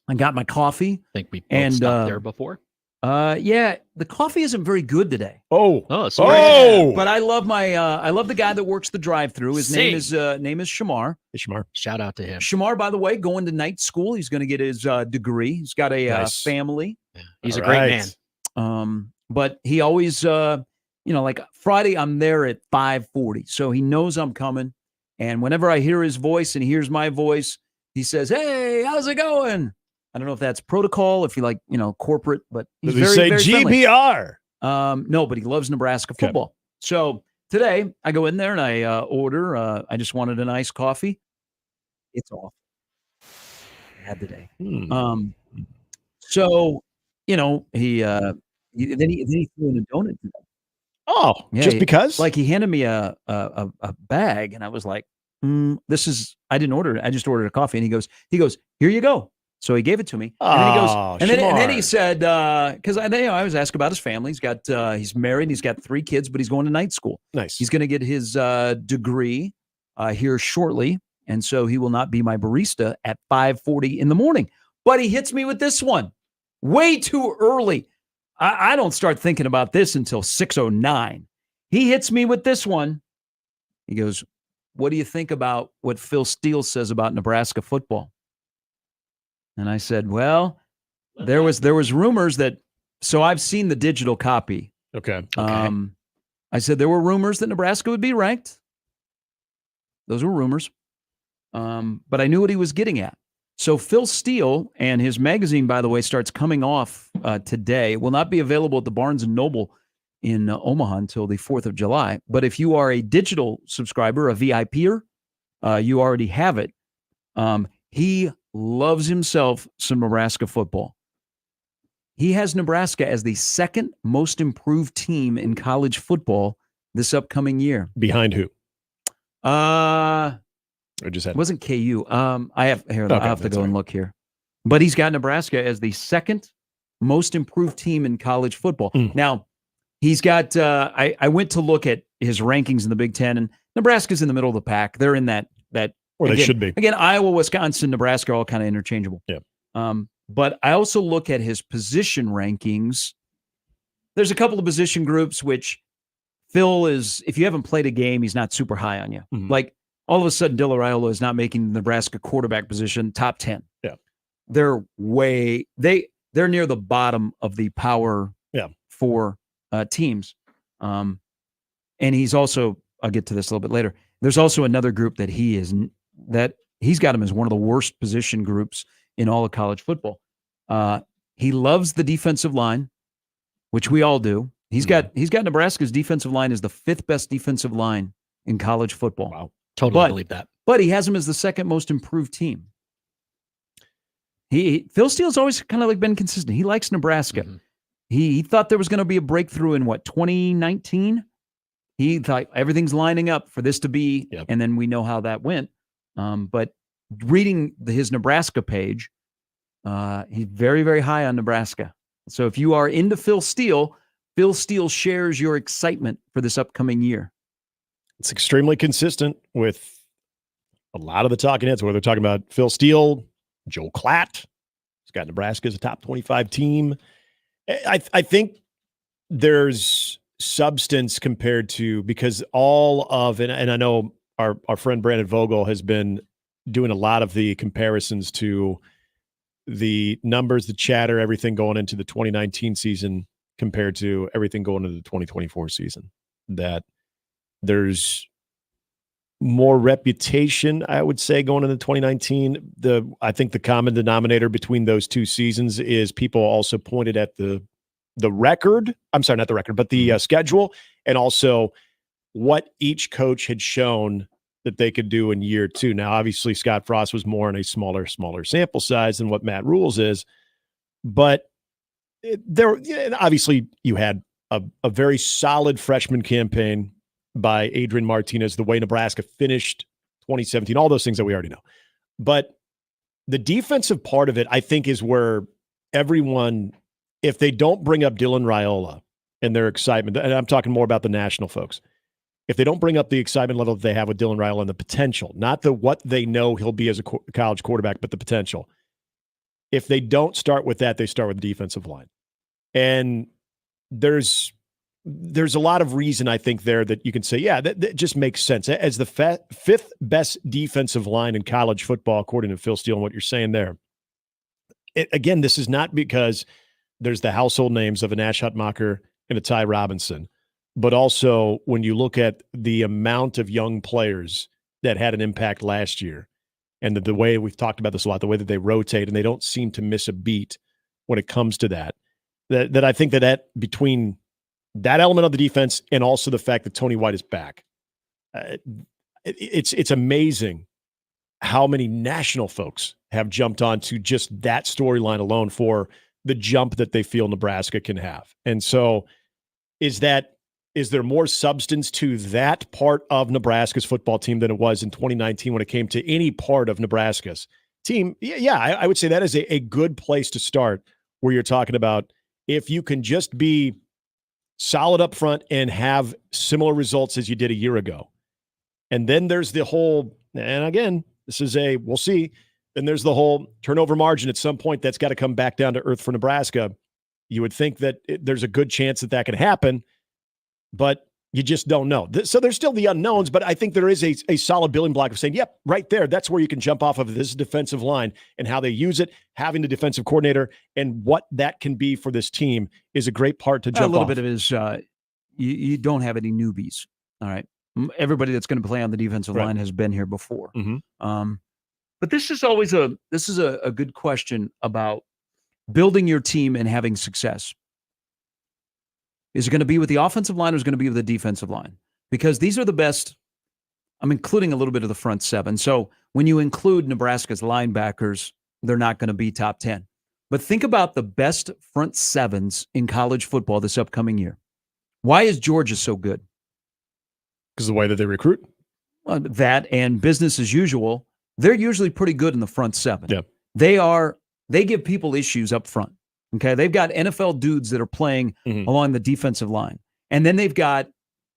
I got my coffee. I think we both stopped there before. Yeah, the coffee isn't very good today. Sorry. But I love I love the guy that works the drive-through. His name is Shamar. Hey, Shamar. Shout out to him. Shamar, by the way, going to night school. He's going to get his degree. He's got a family. He's a great man. But he always, like Friday, I'm there at 5:40, so he knows I'm coming. And whenever I hear his voice and he hears my voice, he says, "Hey, how's it going?" I don't know if that's protocol, if you like, corporate, but he's Does he say friendly. GBR? No, but he loves Nebraska football. So today I go in there and I order. I just wanted an iced coffee. It's off. I had the day. So he then he threw in a donut today. Oh, just because? Like he handed me a bag, and I was like, "This is." I didn't order it. I just ordered a coffee, and he goes, "Here you go." So he gave it to me, and then he goes, and then he said, because I always ask about his family. He's married, and he's got 3 kids, but he's going to night school. Nice. He's going to get his degree here shortly, and so he will not be my barista at 5:40 in the morning. But he hits me with this one way too early. I don't start thinking about this until 6:09. He hits me with this one. He goes, "What do you think about what Phil Steele says about Nebraska football?" And I said, "Well, there was rumors that. So I've seen the digital copy. Okay. I said there were rumors that Nebraska would be ranked. Those were rumors. But I knew what he was getting at. So Phil Steele, and his magazine, by the way, starts coming off today. Will not be available at the Barnes & Noble in Omaha until the 4th of July. But if you are a digital subscriber, a VIPer, you already have it. He loves himself some Nebraska football. He has Nebraska as the 2nd most improved team in college football this upcoming year. Behind who? Or just had it wasn't KU. I have to go and look here. But he's got Nebraska as the 2nd most improved team in college football. Now, he's got I went to look at his rankings in the Big Ten, and Nebraska's in the middle of the pack. They're in that where they should be. Again, Iowa, Wisconsin, Nebraska are all kind of interchangeable. Yeah. But I also look at his position rankings. There's a couple of position groups which Phil is, if you haven't played a game, he's not super high on you. Like all of a sudden, Dylan Raiola is not making the Nebraska quarterback position top 10. Yeah. They're near the bottom of the power 4 teams. And he's also, I'll get to this a little bit later. There's also another group that he's got him as one of the worst position groups in all of college football. He loves the defensive line, which we all do. He's got Nebraska's defensive line as the 5th best defensive line in college football. Wow. Totally believe that. But he has him as the 2nd most improved team. Phil Steele's always kind of like been consistent. He likes Nebraska. He thought there was going to be a breakthrough in 2019. He thought everything's lining up for this to be, and then we know how that went. But reading his Nebraska page, he's very, very high on Nebraska. So if you are into Phil Steele shares your excitement for this upcoming year. It's extremely consistent with a lot of the talking heads, whether they're talking about Phil Steele, Joe Klatt. He's got Nebraska as a top 25 team. I think there's substance compared to, because all of, and I know our friend Brandon Vogel has been doing a lot of the comparisons to the numbers, the chatter, everything going into the 2019 season compared to everything going into the 2024 season, that there's more reputation, I would say, going into 2019. I think the common denominator between those 2 seasons is people also pointed at the the record. I'm sorry, not the record, but the schedule, and also what each coach had shown that they could do in year 2. Now, obviously, Scott Frost was more in a smaller sample size than what Matt Rules is, but obviously you had a very solid freshman campaign by Adrian Martinez, the way Nebraska finished 2017, all those things that we already know. But the defensive part of it, I think, is where everyone, if they don't bring up Dylan Raiola and their excitement, and I'm talking more about the national folks, if they don't bring up the excitement level that they have with Dylan Raiola and the potential, not the what they know he'll be as a college quarterback, but the potential. If they don't start with that, they start with the defensive line. And there's a lot of reason, I think, there that you can say, yeah, that just makes sense. As the fifth best defensive line in college football, according to Phil Steele and what you're saying there. Again, this is not because there's the household names of a Nash Hutmacher and a Ty Robinson, but also when you look at the amount of young players that had an impact last year and the way we've talked about this a lot, the way that they rotate and they don't seem to miss a beat when it comes to that I think that between that element of the defense and also the fact that Tony White is back, it's amazing how many national folks have jumped onto just that storyline alone for the jump that they feel Nebraska can have. And so is there more substance to that part of Nebraska's football team than it was in 2019 when it came to any part of Nebraska's team? Yeah, I would say that is a good place to start, where you're talking about if you can just be solid up front and have similar results as you did a year ago. And then there's the whole, and again, this is we'll see. Then there's the whole turnover margin at some point that's got to come back down to earth for Nebraska. You would think that there's a good chance that can happen, but you just don't know. So there's still the unknowns, but I think there is a solid building block of saying, yep, right there, that's where you can jump off of this defensive line and how they use it, having the defensive coordinator and what that can be for this team is a great part to jump off. A little bit of it is you don't have any newbies, all right? Everybody that's going to play on the defensive line has been here before. Mm-hmm. But this is always a good question about building your team and having success. Is it going to be with the offensive line or is it going to be with the defensive line? Because these are the best. I'm including a little bit of the front seven. So when you include Nebraska's linebackers, they're not going to be top 10. But think about the best front sevens in college football this upcoming year. Why is Georgia so good? Because of the way that they recruit. That and business as usual. They're usually pretty good in the front seven. Yeah. They give people issues up front. Okay. They've got NFL dudes that are playing along the defensive line. And then they've got,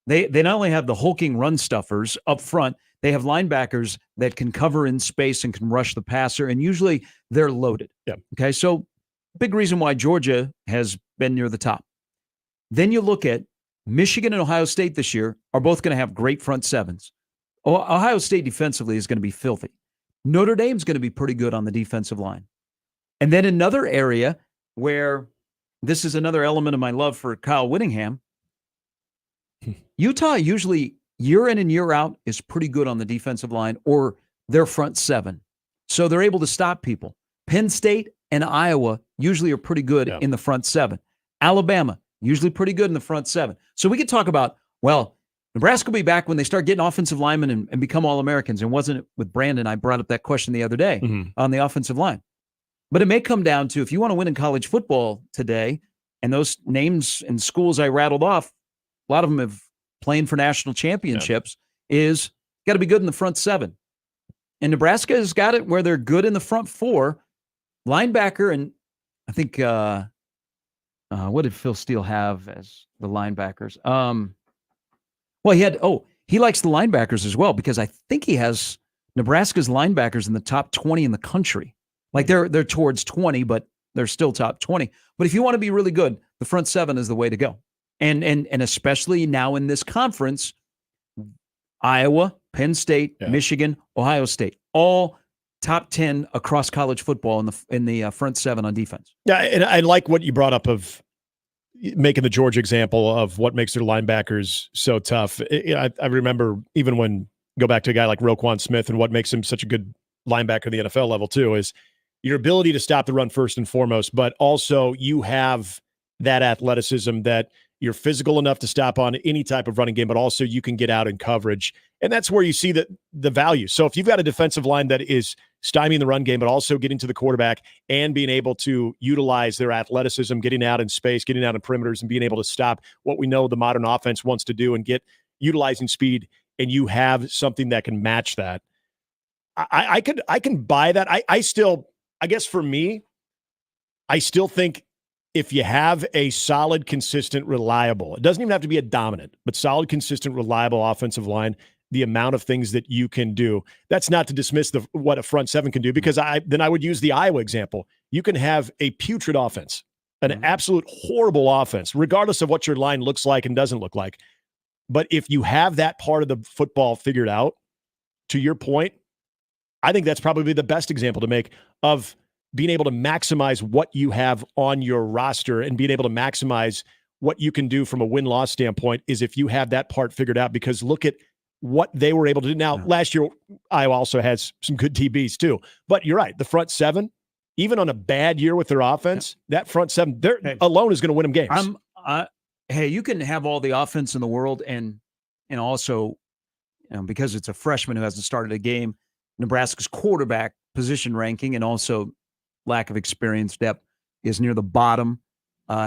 they not only have the hulking run stuffers up front, they have linebackers that can cover in space and can rush the passer. And usually they're loaded. Yeah. Okay. So big reason why Georgia has been near the top. Then you look at Michigan and Ohio State this year are both going to have great front sevens. Ohio State defensively is going to be filthy. Notre Dame's going to be pretty good on the defensive line. And then another area where this is another element of my love for Kyle Whittingham, Utah usually year in and year out is pretty good on the defensive line or their front seven. So they're able to stop people. Penn State and Iowa usually are pretty good in the front seven. Alabama, usually pretty good in the front seven. So we could talk about, well, Nebraska will be back when they start getting offensive linemen and become All-Americans. And wasn't it with Brandon? I brought up that question the other day on the offensive line. But it may come down to, if you want to win in college football today, and those names and schools I rattled off, a lot of them have playing for national championships, is got to be good in the front seven. And Nebraska has got it where they're good in the front four. Linebacker, and I think, what did Phil Steele have as the linebackers? Well, he likes the linebackers as well, because I think he has Nebraska's linebackers in the top 20 in the country. Like they're towards 20, but they're still top 20. But if you want to be really good, the front seven is the way to go. And especially now in this conference, Iowa, Penn State, Michigan, Ohio State, all top 10 across college football in the front seven on defense. Yeah, and I like what you brought up of making the Georgia example of what makes their linebackers so tough. I remember even when go back to a guy like Roquan Smith and what makes him such a good linebacker at the NFL level too is your ability to stop the run first and foremost, but also you have that athleticism, that you're physical enough to stop on any type of running game, but also you can get out in coverage. And that's where you see the value. So if you've got a defensive line that is stymieing the run game, but also getting to the quarterback and being able to utilize their athleticism, getting out in space, getting out in perimeters, and being able to stop what we know the modern offense wants to do and utilizing speed, and you have something that can match that, I can buy that. I guess for me, I still think if you have a solid, consistent, reliable, it doesn't even have to be a dominant, but solid, consistent, reliable offensive line, the amount of things that you can do. That's not to dismiss what a front seven can do, because I would use the Iowa example. You can have a putrid offense, an absolute horrible offense, regardless of what your line looks like and doesn't look like. But if you have that part of the football figured out, to your point, I think that's probably the best example to make of being able to maximize what you have on your roster and being able to maximize what you can do from a win-loss standpoint is if you have that part figured out, because look at what they were able to do. Now, last year, Iowa also has some good DBs too. But you're right. The front seven, even on a bad year with their offense, that front seven alone is going to win them games. Hey, you can have all the offense in the world and also, because it's a freshman who hasn't started a game, Nebraska's quarterback position ranking and also lack of experience depth is near the bottom.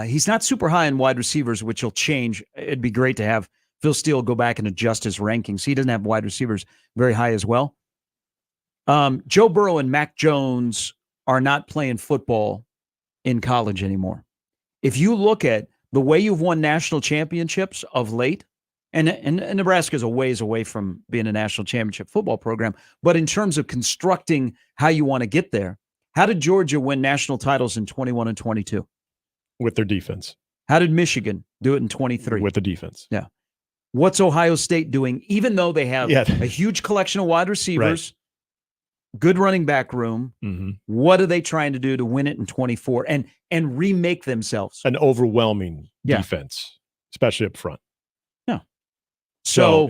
He's not super high in wide receivers, which will change. It'd be great to have Phil Steele go back and adjust his rankings. He doesn't have wide receivers very high as well. Joe Burrow and Mac Jones are not playing football in college anymore. If you look at the way you've won national championships of late, and Nebraska is a ways away from being a national championship football program, but in terms of constructing how you want to get there, how did Georgia win national titles in 21 and 22? With their defense. How did Michigan do it in 23? With the defense. Yeah. What's Ohio State doing? Even though they have a huge collection of wide receivers, good running back room, what are they trying to do to win it in 24 and remake themselves? An overwhelming defense, especially up front. Yeah. So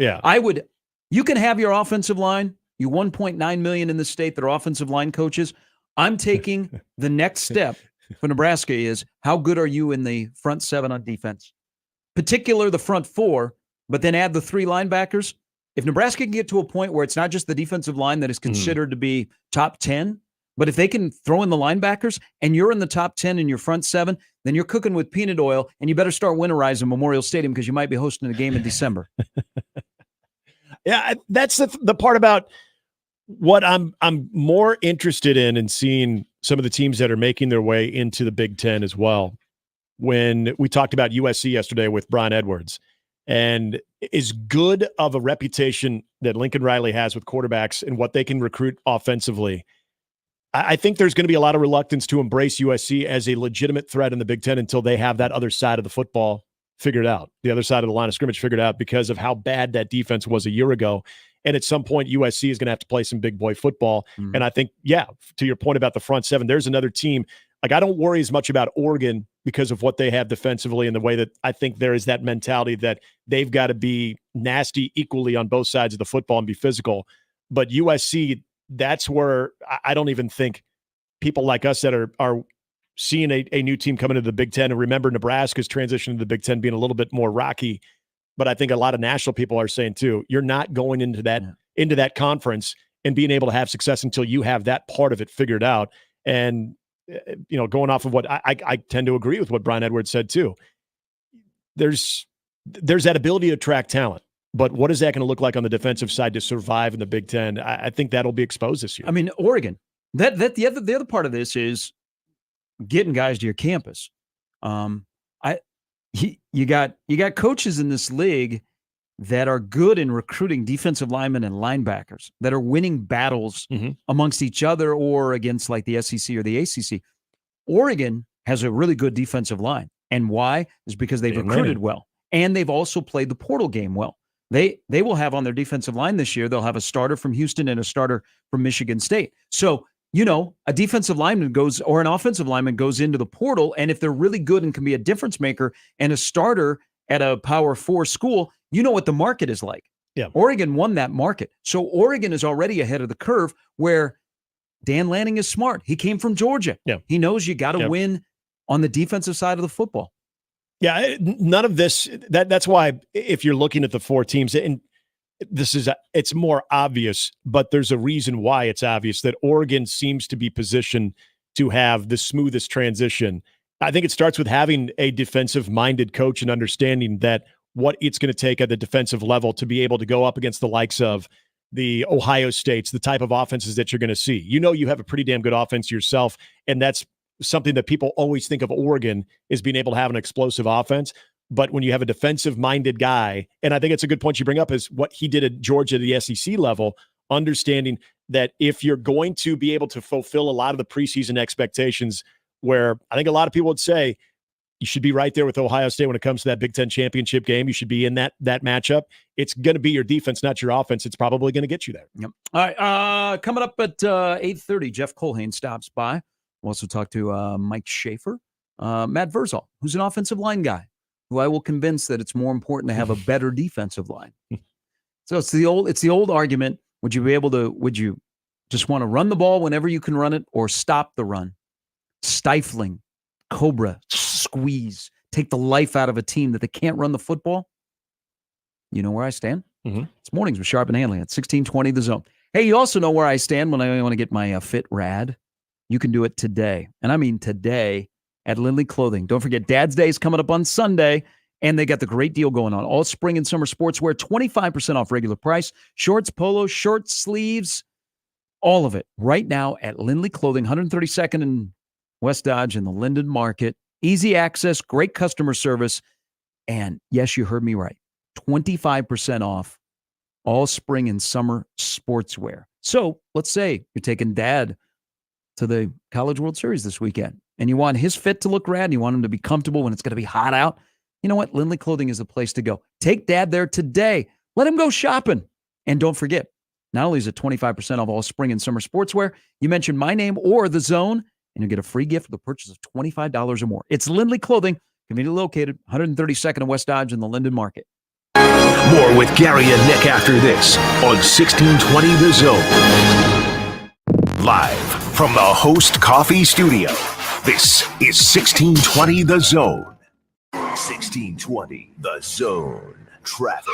you can have your offensive line, you 1.9 million in the state that are offensive line coaches. I'm taking the next step for Nebraska is how good are you in the front seven on defense? Particular the front four, but then add the three linebackers. If Nebraska can get to a point where it's not just the defensive line that is considered to be top 10, but if they can throw in the linebackers and you're in the top 10 in your front seven, then you're cooking with peanut oil, and you better start winterizing Memorial Stadium because you might be hosting a game in December. Yeah, that's the part about what I'm more interested in seeing some of the teams that are making their way into the Big Ten as well. When we talked about USC yesterday with Brian Edwards, and as good of a reputation that Lincoln Riley has with quarterbacks and what they can recruit offensively, I think there's going to be a lot of reluctance to embrace USC as a legitimate threat in the Big Ten until they have that other side of the football figured out, the other side of the line of scrimmage figured out, because of how bad that defense was a year ago. And at some point, USC is going to have to play some big boy football. And I think, to your point about the front seven, there's another team. Like, I don't worry as much about Oregon because of what they have defensively and the way that I think there is that mentality that they've got to be nasty equally on both sides of the football and be physical. But USC, that's where I don't even think people like us that are seeing a new team coming into the Big Ten. And remember, Nebraska's transition to the Big Ten being a little bit more rocky. But I think a lot of national people are saying too, you're not going into that conference and being able to have success until you have that part of it figured out. And going off of what I tend to agree with what Brian Edwards said too. There's that ability to attract talent, but what is that going to look like on the defensive side to survive in the Big Ten? I think that'll be exposed this year. I mean, Oregon. The other part of this is getting guys to your campus. You got coaches in this league that are good in recruiting defensive linemen and linebackers that are winning battles amongst each other or against like the SEC or the ACC. Oregon has a really good defensive line. And why? Is because they've recruited well. And they've also played the portal game well. They will have on their defensive line this year, they'll have a starter from Houston and a starter from Michigan State. So, a defensive lineman or an offensive lineman goes into the portal, and if they're really good and can be a difference maker and a starter at a Power 4 school, you know what the market is like. Yeah. Oregon won that market. So Oregon is already ahead of the curve, where Dan Lanning is smart. He came from Georgia. Yeah. He knows you got to win on the defensive side of the football. Yeah, none of this. That's why if you're looking at the four teams, and it's more obvious, but there's a reason why it's obvious that Oregon seems to be positioned to have the smoothest transition. I think it starts with having a defensive-minded coach and understanding that what it's going to take at the defensive level to be able to go up against the likes of the Ohio States, the type of offenses that you're going to see. You have a pretty damn good offense yourself, and that's something that people always think of Oregon is being able to have an explosive offense. But when you have a defensive-minded guy, and I think it's a good point you bring up, is what he did at Georgia at the SEC level, understanding that if you're going to be able to fulfill a lot of the preseason expectations, where I think a lot of people would say you should be right there with Ohio State when it comes to that Big Ten championship game. You should be in that matchup. It's going to be your defense, not your offense. It's probably going to get you there. Yep. All right. Coming up at 8:30, Jeff Colhane stops by. We'll also talk to Mike Schaefer, Matt Verzal, who's an offensive line guy, who I will convince that it's more important to have a better defensive line. So it's the old argument. Would you just want to run the ball whenever you can run it, or stop the run? Stifling, cobra, squeeze, take the life out of a team that they can't run the football. You know where I stand? Mm-hmm. It's mornings with Sharp and Handley at 1620 The Zone. Hey, you also know where I stand when I want to get my fit rad. You can do it today. And I mean today at Lindley Clothing. Don't forget, Dad's Day is coming up on Sunday, and they got the great deal going on. All spring and summer sportswear, 25% off regular price. Shorts, polos, short sleeves, all of it right now at Lindley Clothing, 132nd and West Dodge in the Linden Market. Easy access, great customer service, and yes, you heard me right, 25% off all spring and summer sportswear. So let's say you're taking Dad to the College World Series this weekend, and you want his fit to look rad, and you want him to be comfortable when it's going to be hot out. You know what? Lindley Clothing is the place to go. Take Dad there today. Let him go shopping. And don't forget, not only is it 25% off all spring and summer sportswear, you mention my name or The Zone, and you'll get a free gift with a purchase of $25 or more. It's Lindley Clothing, conveniently located 132nd and West Dodge in the Linden Market. More with Gary and Nick after this on 1620 The Zone. Live from the Host Coffee Studio, this is 1620 The Zone. 1620 The Zone. Traffic.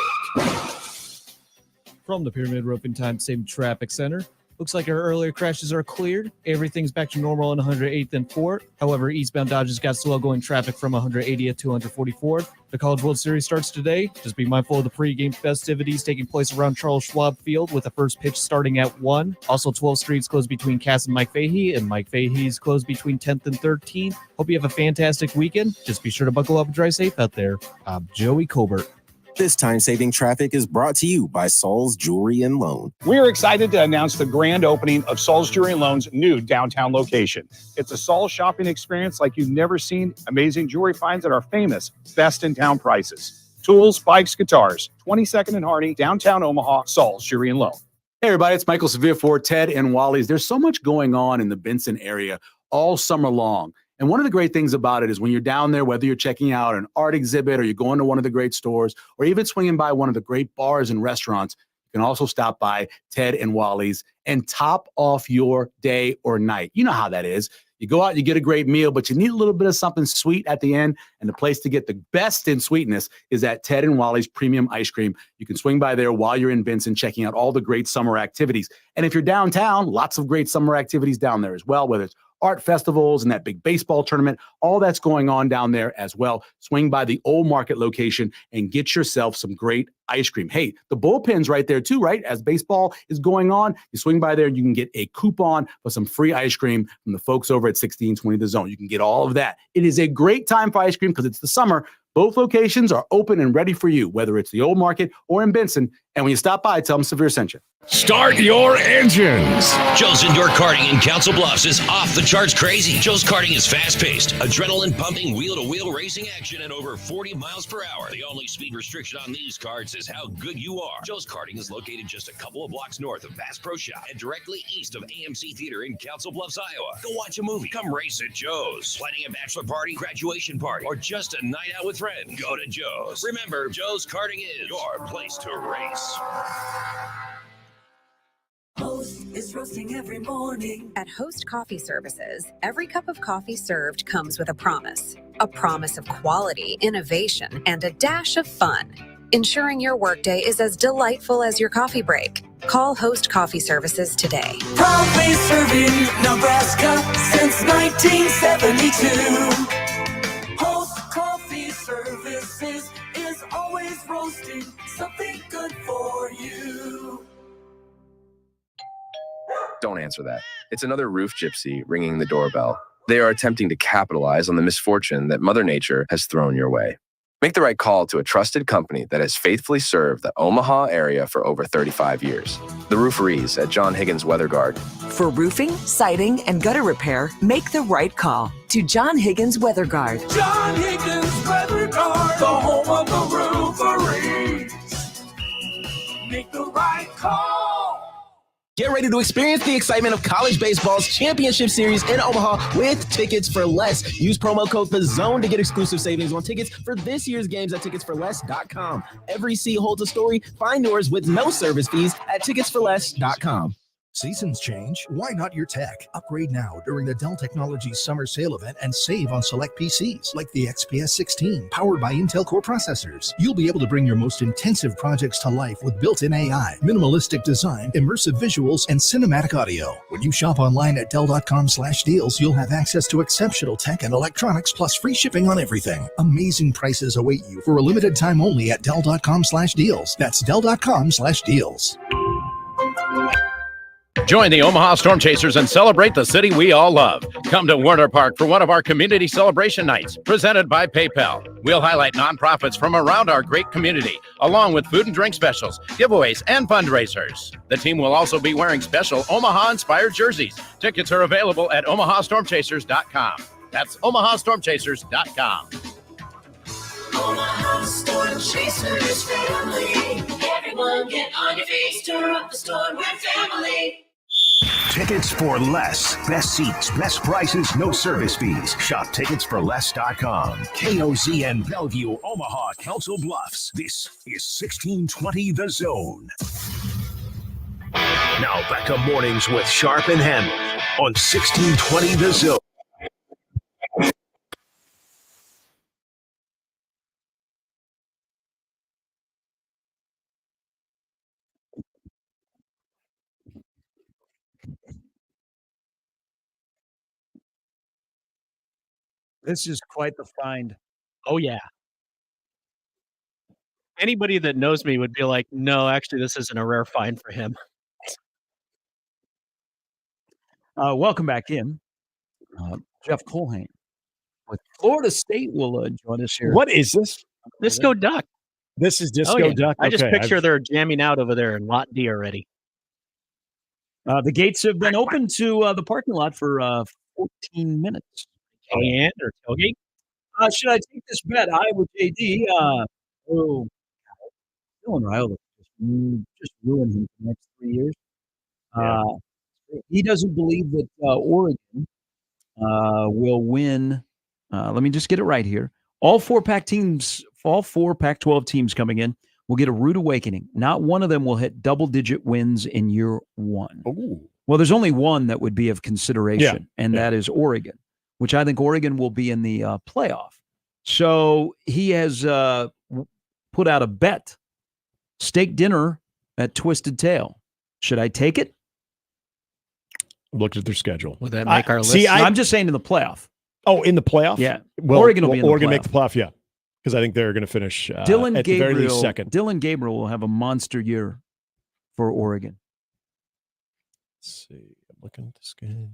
From the Pyramid Roofing Time Save Traffic Center. Looks like our earlier crashes are cleared. Everything's back to normal on 108th and 4th. However, eastbound Dodge's got slow-going traffic from 180th to 144th. The College World Series starts today. Just be mindful of the pregame festivities taking place around Charles Schwab Field with the first pitch starting at 1. Also, 12th Street's closed between Cass and Mike Fahey, and Mike Fahey's closed between 10th and 13th. Hope you have a fantastic weekend. Just be sure to buckle up and drive safe out there. I'm Joey Colbert. This time-saving traffic is brought to you by Saul's Jewelry and Loan. We are excited to announce the grand opening of Saul's Jewelry and Loan's new downtown location. It's a Saul's shopping experience like you've never seen. Amazing jewelry finds at our famous best-in-town prices. Tools, bikes, guitars. 22nd and Harney, downtown Omaha, Saul's Jewelry and Loan. Hey, everybody, it's Michael Sevilla for Ted and Wally's. There's so much going on in the Benson area all summer long. And one of the great things about it is when you're down there, whether you're checking out an art exhibit or you're going to one of the great stores or even swinging by one of the great bars and restaurants, you can also stop by Ted and Wally's and top off your day or night. You know how that is. You go out, you get a great meal, but you need a little bit of something sweet at the end. And the place to get the best in sweetness is at Ted and Wally's Premium Ice Cream. You can swing by there while you're in Benson, checking out all the great summer activities. And if you're downtown, lots of great summer activities down there as well, whether it's art festivals and that big baseball tournament, all that's going on down there as well. Swing by the Old Market location and get yourself some great ice cream. Hey, the bullpen's right there too, right? As baseball is going on, you swing by there, you can get a coupon for some free ice cream from the folks over at 1620 The Zone. You can get all of that. It is a great time for ice cream because it's the summer. Both locations are open and ready for you, whether it's the Old Market or in Benson. And when you stop by, tell them Severe sent you. Start your engines. Joe's Indoor Karting in Council Bluffs is off the charts crazy. Joe's Karting is fast-paced, adrenaline-pumping, wheel-to-wheel racing action at over 40 miles per hour. The only speed restriction on these karts is how good you are. Joe's Karting is located just a couple of blocks north of Bass Pro Shop and directly east of AMC Theater in Council Bluffs, Iowa. Go watch a movie. Come race at Joe's. Planning a bachelor party, graduation party, or just a night out with friends? Go to Joe's. Remember, Joe's Karting is your place to race. Host is roasting every morning. At Host Coffee Services, every cup of coffee served comes with a promise. a promise of quality, innovation, and a dash of fun, ensuring your workday is as delightful as your coffee break. Call Host Coffee Services today. Proudly serving Nebraska since 1972. Host Coffee Services is always roasting something good for you. Don't answer that. It's another roof gypsy ringing the doorbell. They are attempting to capitalize on the misfortune that Mother Nature has thrown your way. Make the right call to a trusted company that has faithfully served the Omaha area for over 35 years. The Rooferees at John Higgins Weather Guard. For roofing, siding, and gutter repair, make the right call to John Higgins Weather Guard. John Higgins Weather Guard, the home of the Rooferees. Make the right call. Get ready to experience the excitement of college baseball's championship series in Omaha with Tickets for Less. Use promo code THEZONE to get exclusive savings on tickets for this year's games at ticketsforless.com. Every seat holds a story. Find yours with no service fees at ticketsforless.com. Seasons change. Why not your tech? Upgrade now during the Dell Technologies Summer Sale event and save on select PCs like the XPS 16, powered by Intel Core processors. You'll be able to bring your most intensive projects to life with built-in AI, minimalistic design, immersive visuals, and cinematic audio. When you shop online at Dell.com/deals, you'll have access to exceptional tech and electronics plus free shipping on everything. Amazing prices await you for a limited time only at Dell.com/deals. That's Dell.com/deals. Join the Omaha Storm Chasers and celebrate the city we all love. Come to Werner Park for one of our community celebration nights, presented by PayPal. We'll highlight nonprofits from around our great community, along with food and drink specials, giveaways, and fundraisers. The team will also be wearing special Omaha-inspired jerseys. Tickets are available at omahastormchasers.com. That's omahastormchasers.com. Omaha Storm Chasers family. Everyone get on your feet, stir up the storm with family. Tickets for less. Best seats, best prices, no service fees. Shop ticketsforless.com. KOZN Bellevue, Omaha, Council Bluffs. This is 1620 The Zone. Now back to mornings with Sharp and Handley on 1620 The Zone. This is quite the find. Oh, yeah. Anybody that knows me would be like, no, actually, this isn't a rare find for him. Welcome back in. Jeff Colhane with Florida State will join us here. What is this? Disco Duck. This is Disco Duck. I just Okay, picture they're jamming out over there in Lot D already. The gates have been open to the parking lot for 14 minutes. And or tailgate? Should I take this bet? Iowa JD. Dylan Riley just ruined him for the next 3 years. He doesn't believe that Oregon will win. Let me just get it right here. All four Pac-12 teams coming in will get a rude awakening. Not one of them will hit double-digit wins in year one. Ooh. Well, there's only one that would be of consideration, and that is Oregon, which I think Oregon will be in the playoff. So he has put out a bet, steak dinner at Twisted Tail. Should I take it? Looked at their schedule. Would that make our list? See, I'm just saying in the playoff. Oh, in the playoff? Yeah. Well, Oregon will be in the Oregon playoff. make the playoff, yeah. Because I think they're going to finish Dylan at the very least second. Dylan Gabriel will have a monster year for Oregon. Let's see. I'm looking at the schedule.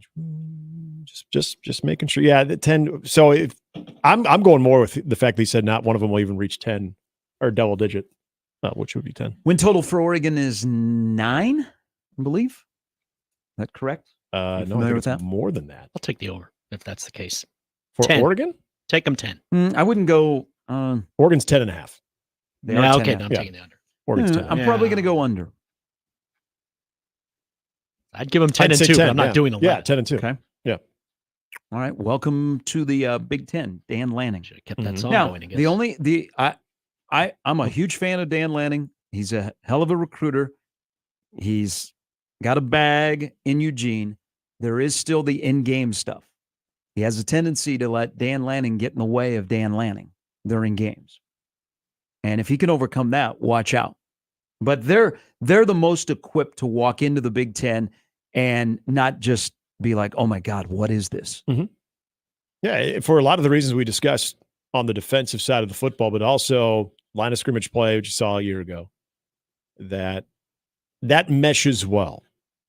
Just making sure. Yeah, the 10. So if I'm going more with the fact that he said not one of them will even reach 10 or double digit, which would be 10. Win total for Oregon is 9, I believe. Is that correct? No, I think with it's that? more than that. I'll take the over if that's the case. For 10. Oregon? Take them 10. I wouldn't go. Oregon's 10.5. Yeah, okay, no, I'm taking the under. Oregon's 10. I'm probably going to go under. I'd give them 10 and 2, but I'm not doing 11. Yeah, 10 and 2. Okay. Yeah. All right. Welcome to the Big Ten, Dan Lanning. Should have kept that song Now, going, I guess. I'm a huge fan of Dan Lanning. He's a hell of a recruiter. He's got a bag in Eugene. There is still the in-game stuff. He has a tendency to let Dan Lanning get in the way of Dan Lanning during games. And if he can overcome that, watch out. But they're the most equipped to walk into the Big Ten and not just be like, oh, my God, what is this? Mm-hmm. Yeah, for a lot of the reasons we discussed on the defensive side of the football, but also line of scrimmage play, which you saw a year ago, that meshes well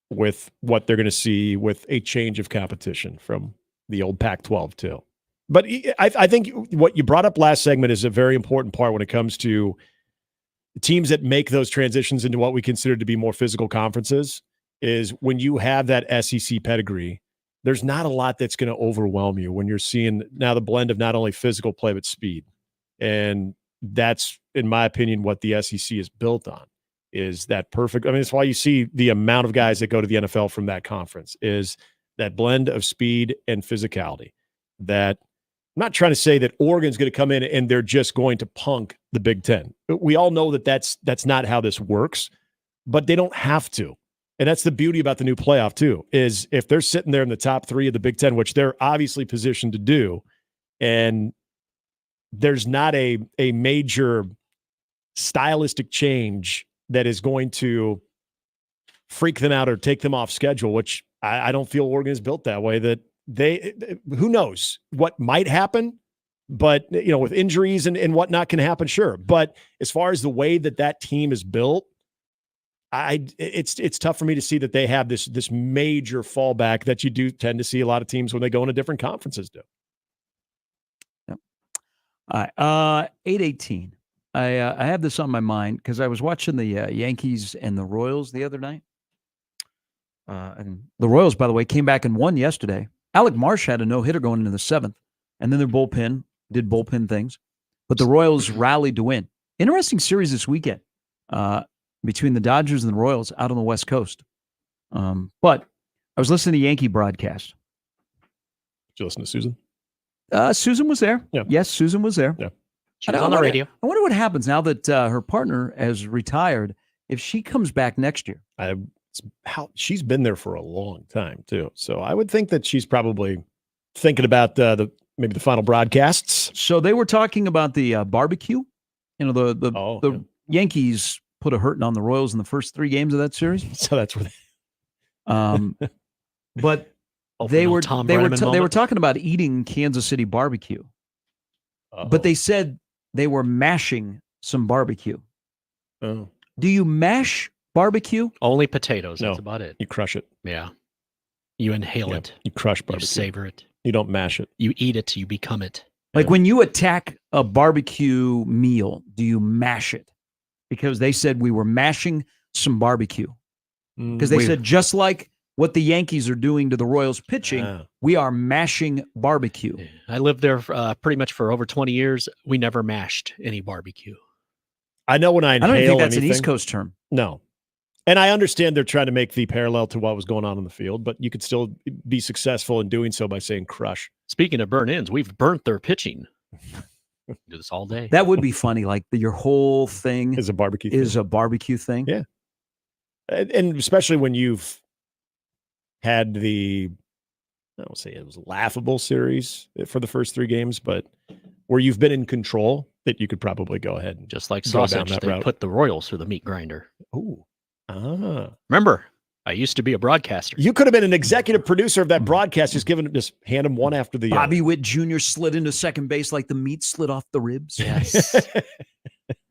with what they're going to see with a change of competition from the old Pac-12 too. But I think what you brought up last segment is a very important part when it comes to teams that make those transitions into what we consider to be more physical conferences, is when you have that SEC pedigree, there's not a lot that's going to overwhelm you when you're seeing now the blend of not only physical play, but speed. And that's, in my opinion, what the SEC is built on, is that perfect. I mean, it's why you see the amount of guys that go to the NFL from that conference, is that blend of speed and physicality. That I'm not trying to say that Oregon's going to come in and they're just going to punk the Big Ten. We all know that that's not how this works, but they don't have to. And that's the beauty about the new playoff too, is if they're sitting there in the top 3 of the Big Ten, which they're obviously positioned to do, and there's not a major stylistic change that is going to freak them out or take them off schedule, which I don't feel Oregon is built that way, that who knows what might happen, but with injuries and whatnot can happen. Sure. But as far as the way that team is built, it's tough for me to see that they have this major fallback that you do tend to see a lot of teams when they go into different conferences do. Yep. All right. 8:18. I have this on my mind because I was watching the Yankees and the Royals the other night. And the Royals, by the way, came back and won yesterday. Alec Marsh had a no-hitter going into the 7th, and then their bullpen did bullpen things. But the Royals rallied to win. Interesting series this weekend between the Dodgers and the Royals out on the West Coast. But I was listening to Yankee broadcast. Did you listen to Susan? Susan was there. Yeah. Yes, Susan was there. Yeah. She was on the radio. I wonder what happens now that her partner has retired, if she comes back next year. She's been there for a long time too, so I would think that she's probably thinking about maybe the final broadcasts. So they were talking about the barbecue. The Yankees put a hurting on the Royals in the first 3 games of that series. So that's where but they were talking about eating Kansas City barbecue. But they said they were mashing some barbecue. Oh. Do you mash barbecue? Only potatoes. No, that's about it. You crush it. Yeah. You inhale it. You crush barbecue. You savor it. You don't mash it. You eat it. You become it. Like when you attack a barbecue meal, do you mash it? Because they said we were mashing some barbecue. Because they said just like what the Yankees are doing to the Royals pitching, we are mashing barbecue. I lived there pretty much for over 20 years. We never mashed any barbecue. I know when I inhale don't think that's anything, an East Coast term. No. And I understand they're trying to make the parallel to what was going on the field, but you could still be successful in doing so by saying crush. Speaking of burn-ins, we've burnt their pitching. Do this all day. That would be funny. Like your whole thing is a barbecue thing. Yeah. And especially when you've had I won't say it was laughable series for the first 3 games, but where you've been in control, that you could probably go ahead and just like go down sausage, that they route. put the Royals through the meat grinder. Ooh. Remember, I used to be a broadcaster. You could have been an executive producer of that broadcast, just hand them one after the Bobby Witt Jr. slid into second base like the meat slid off the ribs. Yes.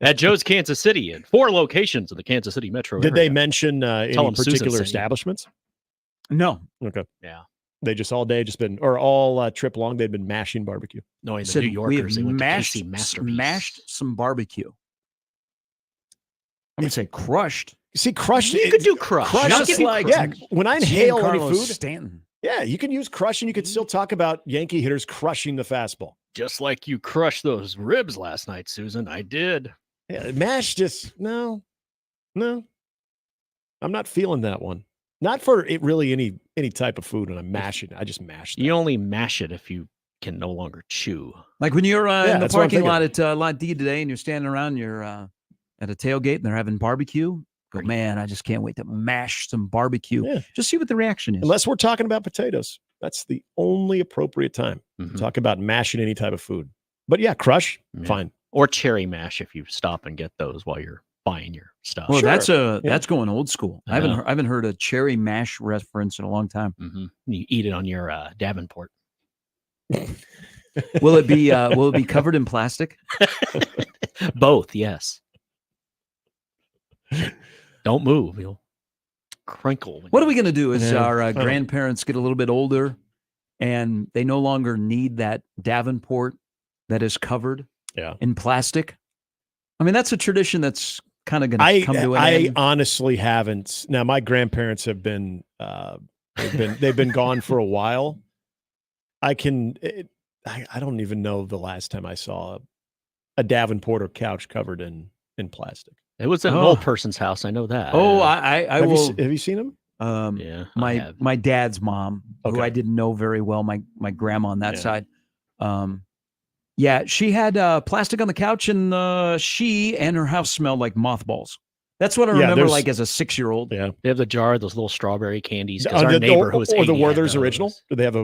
At Joe's Kansas City, in 4 locations of the Kansas City metro Did area. they mention any particular establishments? No. Okay. Yeah. They just all day, all trip long, they'd been mashing barbecue. No, Said the New Yorkers, they we went have to KC Masterpiece. mashed some barbecue. I'm going to say crushed. See, crushed. You could do crush. Crush is when I inhale any Giancarlo food. Stanton. Yeah, you can use crush, and you could still talk about Yankee hitters crushing the fastball. Just like you crushed those ribs last night, Susan. I did. Yeah, mash just no. I'm not feeling that one. Not for it really any type of food when I'm mashing. I just mash that. You only mash it if you can no longer chew. Like when you're in the that's what I'm parking lot thinking. at Lot D today and you're standing around, you're at a tailgate and they're having barbecue. Go, man, I just can't wait to mash some barbecue. Yeah. Just see what the reaction is. Unless we're talking about potatoes. That's the only appropriate time to talk about mashing any type of food. But yeah, crush, fine. Or cherry mash if you stop and get those while you're buying your stuff. Well, that's going old school. I haven't heard a cherry mash reference in a long time. You eat it on your Davenport. Will it be covered in plastic? Both, yes. Don't move. You'll crinkle. What are we going to do as our grandparents get a little bit older and they no longer need that Davenport that is covered in plastic? I mean, that's a tradition that's kind of going to come to an end. I honestly haven't. Now, my grandparents have been they've been gone for a while. I don't even know the last time I saw a Davenport or couch covered in plastic. It was at an old person's house. I know that. Oh, I will. Have you seen him? Yeah. My dad's mom, who I didn't know very well, my grandma on that side. She had plastic on the couch, and she and her house smelled like mothballs. That's what I remember, like as a 6-year-old. Yeah, they have the jar of those little strawberry candies. Our neighbor who was or the Werther's original. Do they have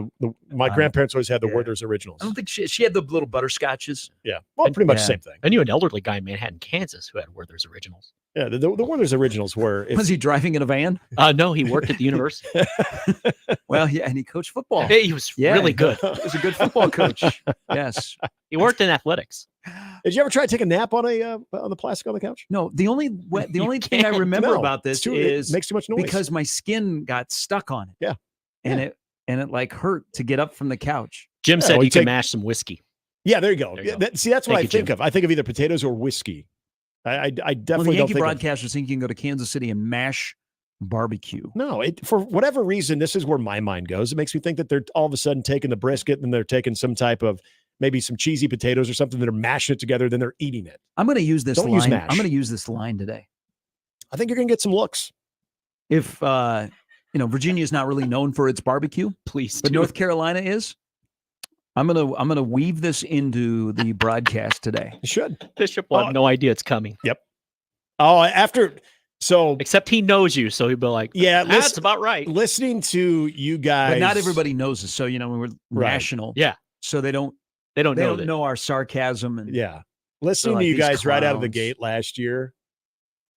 my grandparents always had the Werther's originals. I don't think she had the little butterscotches. Yeah, well, pretty much the same thing. I knew an elderly guy in Manhattan, Kansas, who had Werther's originals. Yeah, the Werther's originals were. Was he driving in a van? No, he worked at the university. Well, yeah, and he coached football. Hey, he was really good. He was a good football coach. Yes, he worked in athletics. Did you ever try to take a nap on the plastic on the couch? No, the only thing I remember about this is it makes too much noise because my skin got stuck on it. Yeah, and it like hurt to get up from the couch. Jim said you can mash some whiskey. Yeah, there you go. That's what I think of. I think of either potatoes or whiskey. I definitely the Yankee don't think broadcasters think you can go to Kansas City and mash barbecue. No, for whatever reason, this is where my mind goes. It makes me think that they're all of a sudden taking the brisket and they're taking some type of maybe some cheesy potatoes or something that are mashing it together, then they're eating it. I'm going to use this Don't line. use mash. I'm going to use this line today. I think you're going to get some looks. If Virginia is not really known for its barbecue, but North Carolina is. I'm gonna weave this into the broadcast today. You should. Bishop will have no idea it's coming. Yep. Oh, except he knows you, so he'll be like, yeah, that's about right. Listening to you guys, but not everybody knows us. So we're national. Yeah. So they don't know our sarcasm and listening to you guys right out of the gate last year.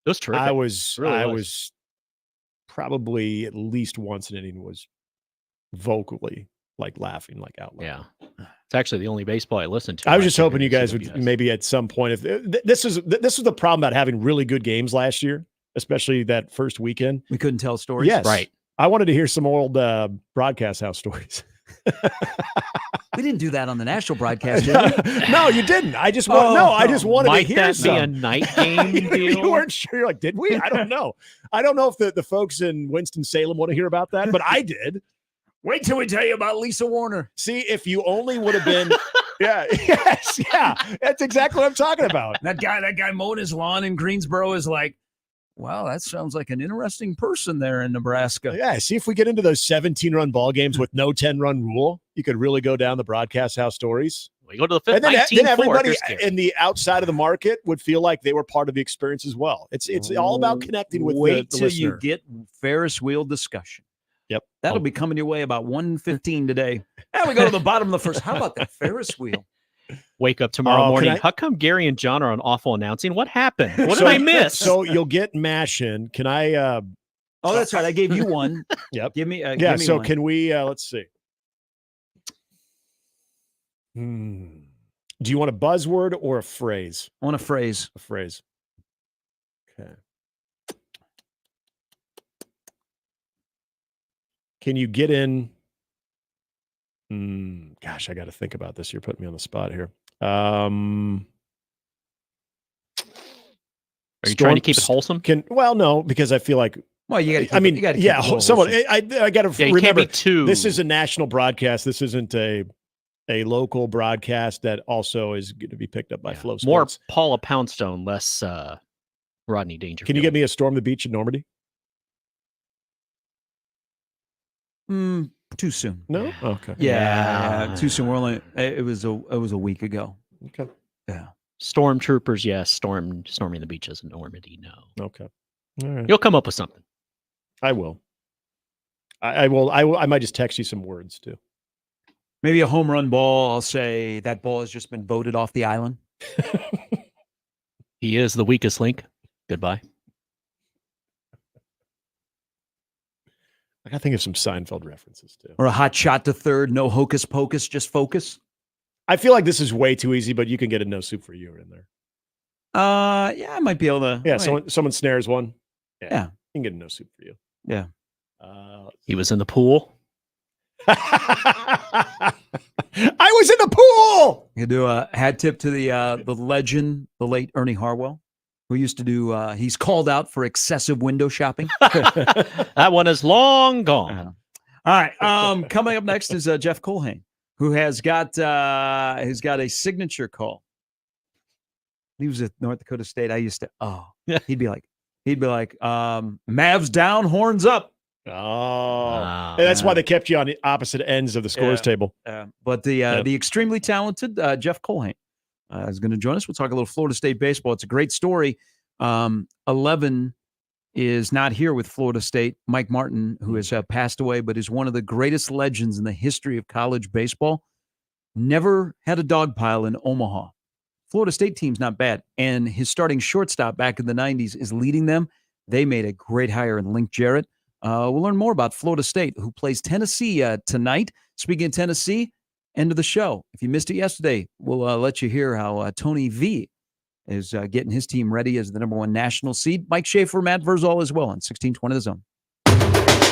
It was terrific. I was probably at least once an inning was vocally like laughing like out loud. Yeah. It's actually the only baseball I listened to. I was just hoping you guys would maybe at some point, if this was the problem about having really good games last year, especially that first weekend. We couldn't tell stories. Yes. Right. I wanted to hear some old broadcast house stories. We didn't do that on the national broadcast, did we? No, you didn't. I just wanted to hear some. Might that be a night game deal? You weren't sure. You're like, did we? I don't know. I don't know if the folks in Winston-Salem want to hear about that, but I did. Wait till we tell you about Lisa Warner. See, if you only would have been, that's exactly what I'm talking about. That guy mowing his lawn in Greensboro is like, wow, that sounds like an interesting person there in Nebraska. Yeah, see if we get into those 17-run ball games with no 10-run rule, you could really go down the broadcast house stories. We go to the fifth, and then everybody in the outside of the market would feel like they were part of the experience as well. It's all about connecting with Wait the till listener. you get Ferris wheel discussion. Yep. That'll be coming your way about 1:15 today. And we go to the bottom of the first. How about that Ferris wheel? Wake up tomorrow morning. How come Gary and John are on awful announcing? What happened? What did I miss? So you'll get mashing. Can I? Oh, that's right. I gave you one. Yep. Give me. Yeah. Give me So one. can we? Let's see. Do you want a buzzword or a phrase? I want a phrase. A phrase. Okay. Can you get in? Gosh, I got to think about this. You're putting me on the spot here. Are you trying to keep it wholesome? No, because I feel like. Well, you got. I mean, someone. I got to remember. Too... This is a national broadcast. This isn't a local broadcast that also is going to be picked up by Flow More Sports. Paula Poundstone, less Rodney Dangerfield. Can you get me a Storm the Beach in Normandy? Too soon. No. Okay. Yeah, too soon. We're only. It was a week ago. Okay. Yeah. Stormtroopers, yes. Storming the beaches in Normandy, no. Okay. All right. You'll come up with something. I will. I will. I might just text you some words too. Maybe a home run ball. I'll say that ball has just been voted off the island. He is the weakest link. Goodbye. I gotta think of some Seinfeld references too. Or a hot shot to third. No hocus pocus, just focus. I feel like this is way too easy, but you can get a no soup for you in there. Yeah, I might be able to. Yeah, someone snares one. Yeah. You can get a no soup for you. Yeah. He was in the pool. I was in the pool. You do a hat tip to the legend, the late Ernie Harwell, who used to do. He's called out for excessive window shopping. That one is long gone. All right. Coming up next is Jeff Colhane, who has got a signature call. He was at North Dakota State. I used to. He'd be like, Mavs down, horns up. Oh, and that's why they kept you on the opposite ends of the scores table. But the extremely talented Jeff Colhane is going to join us. We'll talk a little Florida State baseball. It's a great story. 11 is not here with Florida State. Mike Martin, who has passed away, but is one of the greatest legends in the history of college baseball, never had a dog pile in Omaha. Florida State team's not bad, and his starting shortstop back in the 90s is leading them. They made a great hire in Link Jarrett. We'll learn more about Florida State, who plays Tennessee tonight. Speaking of Tennessee, end of the show. If you missed it yesterday, we'll let you hear how Tony V is getting his team ready as the #1 national seed. Mike Schaefer, Matt Verzal as well on 1620 The Zone.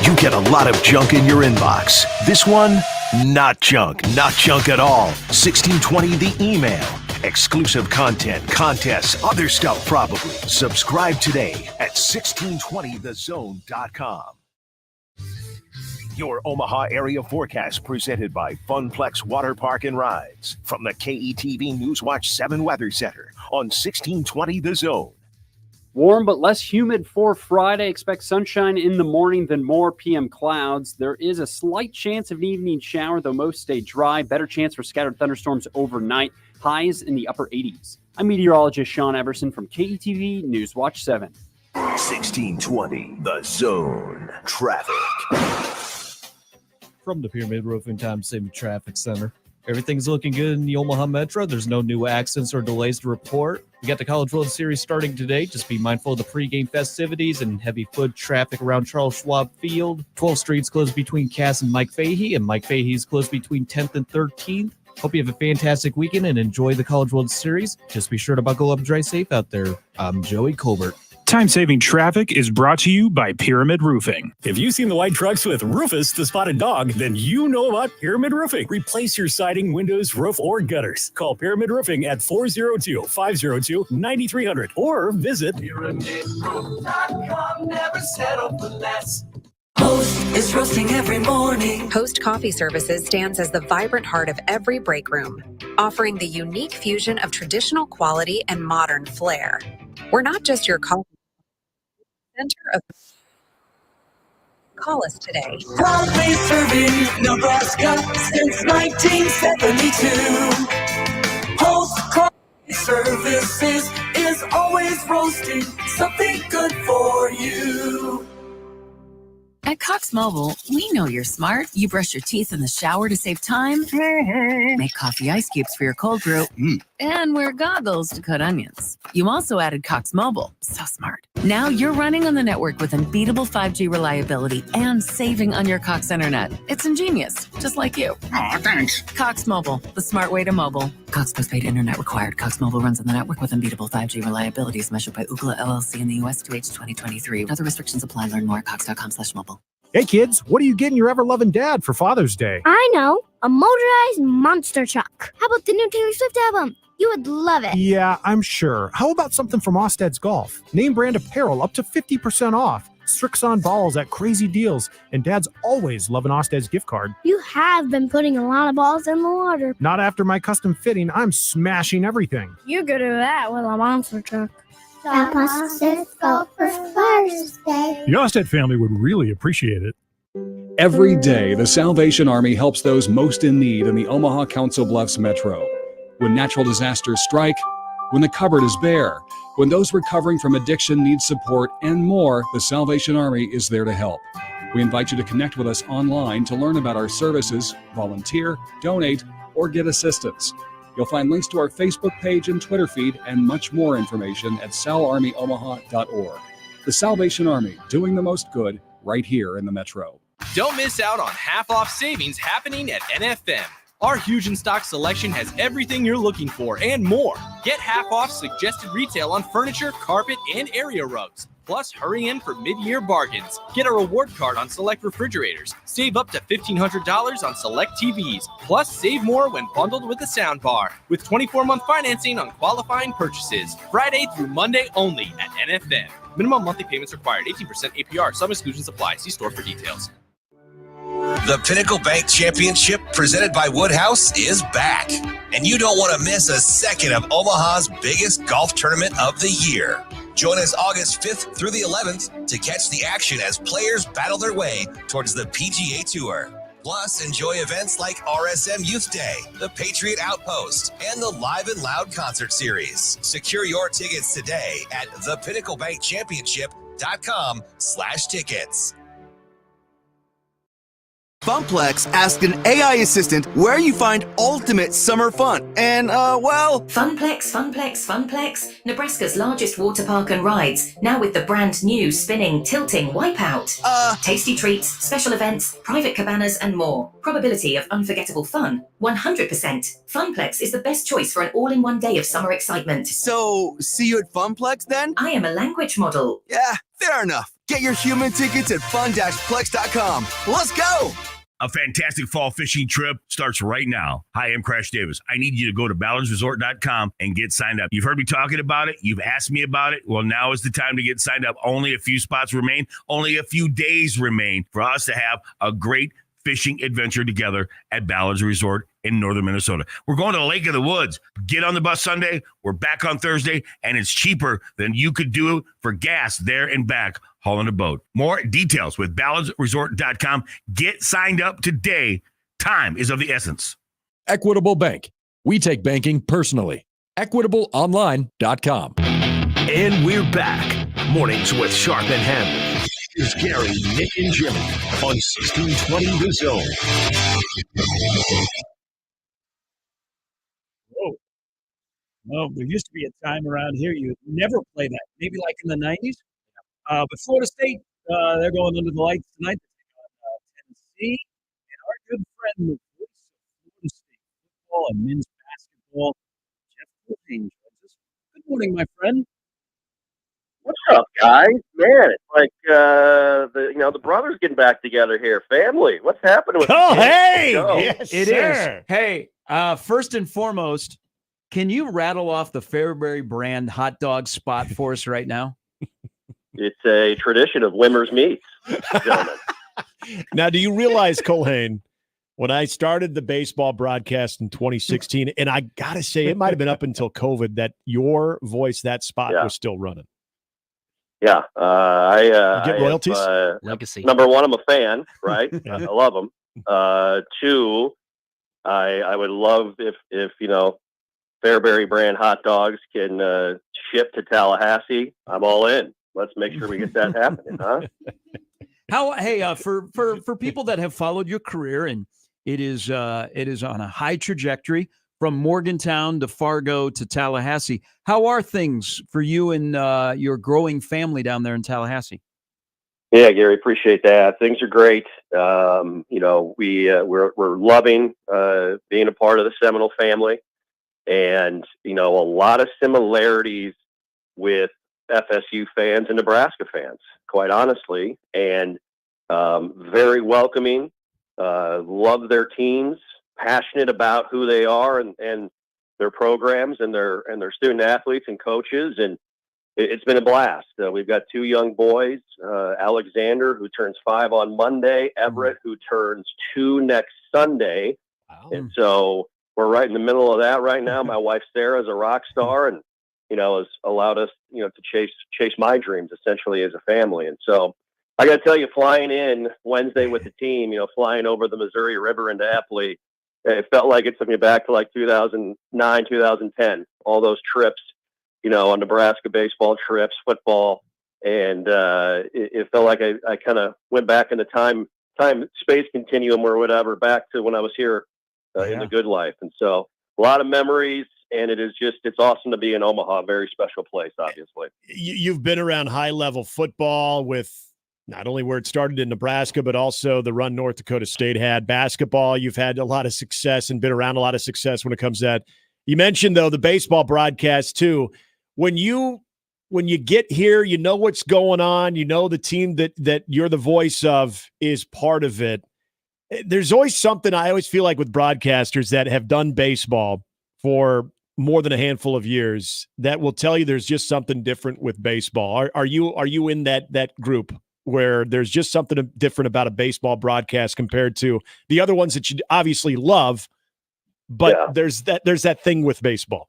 You get a lot of junk in your inbox. This one, not junk at all. 1620 The Email. Exclusive content, contests, other stuff probably. Subscribe today at 1620thezone.com. Your Omaha area forecast presented by Funplex Water Park and Rides from the KETV Newswatch 7 Weather Center on 1620 The Zone. Warm but less humid for Friday. Expect sunshine in the morning, then more PM clouds. There is a slight chance of an evening shower, though most stay dry. Better chance for scattered thunderstorms overnight. Highs in the upper 80s. I'm meteorologist Sean Everson from KETV Newswatch 7. 1620 The Zone. Traffic. From the Pyramid Roofing Time Saving Traffic Center. Everything's looking good in the Omaha Metro. There's no new accidents or delays to report. We got the College World Series starting today. Just be mindful of the pregame festivities and heavy foot traffic around Charles Schwab Field. 12th Street's closed between Cass and Mike Fahey, and Mike Fahey's closed between 10th and 13th. Hope you have a fantastic weekend and enjoy the College World Series. Just be sure to buckle up and drive safe out there. I'm Joey Colbert. Time-saving traffic is brought to you by Pyramid Roofing. If you've seen the white trucks with Rufus the Spotted Dog, then you know about Pyramid Roofing. Replace your siding, windows, roof, or gutters. Call Pyramid Roofing at 402-502-9300 or visit PyramidRoof.com. Never settle for less. Host is roasting every morning. Host Coffee Services stands as the vibrant heart of every break room, offering the unique fusion of traditional quality and modern flair. We're not just your coffee center of. Call us today. Proudly serving Nebraska since 1972. Host Coffee Services is always roasting something good for you. At Cox Mobile, we know you're smart. You brush your teeth in the shower to save time, make coffee ice cubes for your cold brew, and wear goggles to cut onions. You also added Cox Mobile. So smart. Now you're running on the network with unbeatable 5G reliability and saving on your Cox internet. It's ingenious, just like you. Aw, thanks. Cox Mobile, the smart way to mobile. Cox postpaid internet required. Cox Mobile runs on the network with unbeatable 5G reliability as measured by Ookla LLC in the U.S. to H 2023. Other restrictions apply. Learn more at cox.com/mobile. Hey kids, what are you getting your ever-loving dad for Father's Day? I know, a motorized monster truck. How about the new Taylor Swift album? You would love it. Yeah, I'm sure. How about something from Osted's Golf? Name brand apparel up to 50% off. Strixon balls at crazy deals. And dads always love an Osted's gift card. You have been putting a lot of balls in the water. Not after my custom fitting. I'm smashing everything. You could do that with a monster truck. Shop Osted's Golf for Father's Day. The Osted family would really appreciate it. Every day, the Salvation Army helps those most in need in the Omaha Council Bluffs Metro. When natural disasters strike, when the cupboard is bare, when those recovering from addiction need support, and more, the Salvation Army is there to help. We invite you to connect with us online to learn about our services, volunteer, donate, or get assistance. You'll find links to our Facebook page and Twitter feed and much more information at salarmyomaha.org. The Salvation Army, doing the most good right here in the Metro. Don't miss out on half-off savings happening at NFM. Our huge in-stock selection has everything you're looking for and more. Get half-off suggested retail on furniture, carpet, and area rugs. Plus, hurry in for mid-year bargains. Get a reward card on select refrigerators. Save up to $1,500 on select TVs. Plus, save more when bundled with a sound bar. With 24-month financing on qualifying purchases. Friday through Monday only at NFM. Minimum monthly payments required. 18% APR. Some exclusions apply. See store for details. The Pinnacle Bank Championship presented by Woodhouse is back. And you don't want to miss a second of Omaha's biggest golf tournament of the year. Join us August 5th through the 11th to catch the action as players battle their way towards the PGA Tour. Plus, enjoy events like RSM Youth Day, the Patriot Outpost, and the Live and Loud Concert Series. Secure your tickets today at thepinnaclebankchampionship.com/tickets. Funplex asked an AI assistant where you find ultimate summer fun. And, well... Funplex, Nebraska's largest water park and rides, now with the brand new spinning, tilting Wipeout. Tasty treats, special events, private cabanas, and more. Probability of unforgettable fun, 100%. Funplex is the best choice for an all-in-one day of summer excitement. So, see you at Funplex then? I am a language model. Yeah, fair enough. Get your human tickets at fun-plex.com. Let's go! A fantastic fall fishing trip starts right now. Hi, I'm Crash Davis. I need you to go to ballardsresort.com and get signed up. You've heard me talking about it. You've asked me about it. Well, now is the time to get signed up. Only a few spots remain. Only a few days remain for us to have a great fishing adventure together at Ballards Resort in northern Minnesota. We're going to the Lake of the Woods. Get on the bus Sunday. We're back on Thursday, and it's cheaper than you could do for gas there and back hauling a boat. More details with ballardsresort.com. Get signed up today. Time is of the essence. Equitable Bank. We take banking personally. EquitableOnline.com. And we're back. Mornings with Sharp and Handley. Here's Gary, Nick, and Jimmy on 1620 The Zone. Whoa. Well, there used to be a time around here you never play that. Maybe like in the 90s. But Florida State, they're going under the lights tonight. Tennessee. And our good friend, the voice of Florida State football and men's basketball, Jeff Culhane, joins us. Good morning, my friend. What's up, guys? Man, it's like the brothers getting back together here. Family, what's happening with Oh, the kids? hey! Let's go. It is. Hey, first and foremost, can you rattle off the Fairbury brand hot dog spot for us right now? It's a tradition of Wimmer's Meats, gentlemen. Now, do you realize, Culhane, when I started the baseball broadcast in 2016, and I got to say, it might have been up until COVID, that your voice, that spot was still running. Yeah, I get royalties? Legacy. Number one, I'm a fan, right? I love them. Two, I would love if Fairbury brand hot dogs can ship to Tallahassee. I'm all in. Let's make sure we get that happening, huh? For people that have followed your career, and it is on a high trajectory from Morgantown to Fargo to Tallahassee. How are things for you and your growing family down there in Tallahassee? Yeah, Gary, appreciate that. Things are great. We're loving being a part of the Seminole family, and a lot of similarities with FSU fans and Nebraska fans, quite honestly, and very welcoming. Love their teams, passionate about who they are and their programs and their student athletes and coaches, and it's been a blast. We've got two young boys, Alexander, who turns 5 on Monday, Everett, who turns 2 next Sunday. Wow. And so we're right in the middle of that right now. My wife, Sarah, is a rock star and, has allowed us, to chase my dreams essentially as a family. And so I got to tell you, flying in Wednesday with the team, flying over the Missouri River into Epley, it felt like it took me back to like 2009, 2010, all those trips, on Nebraska baseball trips, football. And it felt like I kind of went back in the time space continuum or whatever, back to when I was here in the good life. And so a lot of memories, and it's awesome to be in Omaha, a very special place, obviously. You've been around high-level football with not only where it started in Nebraska, but also the run North Dakota State had. Basketball, you've had a lot of success and been around a lot of success when it comes to that. You mentioned, though, the baseball broadcast, too. When you get here, you know what's going on. You know the team that you're the voice of is part of it. There's always something I always feel like with broadcasters that have done baseball for more than a handful of years that will tell you there's just something different with baseball. Are you in that group where there's just something different about a baseball broadcast compared to the other ones that you obviously love, but there's that thing with baseball?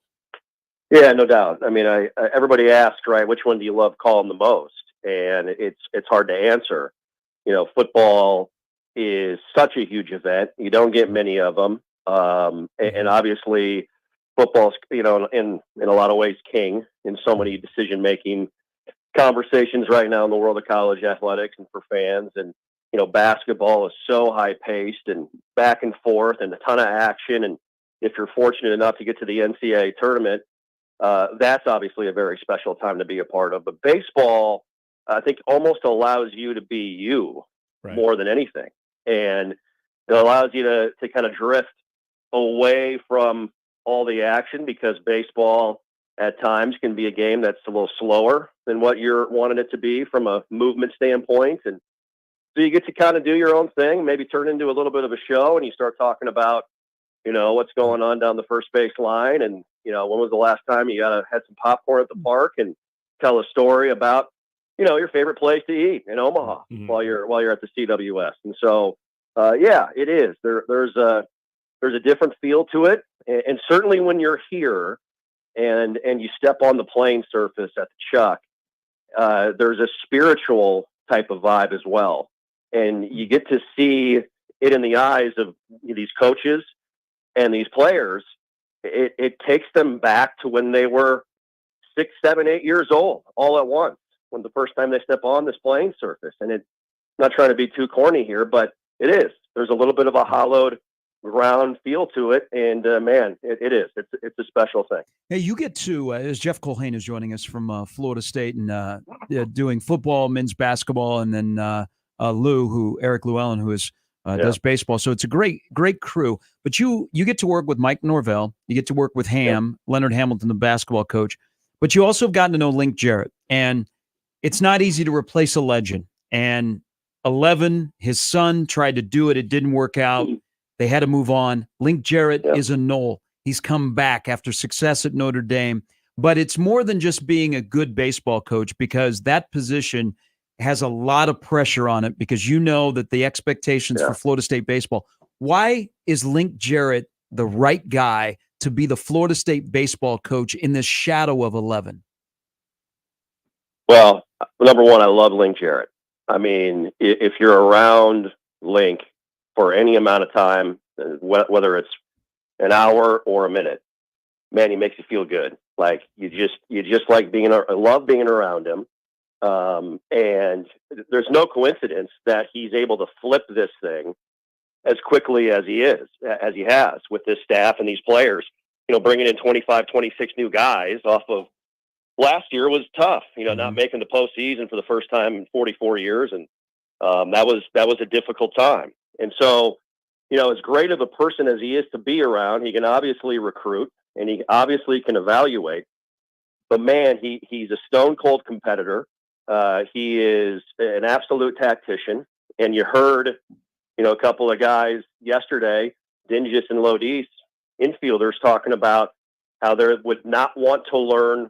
Yeah, no doubt. I mean, everybody asks, right, which one do you love calling the most? And it's hard to answer. Football is such a huge event. You don't get many of them. And obviously football's, in a lot of ways king in so many decision-making conversations right now in the world of college athletics and for fans. And, basketball is so high-paced and back and forth and a ton of action. And if you're fortunate enough to get to the NCAA tournament, that's obviously a very special time to be a part of. But baseball, I think, almost allows you to be you more than anything. And it allows you to kind of drift away from all the action, because baseball at times can be a game that's a little slower than what you're wanting it to be from a movement standpoint. And so you get to kind of do your own thing, maybe turn into a little bit of a show, and you start talking about, what's going on down the first base line. And, when was the last time you had some popcorn at the park, and tell a story about, your favorite place to eat in Omaha while you're at the CWS. And so, it is. There's a different feel to it. And certainly when you're here and you step on the playing surface at the Chuck, there's a spiritual type of vibe as well. And you get to see it in the eyes of these coaches and these players. It takes them back to when they were 6, 7, 8 years old, all at once, when the first time they step on this playing surface. And it's not trying to be too corny here, but it is. There's a little bit of a hollowed ground feel to it. And man, it is. It's a special thing. Hey, you get to, as Jeff Colhane is joining us from Florida State and doing football, men's basketball, and then Eric Llewellyn, who is does baseball. So it's a great crew. But you get to work with Mike Norvell. You get to work with Leonard Hamilton, the basketball coach. But you also have gotten to know Link Jarrett. And it's not easy to replace a legend. And 11, his son tried to do it. It didn't work out. They had to move on. Link Jarrett is a Knoll. He's come back after success at Notre Dame. But it's more than just being a good baseball coach, because that position has a lot of pressure on it, because you know that the expectations for Florida State baseball. Why is Link Jarrett the right guy to be the Florida State baseball coach in this shadow of 11? Well, number one, I love Link Jarrett. I mean, if you're around Link for any amount of time, whether it's an hour or a minute, man, he makes you feel good. Like you just like love being around him. And there's no coincidence that he's able to flip this thing as quickly as he has with this staff and these players. Bringing in 25, 26 new guys off of last year was tough. Not making the postseason for the first time in 44 years, and that was a difficult time. And so, as great of a person as he is to be around, he can obviously recruit and he obviously can evaluate. But man, he's a stone cold competitor. He is an absolute tactician. And you heard, a couple of guys yesterday, Dingus and Lodis, infielders, talking about how they would not want to learn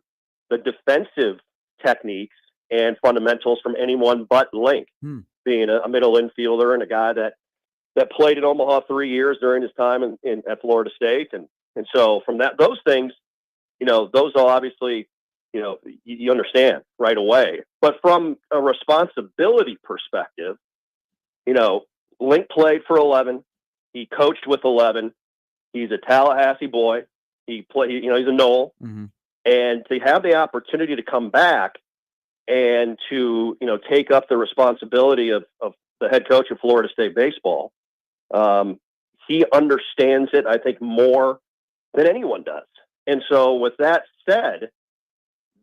the defensive techniques and fundamentals from anyone but Link, being a middle infielder and a guy that played at Omaha 3 years during his time at Florida State. And so from those things, those will obviously, you understand right away. But from a responsibility perspective, Link played for 11. He coached with 11. He's a Tallahassee boy. He's a Knoll. And to have the opportunity to come back and to, take up the responsibility of the head coach of Florida State baseball. He understands it, I think, more than anyone does. And so with that said,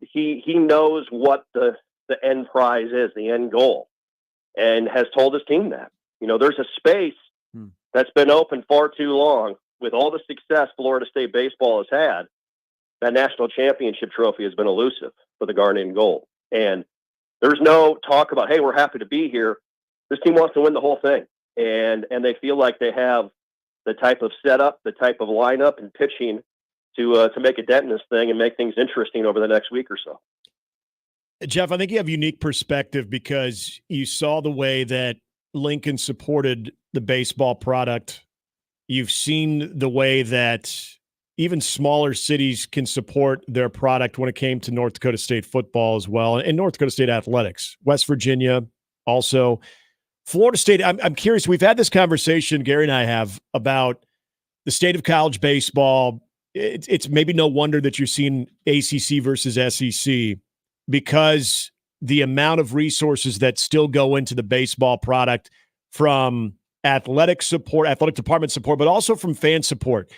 he knows what the end prize is, the end goal, and has told his team that. There's a space that's been open far too long. With all the success Florida State baseball has had, that national championship trophy has been elusive for the Garnet and Gold. And there's no talk about, hey, we're happy to be here. This team wants to win the whole thing. And they feel like they have the type of setup, the type of lineup and pitching to make a dent in this thing and make things interesting over the next week or so. Jeff, I think you have unique perspective because you saw the way that Lincoln supported the baseball product. You've seen the way that even smaller cities can support their product when it came to North Dakota State football as well, and North Dakota State athletics. West Virginia, also. Florida State, I'm curious. We've had this conversation, Gary and I have, about the state of college baseball. It's maybe no wonder that you're seeing ACC versus SEC because the amount of resources that still go into the baseball product from athletic support, athletic department support, but also from fan support.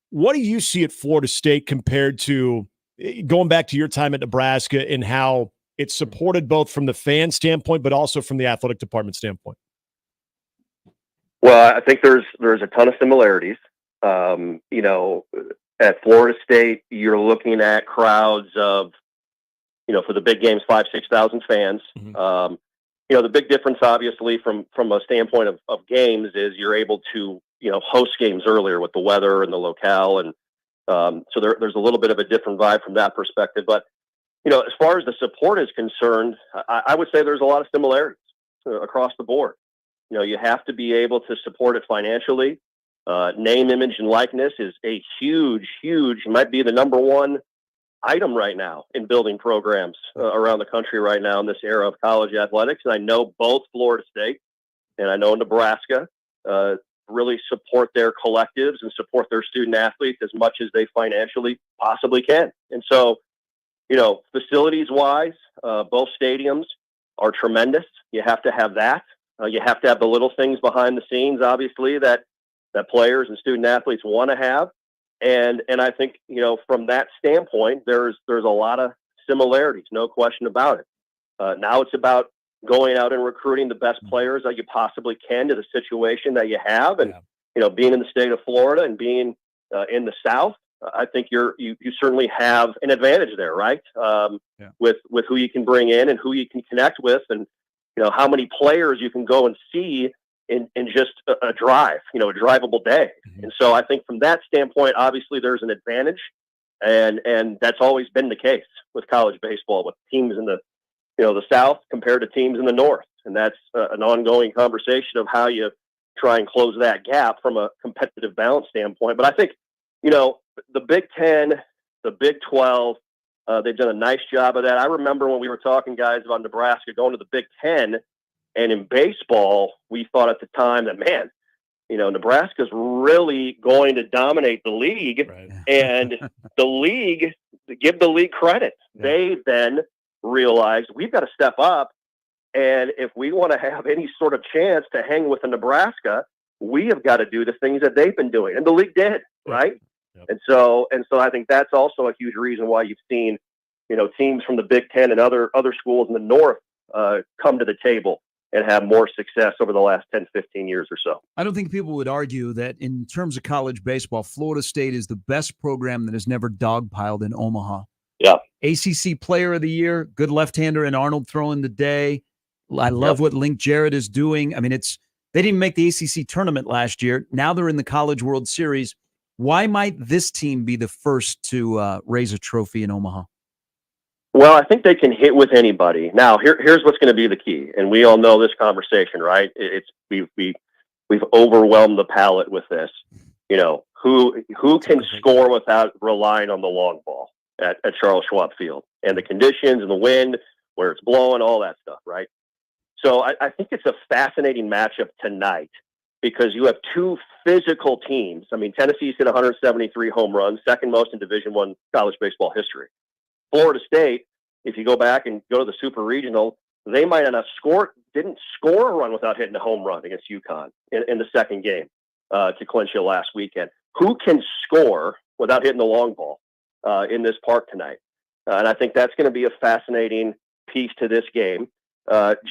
What do you see at Florida State compared to going back to your time at Nebraska and how it's supported both from the fan standpoint, but also from the athletic department standpoint? Well, I think there's a ton of similarities. At Florida State, you're looking at crowds of, for the big games, 5,000 to 6,000 fans. Mm-hmm. The big difference, obviously, from a standpoint of games is you're able to, host games earlier with the weather and the locale. And so there's a little bit of a different vibe from that perspective. But, as far as the support is concerned, I would say there's a lot of similarities across the board. You have to be able to support it financially. Name, image, and likeness is a huge, might be the number one item right now in building programs around the country right now in this era of college athletics. And I know both Florida State and I know Nebraska really support their collectives and support their student athletes as much as they financially possibly can. And so, facilities wise, both stadiums are tremendous. You have to have that. You have to have the little things behind the scenes, obviously, that players and student athletes want to have. And I think, from that standpoint, there's a lot of similarities, no question about it. Now it's about going out and recruiting the best players that you possibly can to the situation that you have. And, being in the state of Florida and being in the South, I think you certainly have an advantage there, right? With who you can bring in and who you can connect with and, how many players you can go and see in just a drive, a drivable day. Mm-hmm. And so I think from that standpoint, obviously there's an advantage and that's always been the case with college baseball with teams in the South compared to teams in the North. And that's an ongoing conversation of how you try and close that gap from a competitive balance standpoint. But I think, the Big Ten, the Big 12, they've done a nice job of that. I remember when we were talking, guys, about Nebraska going to the Big Ten, and in baseball, we thought at the time that, man, Nebraska's really going to dominate the league, right. And give the league credit. Yeah. They then realized we've got to step up, and if we want to have any sort of chance to hang with the Nebraska, we have got to do the things that they've been doing, and the league did, right? Yep. And so I think that's also a huge reason why you've seen, teams from the Big Ten and other schools in the North come to the table and have more success over the last 10, 15 years or so. I don't think people would argue that in terms of college baseball, Florida State is the best program that has never dogpiled in Omaha. Yeah. ACC Player of the Year, good left-hander, and Arnold throwing the day. I love what Link Jarrett is doing. I mean, they didn't make the ACC tournament last year. Now they're in the College World Series. Why might this team be the first to raise a trophy in Omaha? Well, I think they can hit with anybody. Now, here's what's going to be the key, and we all know this conversation, right? We've overwhelmed the palate with this. Who can score without relying on the long ball at Charles Schwab Field and the conditions and the wind, where it's blowing, all that stuff, right? So I think it's a fascinating matchup tonight because you have two physical teams. I mean, Tennessee's hit 173 home runs, second most in Division I college baseball history. Florida State if you go back and go to the Super Regional, they might not have didn't score a run without hitting a home run against UConn in the second game to clinch it last weekend. Who can score without hitting the long ball in this park tonight? And I think that's going to be a fascinating piece to this game.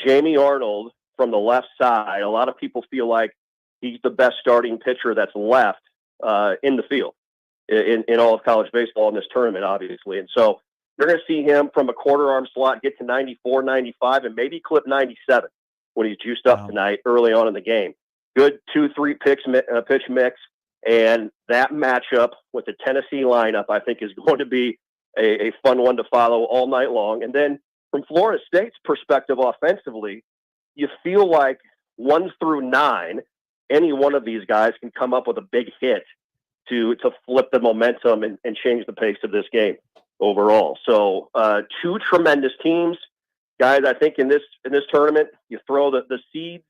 Jamie Arnold from the left side, a lot of people feel like he's the best starting pitcher that's left in the field in all of college baseball in this tournament, obviously. And so you're going to see him from a quarter arm slot get to 94, 95, and maybe clip 97 when he's juiced up tonight early on in the game. Good 2-3 pitch mix. And that matchup with the Tennessee lineup, I think, is going to be a fun one to follow all night long. And then from Florida State's perspective offensively, you feel like 1 through 9, any one of these guys can come up with a big hit to flip the momentum and change the pace of this game overall. So 2 tremendous teams. Guys, I think in this tournament, you throw the seeds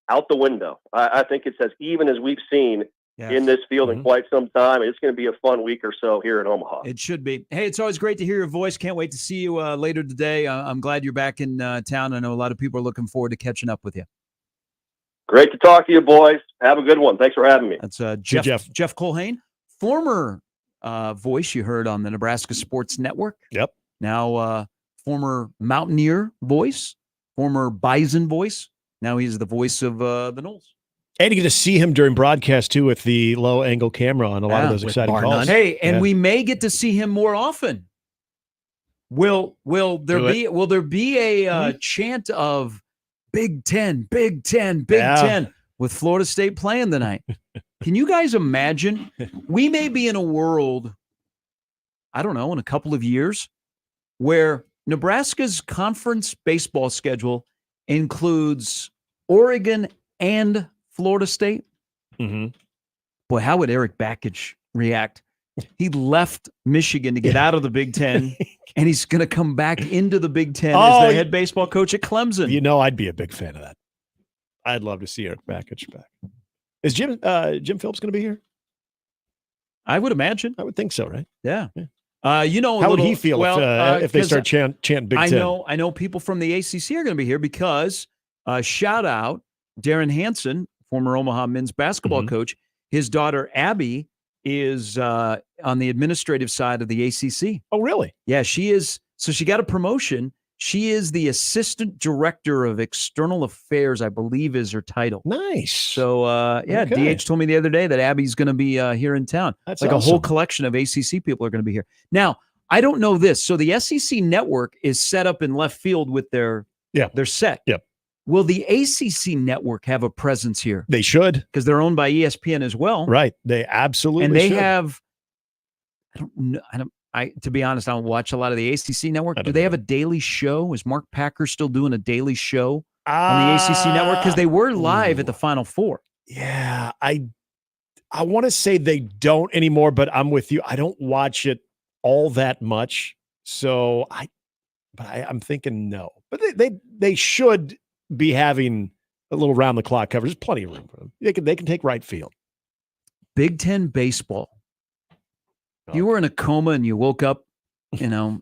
out the window. I think it's as even as we've seen in this field in quite some time. It's going to be a fun week or so here in Omaha. It should be. Hey, it's always great to hear your voice. Can't wait to see you later today. I'm glad you're back in town. I know a lot of people are looking forward to catching up with you. Great to talk to you, boys. Have a good one. Thanks for having me. That's Jeff Colhane, former voice you heard on the Nebraska Sports Network. Yep. Now former Mountaineer voice, former Bison voice. Now he's the voice of the Noles. And you get to see him during broadcast, too, with the low-angle camera on a lot of those exciting calls. Hey, and we may get to see him more often. Will there be a chant of Big Ten, Big Ten, Big Ten with Florida State playing tonight? Can you guys imagine? We may be in a world, I don't know, in a couple of years, where Nebraska's conference baseball schedule includes Oregon and Florida State. Mm-hmm. Boy, how would Eric Bakich react? He left Michigan to get out of the Big Ten, and he's going to come back into the Big Ten as the head baseball coach at Clemson. You know, I'd be a big fan of that. I'd love to see Eric Bakich back. Is Jim Phillips going to be here? I would imagine. I would think so, right? Yeah. How would he feel if they start chanting Big Ten? I know people from the ACC are going to be here because shout out Darren Hansen, former Omaha men's basketball coach. His daughter Abby is on the administrative side of the ACC. Oh, really? Yeah, she is. So she got a promotion. She is the assistant director of external affairs, I believe is her title. Nice. So, DH told me the other day that Abby's going to be here in town. That's like awesome. a whole collection of ACC people are going to be here. Now, I don't know this. So the SEC network is set up in left field with their set. Yep. Will the ACC network have a presence here? They should. Because they're owned by ESPN as well. Right. They absolutely And they should. have, to be honest, I don't watch a lot of the ACC network. Do they have a daily show? Is Mark Packer still doing a daily show on the ACC network? Because they were live at the Final Four. Yeah, I want to say they don't anymore, but I'm with you. I don't watch it all that much. So I'm thinking no. But they should be having a little round the clock coverage. There's plenty of room for them. They can take right field. Big Ten baseball. If you were in a coma and you woke up,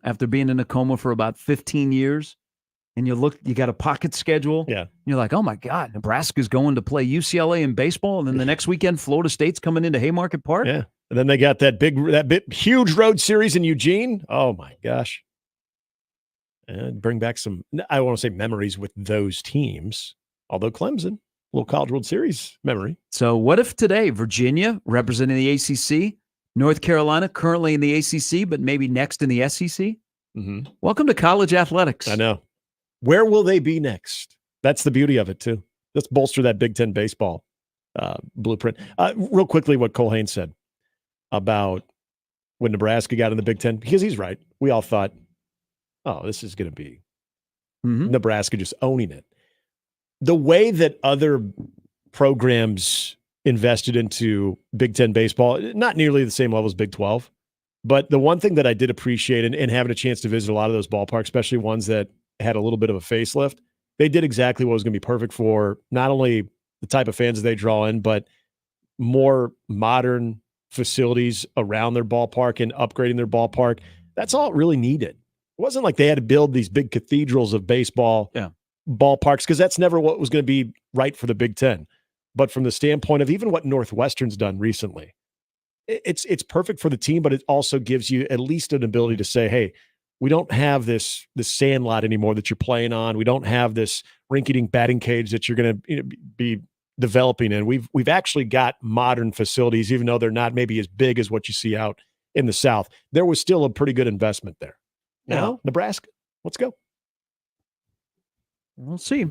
after being in a coma for about 15 years, and you got a pocket schedule. Yeah. You're like, oh my God, Nebraska's going to play UCLA in baseball, and then the next weekend, Florida State's coming into Haymarket Park. Yeah. And then they got that huge road series in Eugene. Oh my gosh. And bring back some, I want to say memories with those teams. Although Clemson, little College World Series memory. So what if today, Virginia representing the ACC, North Carolina currently in the ACC, but maybe next in the SEC? Mm-hmm. Welcome to college athletics. I know. Where will they be next? That's the beauty of it, too. Let's bolster that Big Ten baseball blueprint. Real quickly, what Colhane said about when Nebraska got in the Big Ten, because he's right. We all thought, oh, this is going to be Nebraska just owning it. The way that other programs invested into Big Ten baseball, not nearly the same level as Big 12, but the one thing that I did appreciate and having a chance to visit a lot of those ballparks, especially ones that had a little bit of a facelift, they did exactly what was going to be perfect for not only the type of fans they draw in, but more modern facilities around their ballpark and upgrading their ballpark. That's all it really needed. wasn't like they had to build these big cathedrals of baseball ballparks, because that's never what was going to be right for the Big Ten. But from the standpoint of even what Northwestern's done recently, it's perfect for the team, but it also gives you at least an ability to say, hey, we don't have this sand lot anymore that you're playing on. We don't have this rinky-dink batting cage that you're going to be developing in. We've actually got modern facilities, even though they're not maybe as big as what you see out in the South. There was still a pretty good investment there. Now, Nebraska, let's go. We'll see.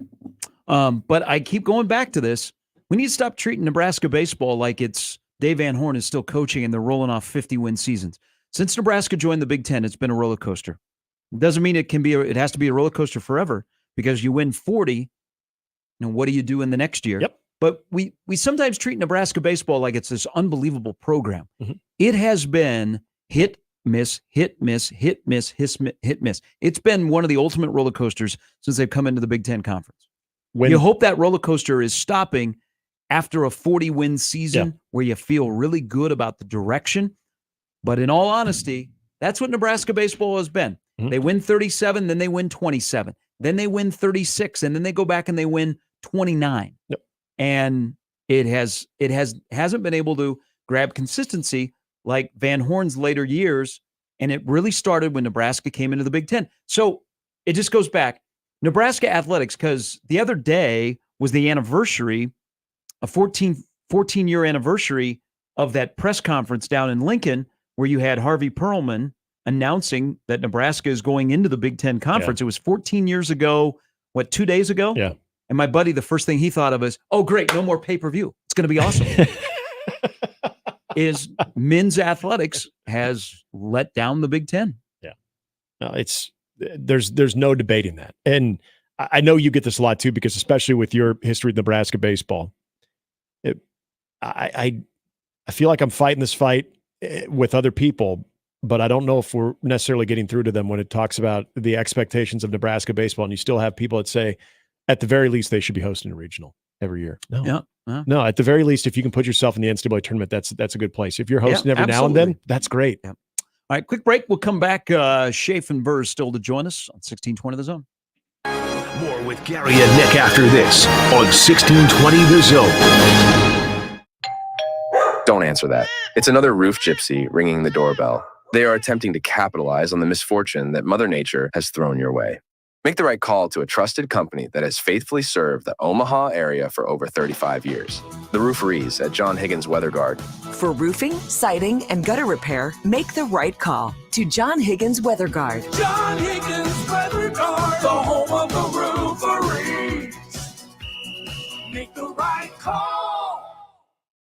But I keep going back to this. We need to stop treating Nebraska baseball like it's Dave Van Horn is still coaching and they're rolling off 50-win seasons. Since Nebraska joined the Big Ten, it's been a roller coaster. It doesn't mean it has to be a roller coaster forever, because you win 40, what do you do in the next year? Yep. But we sometimes treat Nebraska baseball like it's this unbelievable program. Mm-hmm. It has been hit, miss, hit, miss, hit, miss, hit, miss. It's been one of the ultimate roller coasters since they've come into the Big Ten Conference. You hope that roller coaster is stopping after a 40-win season where you feel really good about the direction. But in all honesty, that's what Nebraska baseball has been. Mm-hmm. They win 37, then they win 27. Then they win 36, and then they go back and they win 29. Yep. And it hasn't been able to grab consistency like Van Horn's later years, and it really started when Nebraska came into the Big Ten. So it just goes back. Nebraska athletics, because the other day was the anniversary, a 14-year anniversary of that press conference down in Lincoln, where you had Harvey Perlman announcing that Nebraska is going into the Big Ten Conference. It was 14 years ago, 2 days ago? Yeah. And my buddy, the first thing he thought of is, oh, great, no more pay-per-view. It's going to be awesome. Is men's athletics has let down the Big Ten. Yeah. No, there's no debating that. And I know you get this a lot too, because especially with your history with Nebraska baseball, I feel like I'm fighting this fight with other people, but I don't know if we're necessarily getting through to them when it talks about the expectations of Nebraska baseball. And you still have people that say, at the very least, they should be hosting a regional every year. No, at the very least, if you can put yourself in the NCAA tournament, that's a good place. If you're hosting every now and then, that's great. Yeah. All right, quick break. We'll come back. Schaaf and Burr still to join us on 1620 The Zone. More with Gary and Nick after this on 1620 The Zone. Don't answer that. It's another roof gypsy ringing the doorbell. They are attempting to capitalize on the misfortune that Mother Nature has thrown your way. Make the right call to a trusted company that has faithfully served the Omaha area for over 35 years. The Rooferees at John Higgins Weather Guard. For roofing, siding, and gutter repair, make the right call to John Higgins Weather Guard. John Higgins Weather Guard, the home of the Rooferees. Make the right call.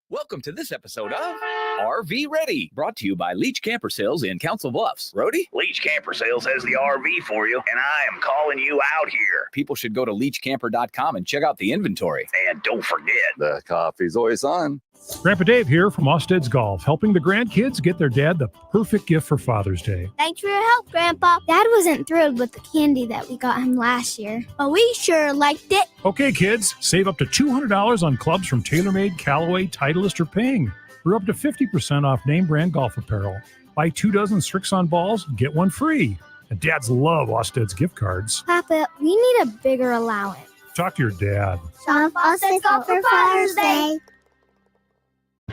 Welcome to this episode of RV Ready, brought to you by Leach Camper Sales in Council Bluffs. Rody? Leach Camper Sales has the RV for you, and I am calling you out here. People should go to leachcamper.com and check out the inventory. And don't forget, the coffee's always on. Grandpa Dave here from Osted's Golf, helping the grandkids get their dad the perfect gift for Father's Day. Thanks for your help, Grandpa. Dad wasn't thrilled with the candy that we got him last year, but we sure liked it. Okay, kids, save up to $200 on clubs from TaylorMade, Callaway, Titleist, or Ping. We're up to 50% off name brand golf apparel. Buy 2 dozen Strixon balls, get one free. And dads love Osted's gift cards. Papa, we need a bigger allowance. Talk to your dad. Shop Osted's Golf for Father's Day.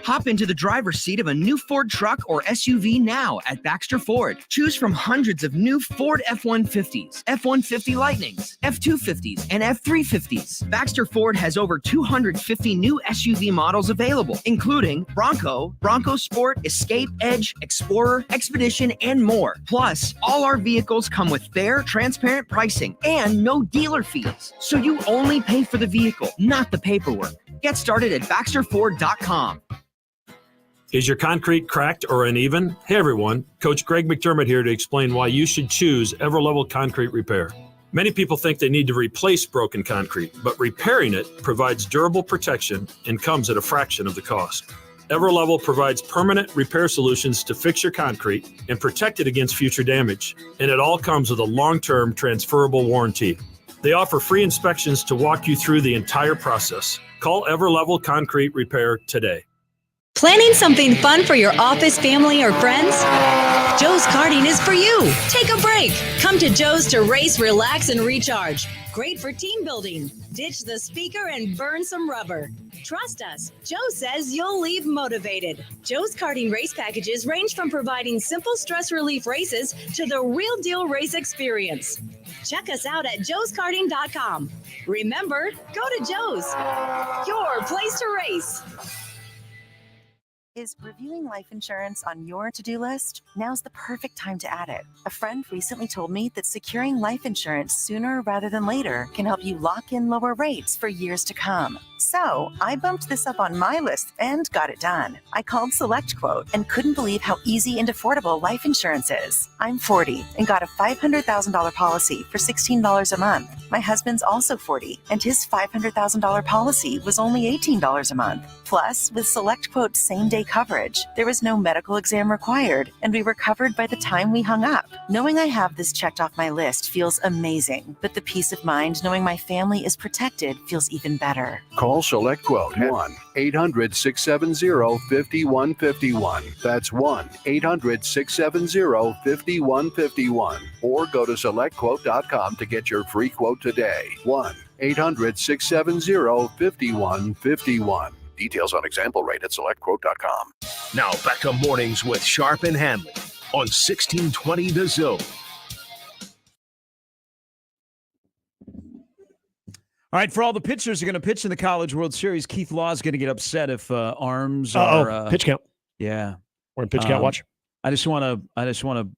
Hop into the driver's seat of a new Ford truck or SUV now at Baxter Ford. Choose from hundreds of new Ford F-150s, F-150 Lightnings, F-250s, and F-350s. Baxter Ford has over 250 new SUV models available, including Bronco, Bronco Sport, Escape, Edge, Explorer, Expedition, and more. Plus, all our vehicles come with fair, transparent pricing and no dealer fees. So you only pay for the vehicle, not the paperwork. Get started at BaxterFord.com. Is your concrete cracked or uneven? Hey everyone, Coach Greg McDermott here to explain why you should choose Everlevel Concrete Repair. Many people think they need to replace broken concrete, but repairing it provides durable protection and comes at a fraction of the cost. Everlevel provides permanent repair solutions to fix your concrete and protect it against future damage, and it all comes with a long-term transferable warranty. They offer free inspections to walk you through the entire process. Call Everlevel Concrete Repair today. Planning something fun for your office, family, or friends? Joe's Karting is for you. Take a break. Come to Joe's to race, relax, and recharge. Great for team building. Ditch the speaker and burn some rubber. Trust us, Joe says you'll leave motivated. Joe's Karting race packages range from providing simple stress relief races to the real deal race experience. Check us out at joeskarting.com. Remember, go to Joe's, your place to race. Is reviewing life insurance on your to-do list? Now's the perfect time to add it. A friend recently told me that securing life insurance sooner rather than later can help you lock in lower rates for years to come. So I bumped this up on my list and got it done. I called SelectQuote and couldn't believe how easy and affordable life insurance is. I'm 40 and got a $500,000 policy for $16 a month. My husband's also 40 and his $500,000 policy was only $18 a month. Plus, with SelectQuote's same-day coverage, there was no medical exam required and we were covered by the time we hung up. Knowing I have this checked off my list feels amazing, but the peace of mind knowing my family is protected feels even better. Call SelectQuote 1-800-670-5151. That's 1-800-670-5151. Or go to SelectQuote.com to get your free quote today. 1-800-670-5151. Details on example rate at SelectQuote.com. Now back to Mornings with Sharp and Handley on 1620 The Zone. All right, for all the pitchers who are going to pitch in the College World Series, Keith Law is going to get upset if arms are pitch count. Yeah, we're in pitch count watch. I just want to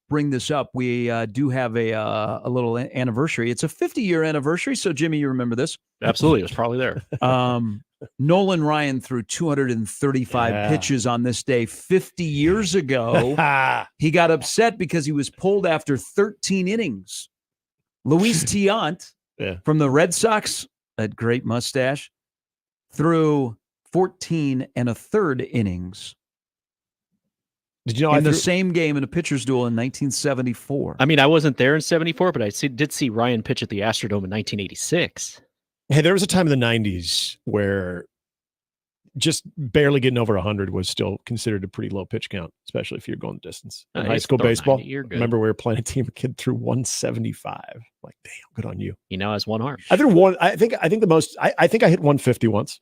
bring this up. We do have a little anniversary. It's a 50-year anniversary. So Jimmy, you remember this? Absolutely, it was probably there. Nolan Ryan threw 235 pitches on this day 50 years ago. He got upset because he was pulled after 13 innings. Luis Tiant from the Red Sox, that great mustache, threw 14 1/3 innings. Did you know in the same game in a pitcher's duel in 1974? I mean, I wasn't there in 74, but I did see Ryan pitch at the Astrodome in 1986. Hey, there was a time in the 90s where just barely getting over 100 was still considered a pretty low pitch count, especially if you're going the distance. In high school baseball, 90, you're good. Remember we were playing a team, a kid threw 175. Like, damn, good on you. He now has one arm. I threw one. I think the most. I think I hit 150 once,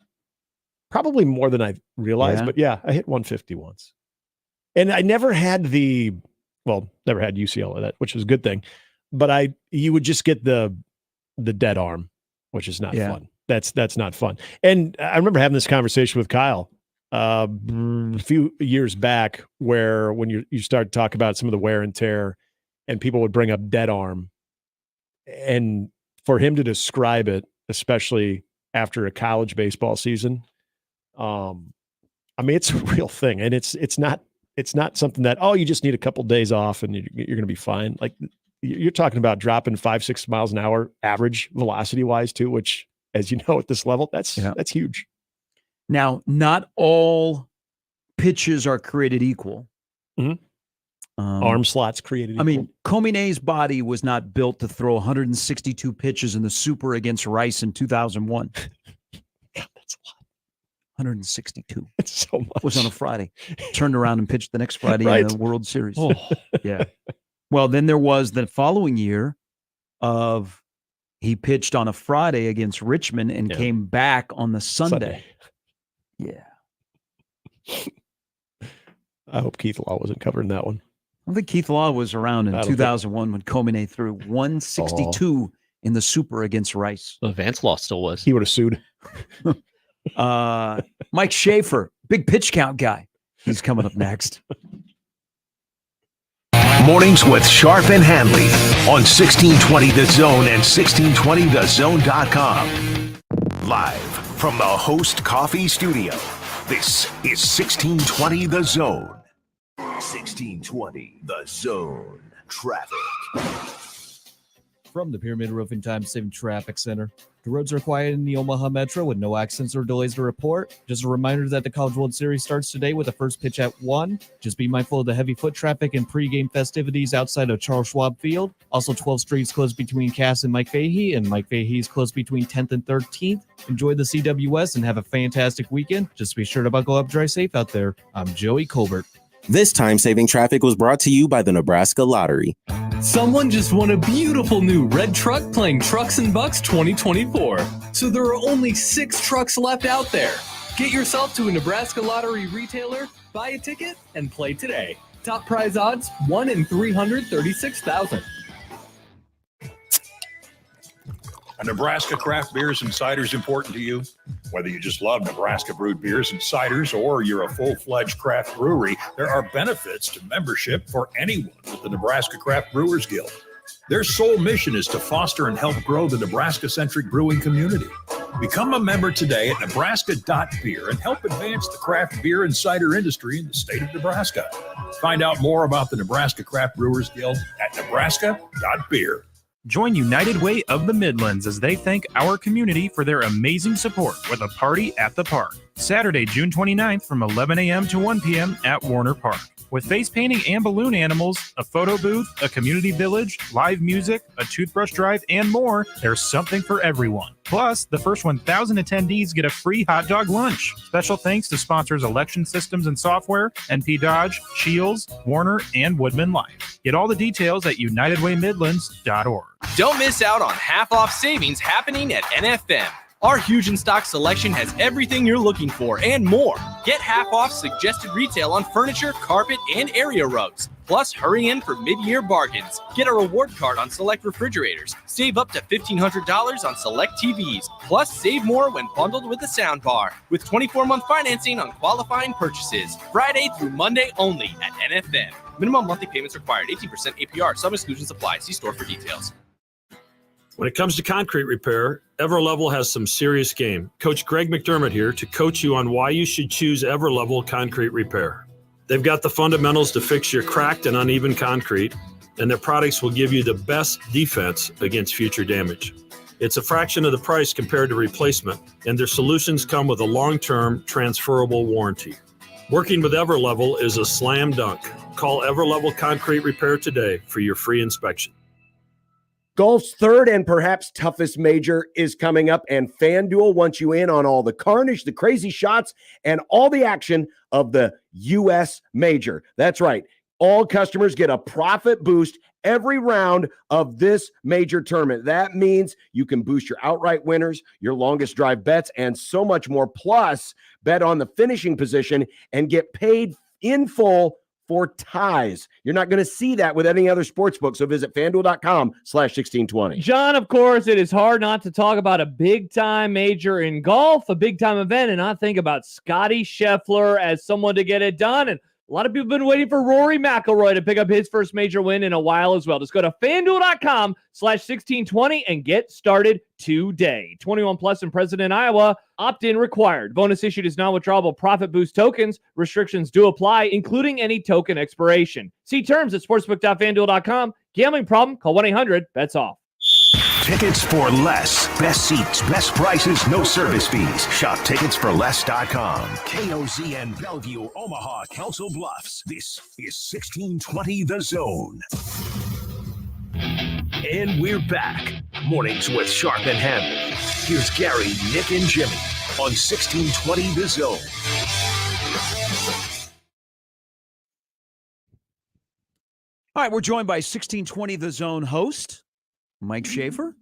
probably more than I realized. But yeah, I hit 150 once, and I never had never had UCL of that, which was a good thing. But you would just get the dead arm, which is not fun. That's not fun. And I remember having this conversation with Kyle a few years back, where when you start to talk about some of the wear and tear, and people would bring up dead arm, and for him to describe it, especially after a college baseball season, I mean, it's a real thing, and it's not something that, you just need a couple days off and you're going to be fine. Like, you're talking about dropping 5-6 miles an hour average velocity wise too, which, as you know, at this level, that's huge. Now, not all pitches are created equal. Mm-hmm. Arm slots created equal. I mean, Comine's body was not built to throw 162 pitches in the Super against Rice in 2001. God, that's a lot. 162. It's so much. Was on a Friday. Turned around and pitched the next Friday in the World Series. Oh. Yeah. Well, then there was the following year he pitched on a Friday against Richmond and came back on the Sunday. Yeah. I hope Keith Law wasn't covering that one. I think Keith Law was around in 2001 when Comine threw 162 in the Super against Rice. Well, Vance Law still was. He would have sued. Mike Schaefer, big pitch count guy. He's coming up next. Mornings with Sharp and Handley on 1620 The Zone and 1620thezone.com. Live from the Host Coffee Studio, this is 1620 The Zone. 1620 The Zone. Traffic. From the Pyramid Roofing Time Saving Traffic Center. The roads are quiet in the Omaha Metro with no accidents or delays to report. Just a reminder that the College World Series starts today with the first pitch at 1. Just be mindful of the heavy foot traffic and pregame festivities outside of Charles Schwab Field. Also, 12th Street's closed between Cass and Mike Fahey, and Mike Fahey's closed between 10th and 13th. Enjoy the CWS and have a fantastic weekend. Just be sure to buckle up, drive safe out there. I'm Joey Colbert. This time-saving traffic was brought to you by the Nebraska Lottery. Someone just won a beautiful new red truck playing Trucks and Bucks 2024. So there are only 6 trucks left out there. Get yourself to a Nebraska Lottery retailer, buy a ticket, and play today. Top prize odds, 1 in 336,000. A Nebraska craft beers and ciders important to you? Whether you just love Nebraska brewed beers and ciders or you're a full-fledged craft brewery, there are benefits to membership for anyone with the Nebraska Craft Brewers Guild. Their sole mission is to foster and help grow the Nebraska-centric brewing community. Become a member today at nebraska.beer and help advance the craft beer and cider industry in the state of Nebraska. Find out more about the Nebraska Craft Brewers Guild at nebraska.beer. Join United Way of the Midlands as they thank our community for their amazing support with a party at the park. Saturday, June 29th from 11 a.m. to 1 p.m. at Warner Park. With face painting and balloon animals, a photo booth, a community village, live music, a toothbrush drive, and more, there's something for everyone. Plus, the first 1,000 attendees get a free hot dog lunch. Special thanks to sponsors Election Systems and Software, NP Dodge, Shields, Warner, and Woodman Life. Get all the details at unitedwaymidlands.org. Don't miss out on half-off savings happening at NFM. Our huge in-stock selection has everything you're looking for and more. Get half-off suggested retail on furniture, carpet, and area rugs. Plus, hurry in for mid-year bargains. Get a reward card on select refrigerators. Save up to $1,500 on select TVs. Plus, save more when bundled with a sound bar. With 24-month financing on qualifying purchases. Friday through Monday only at NFM. Minimum monthly payments required. 18% APR. Some exclusions apply. See store for details. When it comes to concrete repair, EverLevel has some serious game. Coach Greg McDermott here to coach you on why you should choose EverLevel Concrete Repair. They've got the fundamentals to fix your cracked and uneven concrete, and their products will give you the best defense against future damage. It's a fraction of the price compared to replacement, and their solutions come with a long-term transferable warranty. Working with EverLevel is a slam dunk. Call EverLevel Concrete Repair today for your free inspection. Golf's third and perhaps toughest major is coming up, and FanDuel wants you in on all the carnage, the crazy shots, and all the action of the U.S. major. That's right. All customers get a profit boost every round of this major tournament. That means you can boost your outright winners, your longest drive bets, and so much more. Plus, bet on the finishing position and get paid in full for ties. You're not going to see that with any other sports book. So visit FanDuel.com/1620. John, of course, it is hard not to talk about a big-time major in golf, a big-time event, and not think about Scotty Scheffler as someone to get it done. And a lot of people have been waiting for Rory McIlroy to pick up his first major win in a while as well. Just go to FanDuel.com/1620 and get started today. 21 plus and present in Iowa. Opt-in required. Bonus issued is non-withdrawable profit boost tokens. Restrictions do apply, including any token expiration. See terms at sportsbook.fanduel.com. Gambling problem? Call 1-800-BETS-OFF. Tickets for less. Best seats, best prices, no service fees. Shop ticketsforless.com. KOZN Bellevue, Omaha, Council Bluffs. This is 1620 The Zone. And we're back. Mornings with Sharp and Handley. Here's Gary, Nick, and Jimmy on 1620 The Zone. All right, we're joined by 1620 The Zone host, Mike Schaefer,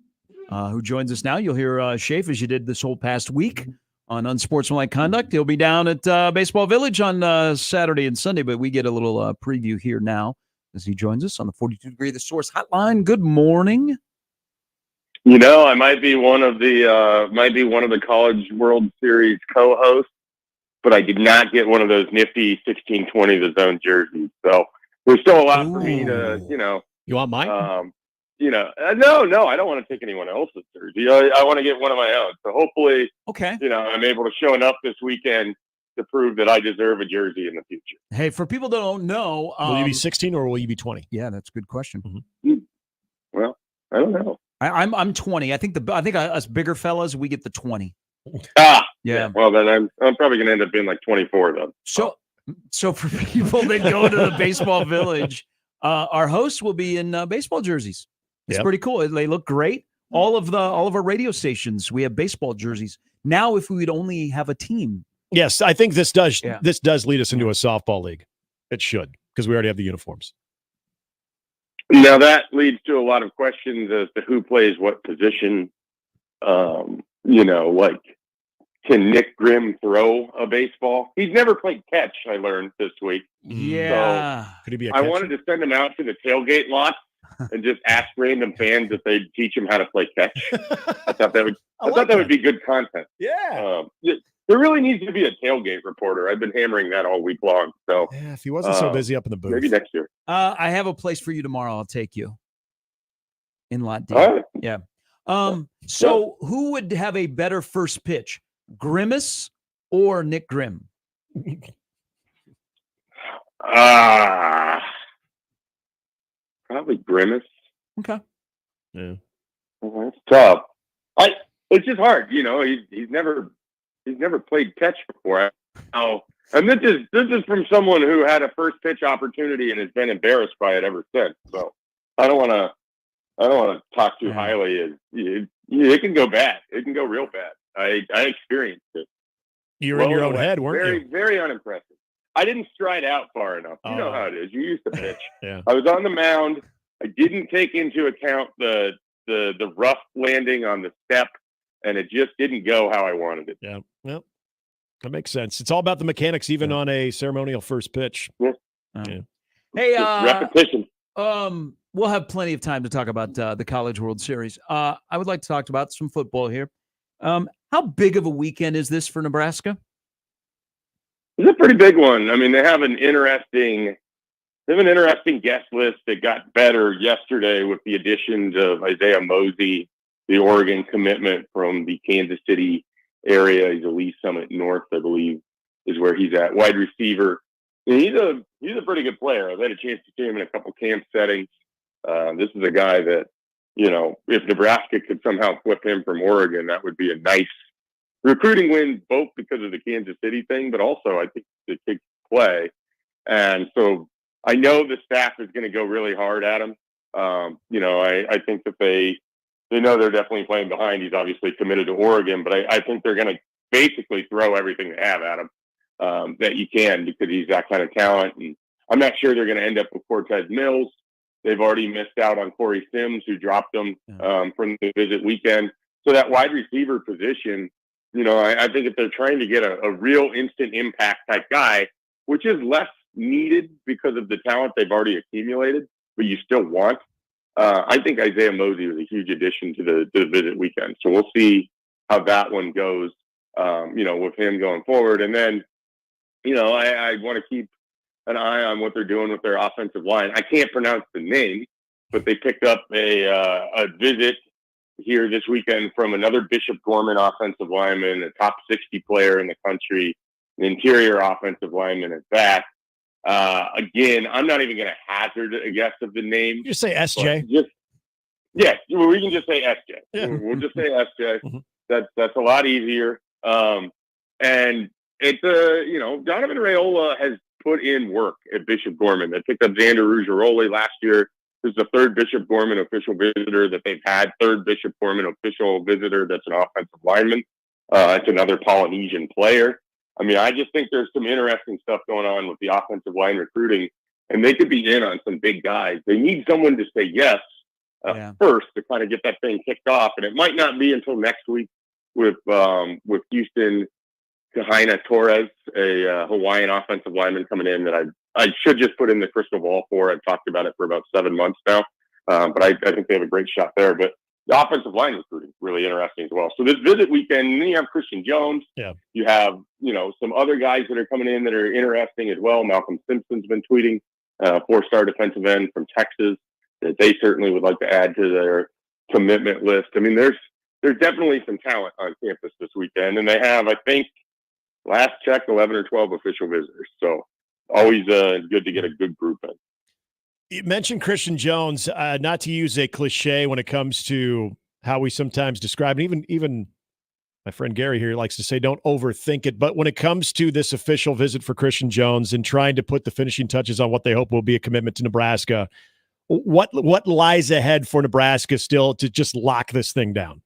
who joins us now. You'll hear Schaefer, as you did this whole past week, on Unsportsmanlike Conduct. He'll be down at Baseball Village on Saturday and Sunday, but we get a little preview here now as he joins us on the 42 Degree The Source Hotline. Good morning. You know, I might be one of the College World Series co-hosts, but I did not get one of those nifty 1620 The Zone jerseys. So there's still a lot for me to, You want mine? No, I don't want to take anyone else's jersey. I want to get one of my own. So hopefully, I'm able to show enough this weekend to prove that I deserve a jersey in the future. Hey, for people that don't know, will you be 16 or will you be 20? Yeah, that's a good question. Mm-hmm. Well, I don't know. I'm 20. I think us bigger fellas, we get the 20. Yeah. Well, then I'm probably going to end up being like 24 then. So for people that go to the Baseball Village, our hosts will be in baseball jerseys. It's pretty cool. They look great. All of our radio stations, we have baseball jerseys. Now, if we would only have a team. Yes, I think this does lead us into a softball league. It should, because we already have the uniforms. Now that leads to a lot of questions as to who plays what position. Like, can Nick Grimm throw a baseball? He's never played catch, I learned this week. Yeah. So could he be a I catcher? wanted to send him out to the tailgate lot and just ask random fans if they'd teach him how to play catch. I thought that would be good content. Yeah. There really needs to be a tailgate reporter. I've been hammering that all week long. So Yeah, if he wasn't so busy up in the booth. maybe next year. I have a place for you tomorrow. I'll take you. In Lot D. All right. Yeah. So who would have a better first pitch? Grimace or Nick Grimm? Probably Grimace. Okay. Yeah. It's tough. It's just hard, he's never played catch before. And this is from someone who had a first pitch opportunity and has been embarrassed by it ever since. So I don't want to talk too highly. It can go bad. It can go real bad. I experienced it. You were in your own head, weren't very, you? Very unimpressive. I didn't stride out far enough. You know how it is. You used to pitch. Yeah. I was on the mound. I didn't take into account the rough landing on the step, and it just didn't go how I wanted it. Yeah. Well, that makes sense. It's all about the mechanics, even on a ceremonial first pitch. Yeah. Yeah. Hey, repetition. We'll have plenty of time to talk about the College World Series. I would like to talk about some football here. How big of a weekend is this for Nebraska? It's a pretty big one. I mean, they have an interesting guest list that got better yesterday with the additions of Isaiah Mosey, the Oregon commitment from the Kansas City area. He's a Lee Summit North, I believe, is where he's at. Wide receiver. And he's a pretty good player. I've had a chance to see him in a couple camp settings. This is a guy that, if Nebraska could somehow flip him from Oregon, that would be a nice recruiting win, both because of the Kansas City thing, but also I think the kid can play. And so I know the staff is going to go really hard at him. I think that they know they're definitely playing behind. He's obviously committed to Oregon, but I think they're going to basically throw everything they have at him that you can, because he's that kind of talent. And I'm not sure they're going to end up with Cortez Mills. They've already missed out on Corey Sims, who dropped them from the visit weekend. So that wide receiver position, I think if they're trying to get a real instant impact type guy, which is less needed because of the talent they've already accumulated, but you still want, I think Isaiah Mosey was a huge addition to the visit weekend. So we'll see how that one goes, with him going forward. And then, I want to keep an eye on what they're doing with their offensive line. I can't pronounce the name, but they picked up a visit here this weekend from another Bishop Gorman offensive lineman, a top 60 player in the country, an interior offensive lineman at that. Again, I'm not even going to hazard a guess of the name. Just say SJ. We can just say SJ. Yeah. We'll just say SJ. That's a lot easier. And it's Donovan Raiola has put in work at Bishop Gorman. They picked up Xander Ruggiero last year. This is the third Bishop Gorman official visitor that they've had. Third Bishop Gorman official visitor that's an offensive lineman. It's another Polynesian player. I mean, I just think there's some interesting stuff going on with the offensive line recruiting, and they could be in on some big guys. They need someone to say yes first to kind of get that thing kicked off, and it might not be until next week with Houston Kahaina Torres, a Hawaiian offensive lineman coming in that I should just put in the crystal ball for. I've talked about it for about 7 months now, but I think they have a great shot there. But the offensive line recruiting really interesting as well. So this visit weekend, and then you have Christian Jones. Yeah. You have some other guys that are coming in that are interesting as well. Malcolm Simpson's been tweeting, 4-star defensive end from Texas, that they certainly would like to add to their commitment list. I mean, there's definitely some talent on campus this weekend, and they have, I think, last check, 11 or 12 official visitors. So always good to get a good group in. You mentioned Christian Jones, not to use a cliche when it comes to how we sometimes describe it. Even my friend Gary here likes to say, don't overthink it. But when it comes to this official visit for Christian Jones and trying to put the finishing touches on what they hope will be a commitment to Nebraska, what lies ahead for Nebraska still to just lock this thing down?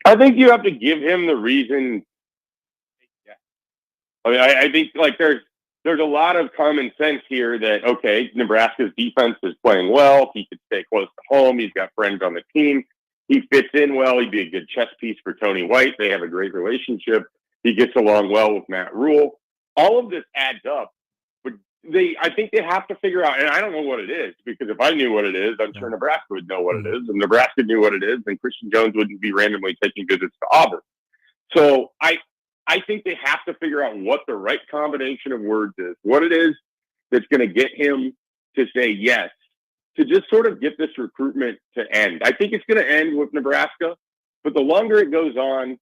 I think you have to give him the reason. I mean, I think there's there's a lot of common sense here that, okay, Nebraska's defense is playing well. He could stay close to home. He's got friends on the team. He fits in well. He'd be a good chess piece for Tony White. They have a great relationship. He gets along well with Matt Rule. All of this adds up, but I think they have to figure out, and I don't know what it is, because if I knew what it is, I'm sure Nebraska would know what it is. If Nebraska knew what it is, then Christian Jones wouldn't be randomly taking visits to Auburn. So I think they have to figure out what the right combination of words is, what it is that's going to get him to say yes, to just sort of get this recruitment to end. I think it's going to end with Nebraska, but the longer it goes on,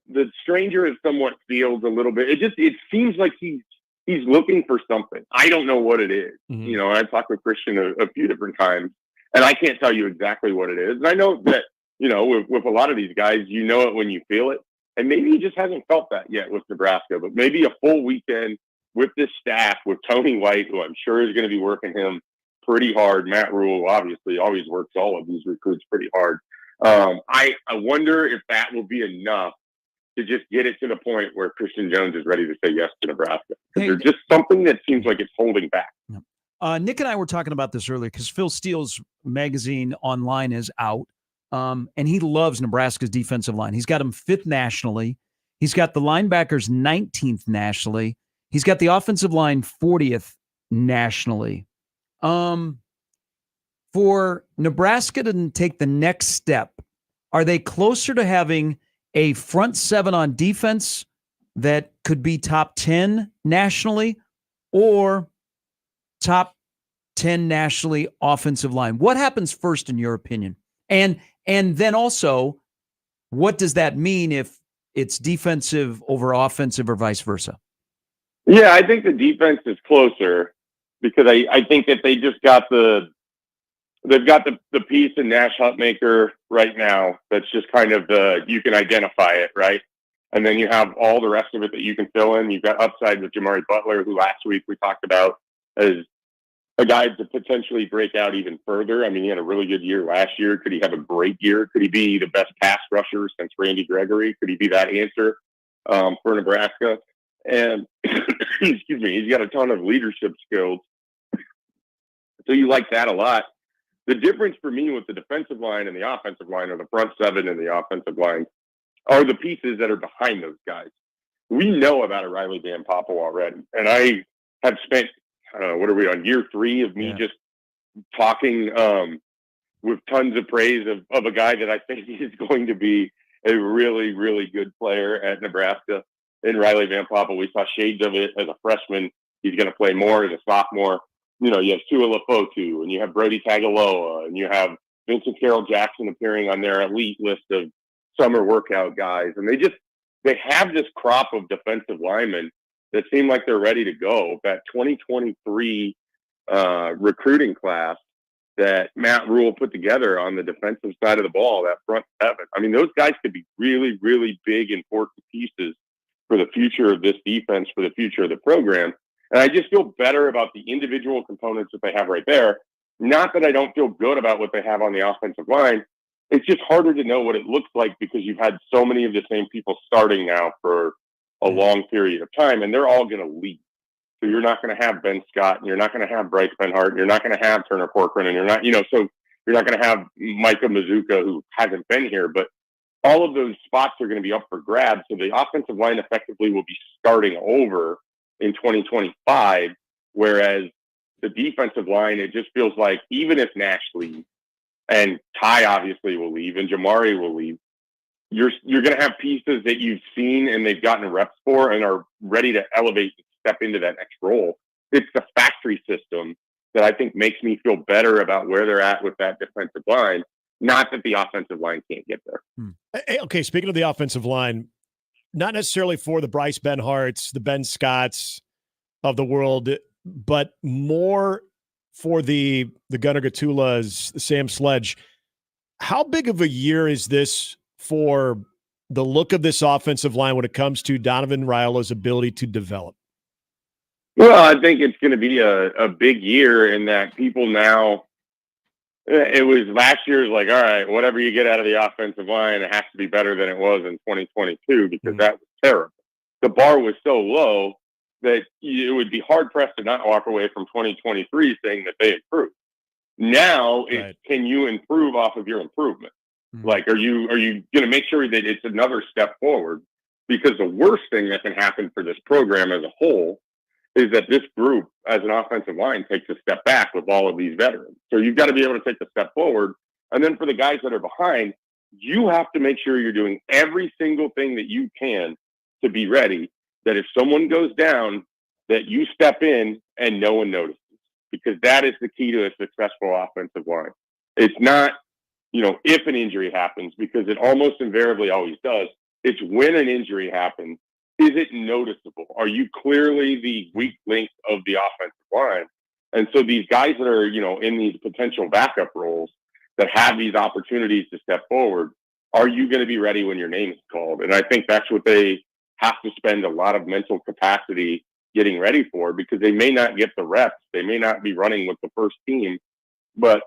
the stranger it somewhat feels a little bit. It seems like he's looking for something. I don't know what it is. You know, I talked with Christian a few different times, and I can't tell you exactly what it is. And I know that, you know, with a lot of these guys, you know it when you feel it. And maybe he just hasn't felt that yet with Nebraska, but maybe a full weekend with this staff, with Tony White, who I'm sure is going to be working him pretty hard. Matt Rule obviously always works all of these recruits pretty hard. I wonder if that will be enough to just get it to the point where Christian Jones is ready to say yes to Nebraska. There's just something that seems like it's holding back. Nick and I were talking about this earlier because Phil Steele's magazine online is out, and he loves Nebraska's defensive line. He's got them 5th nationally. He's got the linebackers 19th nationally. He's got the offensive line 40th nationally. For Nebraska to take the next step, are they closer to having a front 7 on defense that could be top 10 nationally, or top 10 nationally offensive line? What happens first in your opinion? And then also, what does that mean if it's defensive over offensive or vice versa? Yeah, I think the defense is closer because I think that they've got the piece in Nash Hutmaker right now that's just kind of you can identify it, right? And then you have all the rest of it that you can fill in. You've got upside with Jamari Butler, who last week we talked about as a guy to potentially break out even further. I mean, he had a really good year last year. Could he have a great year? Could he be the best pass rusher since Randy Gregory? Could he be that answer for Nebraska? And excuse me, he's got a ton of leadership skills. So you like that a lot. The difference for me with the defensive line and the offensive line, or the front 7 and the offensive line, are the pieces that are behind those guys. We know about a Riley Van Poppel already. And I have spent, I don't know, what are we on, year 3 of me just talking with tons of praise of a guy that I think is going to be a really, really good player at Nebraska in Riley Van Poppel. We saw shades of it as a freshman. He's going to play more as a sophomore. You know, you have Tua Lafotu, and you have Brody Tagaloa, and you have Vincent Carroll Jackson appearing on their elite list of summer workout guys. And they have this crop of defensive linemen that seem like they're ready to go. That 2023 recruiting class that Matt Rule put together on the defensive side of the ball, that front 7. I mean, those guys could be really, really big, important pieces for the future of this defense, for the future of the program. And I just feel better about the individual components that they have right there. Not that I don't feel good about what they have on the offensive line. It's just harder to know what it looks like because you've had so many of the same people starting now for a long period of time, and they're all going to leave. So you're not going to have Ben Scott, and you're not going to have Bryce Benhart, and you're not going to have Turner Corcoran, and you're not, so you're not going to have Micah Mazuka, who hasn't been here, but all of those spots are going to be up for grabs. So the offensive line effectively will be starting over in 2025, whereas the defensive line, it just feels like even if Nash leaves, and Ty obviously will leave, and Jamari will leave, you're going to have pieces that you've seen and they've gotten reps for and are ready to elevate and step into that next role. It's the factory system that I think makes me feel better about where they're at with that defensive line, not that the offensive line can't get there. Okay, speaking of the offensive line, not necessarily for the Bryce Benharts, the Ben Scotts of the world, but more for the Gunnar Gatulas, the Sam Sledge. How big of a year is this for the look of this offensive line when it comes to Donovan Raiola's ability to develop? Well, I think it's going to be a big year in that people now, it was last year's like, all right, whatever you get out of the offensive line, it has to be better than it was in 2022 because that was terrible. The bar was so low that it would be hard pressed to not walk away from 2023 saying that they improved. Now, can you improve off of your improvement? Like, are you going to make sure that it's another step forward? Because the worst thing that can happen for this program as a whole is that this group, as an offensive line, takes a step back with all of these veterans. So you've got to be able to take a step forward. And then for the guys that are behind, you have to make sure you're doing every single thing that you can to be ready, that if someone goes down, that you step in and no one notices. Because that is the key to a successful offensive line. It's not, if an injury happens, because it almost invariably always does. It's when an injury happens, is it noticeable? Are you clearly the weak link of the offensive line? And so these guys that are, in these potential backup roles that have these opportunities to step forward, are you going to be ready when your name is called? And I think that's what they have to spend a lot of mental capacity getting ready for, because they may not get the reps. They may not be running with the first team, but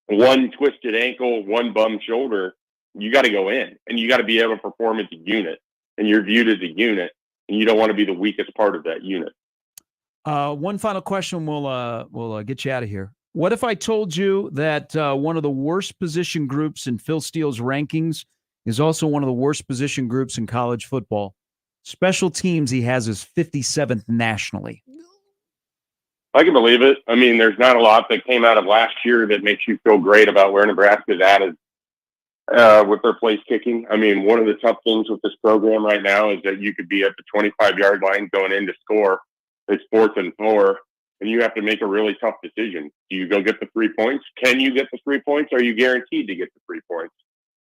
one twisted ankle, one bum shoulder, you got to go in and you got to be able to perform as a unit, and you're viewed as a unit, and you don't want to be the weakest part of that unit. One final question. We'll get you out of here. What if I told you that one of the worst position groups in Phil Steele's rankings is also one of the worst position groups in college football? Special teams he has is 57th nationally. I can believe it. I mean, there's not a lot that came out of last year that makes you feel great about where Nebraska's at with their place kicking. I mean, one of the tough things with this program right now is that you could be at the 25-yard line going in to score. It's 4th and 4, and you have to make a really tough decision. Do you go get the 3 points? Can you get the 3 points? Are you guaranteed to get the 3 points?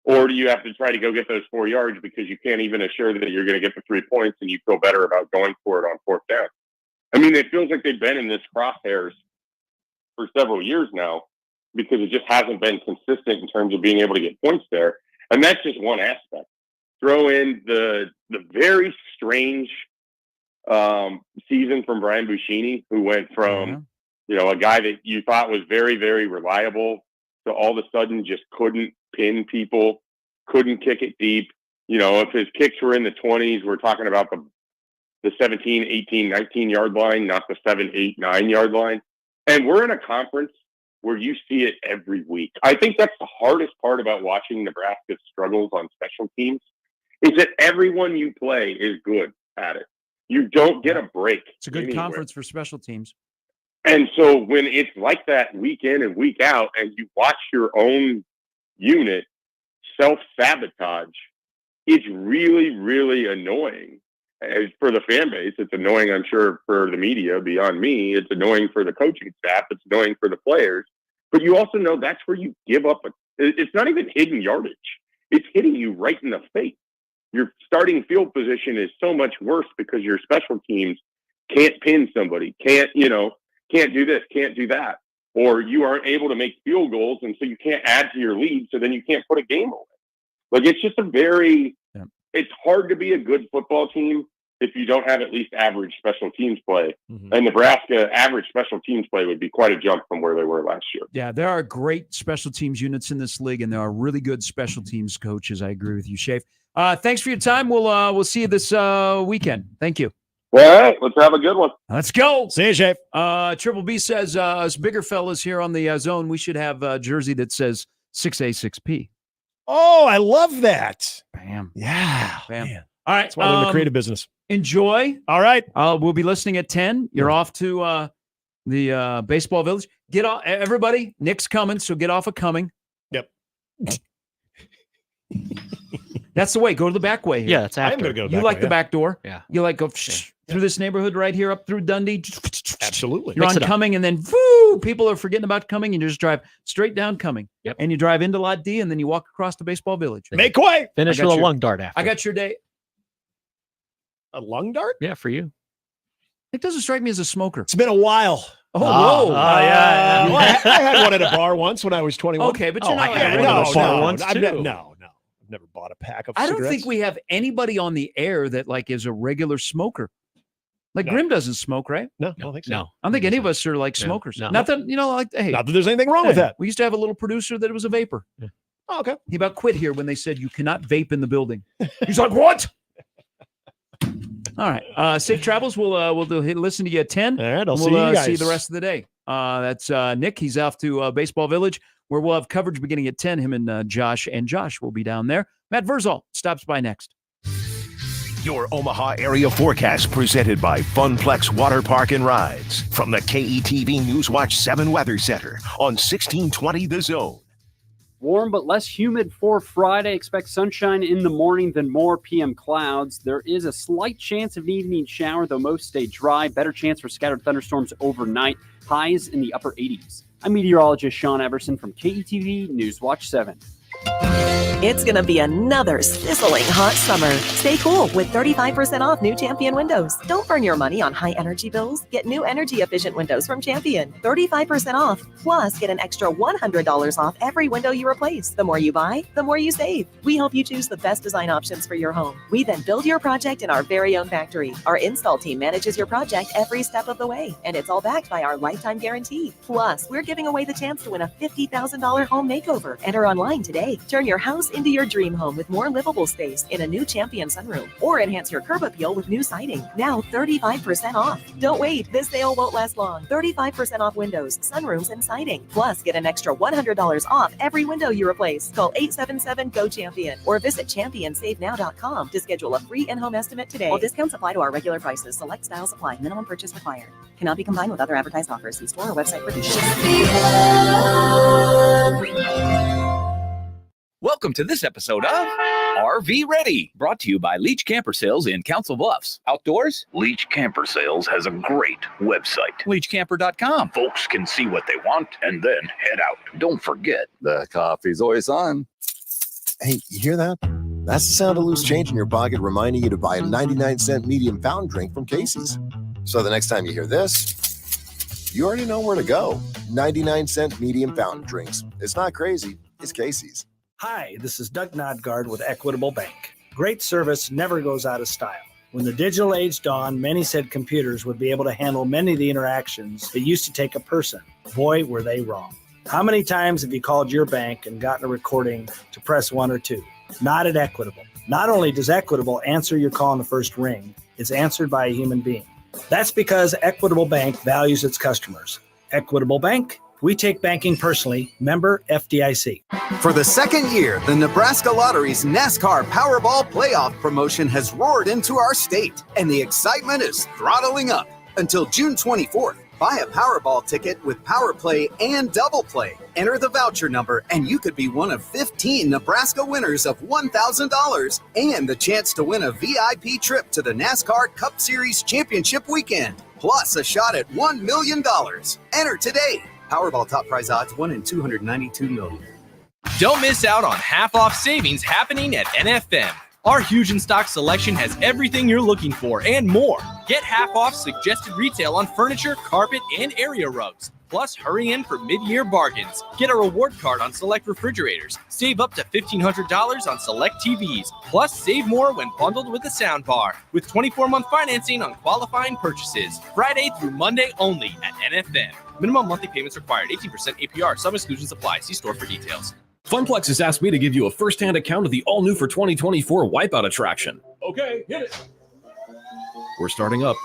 Or do you have to try to go get those 4 yards because you can't even assure that you're going to get the 3 points and you feel better about going for it on 4th down? I mean, it feels like they've been in this crosshairs for several years now because it just hasn't been consistent in terms of being able to get points there. And that's just one aspect. Throw in the very strange season from Brian Buschini, who went from, a guy that you thought was very, very reliable to all of a sudden just couldn't pin people, couldn't kick it deep. If his kicks were in the 20s, we're talking about the 17, 18, 19-yard line, not the 7, 8, 9-yard line. And we're in a conference where you see it every week. I think that's the hardest part about watching Nebraska's struggles on special teams, is that everyone you play is good at it. You don't get a break. It's a good conference for special teams. And so when it's like that week in and week out, and you watch your own unit self-sabotage, it's really, really annoying. As for the fan base, it's annoying, I'm sure, for the media beyond me. It's annoying for the coaching staff. It's annoying for the players. But you also know that's where you give up. It's not even hidden yardage. It's hitting you right in the face. Your starting field position is so much worse because your special teams can't pin somebody, can't do this, can't do that. Or you aren't able to make field goals, and so you can't add to your lead, so then you can't put a game away. Like, it's just it's hard to be a good football team if you don't have at least average special teams play. Mm-hmm. And Nebraska average special teams play would be quite a jump from where they were last year. Yeah, there are great special teams units in this league, and there are really good special teams coaches. I agree with you, Shafe. Thanks for your time. We'll see you this weekend. Thank you. All right, let's have a good one. Let's go. See you, Shafe. Triple B says, us bigger fellas here on the zone, we should have a jersey that says 6A, 6P. Oh, I love that. Bam. Yeah. Bam. Man. All right. That's why they're in the creative business. Enjoy. All right. We'll be listening at 10. You're off to the baseball village. Get off, everybody. Nick's coming, so get off of coming. Yep. That's the way. Go to the back way here. Yeah, that's after. I'm going to go You like the back door? Yeah. You like go through this neighborhood right here up through Dundee? Absolutely. You're on Cumming, and then woo, people are forgetting about Cumming, and you just drive straight down Cumming. Yep. And you drive into Lot D, and then you walk across the baseball village. Make way. Finish with a lung dart after. I got your day. A lung dart? Yeah, for you. It doesn't strike me as a smoker. It's been a while. Oh, whoa. Yeah. Well, I had one at a bar once when I was 21. Okay, but you're not I had one at a bar once, too. No. I've never bought a pack of I cigarettes. don't think we have anybody on the air that like is a regular smoker. Like Grim doesn't smoke, right? No, I don't think so. No. I don't think any of us are like smokers. No. Not that, like, hey. Not that there's anything wrong with that. We used to have a little producer that was a vapor. Yeah. Oh, okay. He about quit here when they said you cannot vape in the building. He's like, what? All right. Safe travels. We'll listen to you at 10. All right. I'll we'll see you guys. see you the rest of the day. That's Nick. He's off to Baseball Village, where we'll have coverage beginning at 10. Him and Josh will be down there. Matt Verzal stops by next. Your Omaha area forecast presented by Funplex Water Park and Rides from the KETV Newswatch 7 Weather Center on 1620 The Zone. Warm but less humid for Friday. Expect sunshine in the morning, then more PM clouds. There is a slight chance of an evening shower, though most stay dry. Better chance for scattered thunderstorms overnight. Highs in the upper 80s. I'm meteorologist Sean Everson from KETV Newswatch 7. It's going to be another sizzling hot summer. Stay cool with 35% off new Champion windows. Don't burn your money on high energy bills. Get new energy efficient windows from Champion. 35% off. Plus, get an extra $100 off every window you replace. The more you buy, the more you save. We help you choose the best design options for your home. We then build your project in our very own factory. Our install team manages your project every step of the way, and it's all backed by our lifetime guarantee. Plus, we're giving away the chance to win a $50,000 home makeover. Enter online today. Turn your house into your dream home with more livable space in a new Champion sunroom, or enhance your curb appeal with new siding. Now 35% off. Don't wait. This sale won't last long. 35% off windows, sunrooms, and siding. Plus, get an extra $100 off every window you replace. Call 877-GO-CHAMPION or visit championsavenow.com to schedule a free in-home estimate today. All discounts apply to our regular prices. Select styles apply. Minimum purchase required. Cannot be combined with other advertised offers. See store or website for details. Welcome to this episode of RV Ready, brought to you by Leach Camper Sales in Council Bluffs. Outdoors? Leach Camper Sales has a great website, leachcamper.com. Folks can see what they want and then head out. Don't forget, the coffee's always on. Hey, you hear that? That's the sound of loose change in your pocket reminding you to buy a 99-cent medium fountain drink from Casey's. So the next time you hear this, you already know where to go. 99-cent medium fountain drinks. It's not crazy. It's Casey's. Hi, this is Doug Nodgard with Equitable Bank. Great service never goes out of style. When the digital age dawned, many said computers would be able to handle many of the interactions that used to take a person. Boy, were they wrong. How many times have you called your bank and gotten a recording to press 1 or 2? Not at Equitable. Not only does Equitable answer your call in the first ring, it's answered by a human being. That's because Equitable Bank values its customers. Equitable Bank, we take banking personally. Member FDIC. For the second year, the Nebraska Lottery's NASCAR Powerball Playoff promotion has roared into our state, and the excitement is throttling up. Until June 24th, buy a Powerball ticket with Power Play and Double Play. Enter the voucher number, and you could be one of 15 Nebraska winners of $1,000 and the chance to win a VIP trip to the NASCAR Cup Series Championship weekend, plus a shot at $1 million. Enter today. Powerball top prize odds 1 in 292 million. Don't miss out on half-off savings happening at NFM. Our huge in-stock selection has everything you're looking for and more. Get half-off suggested retail on furniture, carpet, and area rugs. Plus, hurry in for mid-year bargains. Get a reward card on select refrigerators. Save up to $1,500 on select TVs. Plus, save more when bundled with a sound bar. With 24-month financing on qualifying purchases. Friday through Monday only at NFM. Minimum monthly payments required. 18% APR. Some exclusions apply. See store for details. Funplex has asked me to give you a first-hand account of the all-new for 2024 Wipeout attraction. Okay, hit it. We're starting up.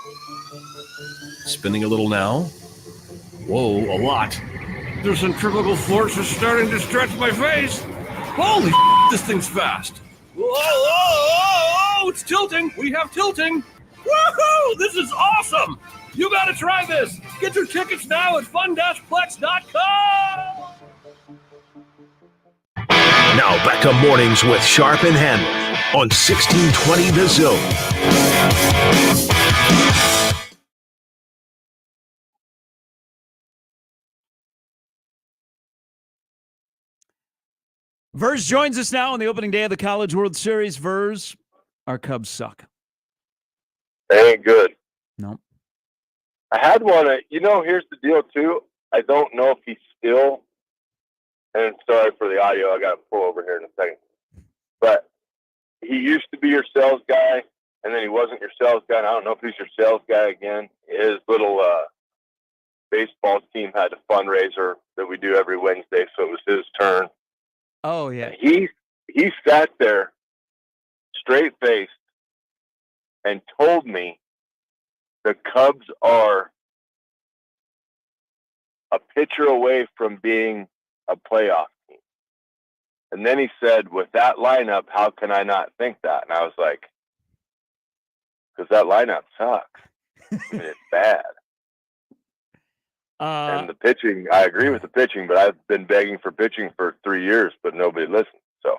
Spinning a little now. Whoa, a lot. The centrifugal force is starting to stretch my face. Holy this thing's fast. Whoa, it's tilting. We have tilting. Woohoo, this is awesome. You got to try this. Get your tickets now at fun-plex.com. Now back to mornings with Sharp and Handley on 1620 The Zone. Vers joins us now on the opening day of the College World Series. Vers, our Cubs suck. They ain't good. No. I had one. Here's the deal, too. I don't know if he's still, and sorry for the audio. I got to pull over here in a second. But he used to be your sales guy, and then he wasn't your sales guy. And I don't know if he's your sales guy again. His little baseball team had a fundraiser that we do every Wednesday, so it was his turn. Oh, yeah. He sat there straight-faced and told me the Cubs are a pitcher away from being a playoff team. And then he said, with that lineup, how can I not think that? And I was like, because that lineup sucks. I mean, it's bad. And the pitching, I agree with the pitching, but I've been begging for pitching for 3 years, but nobody listened. So,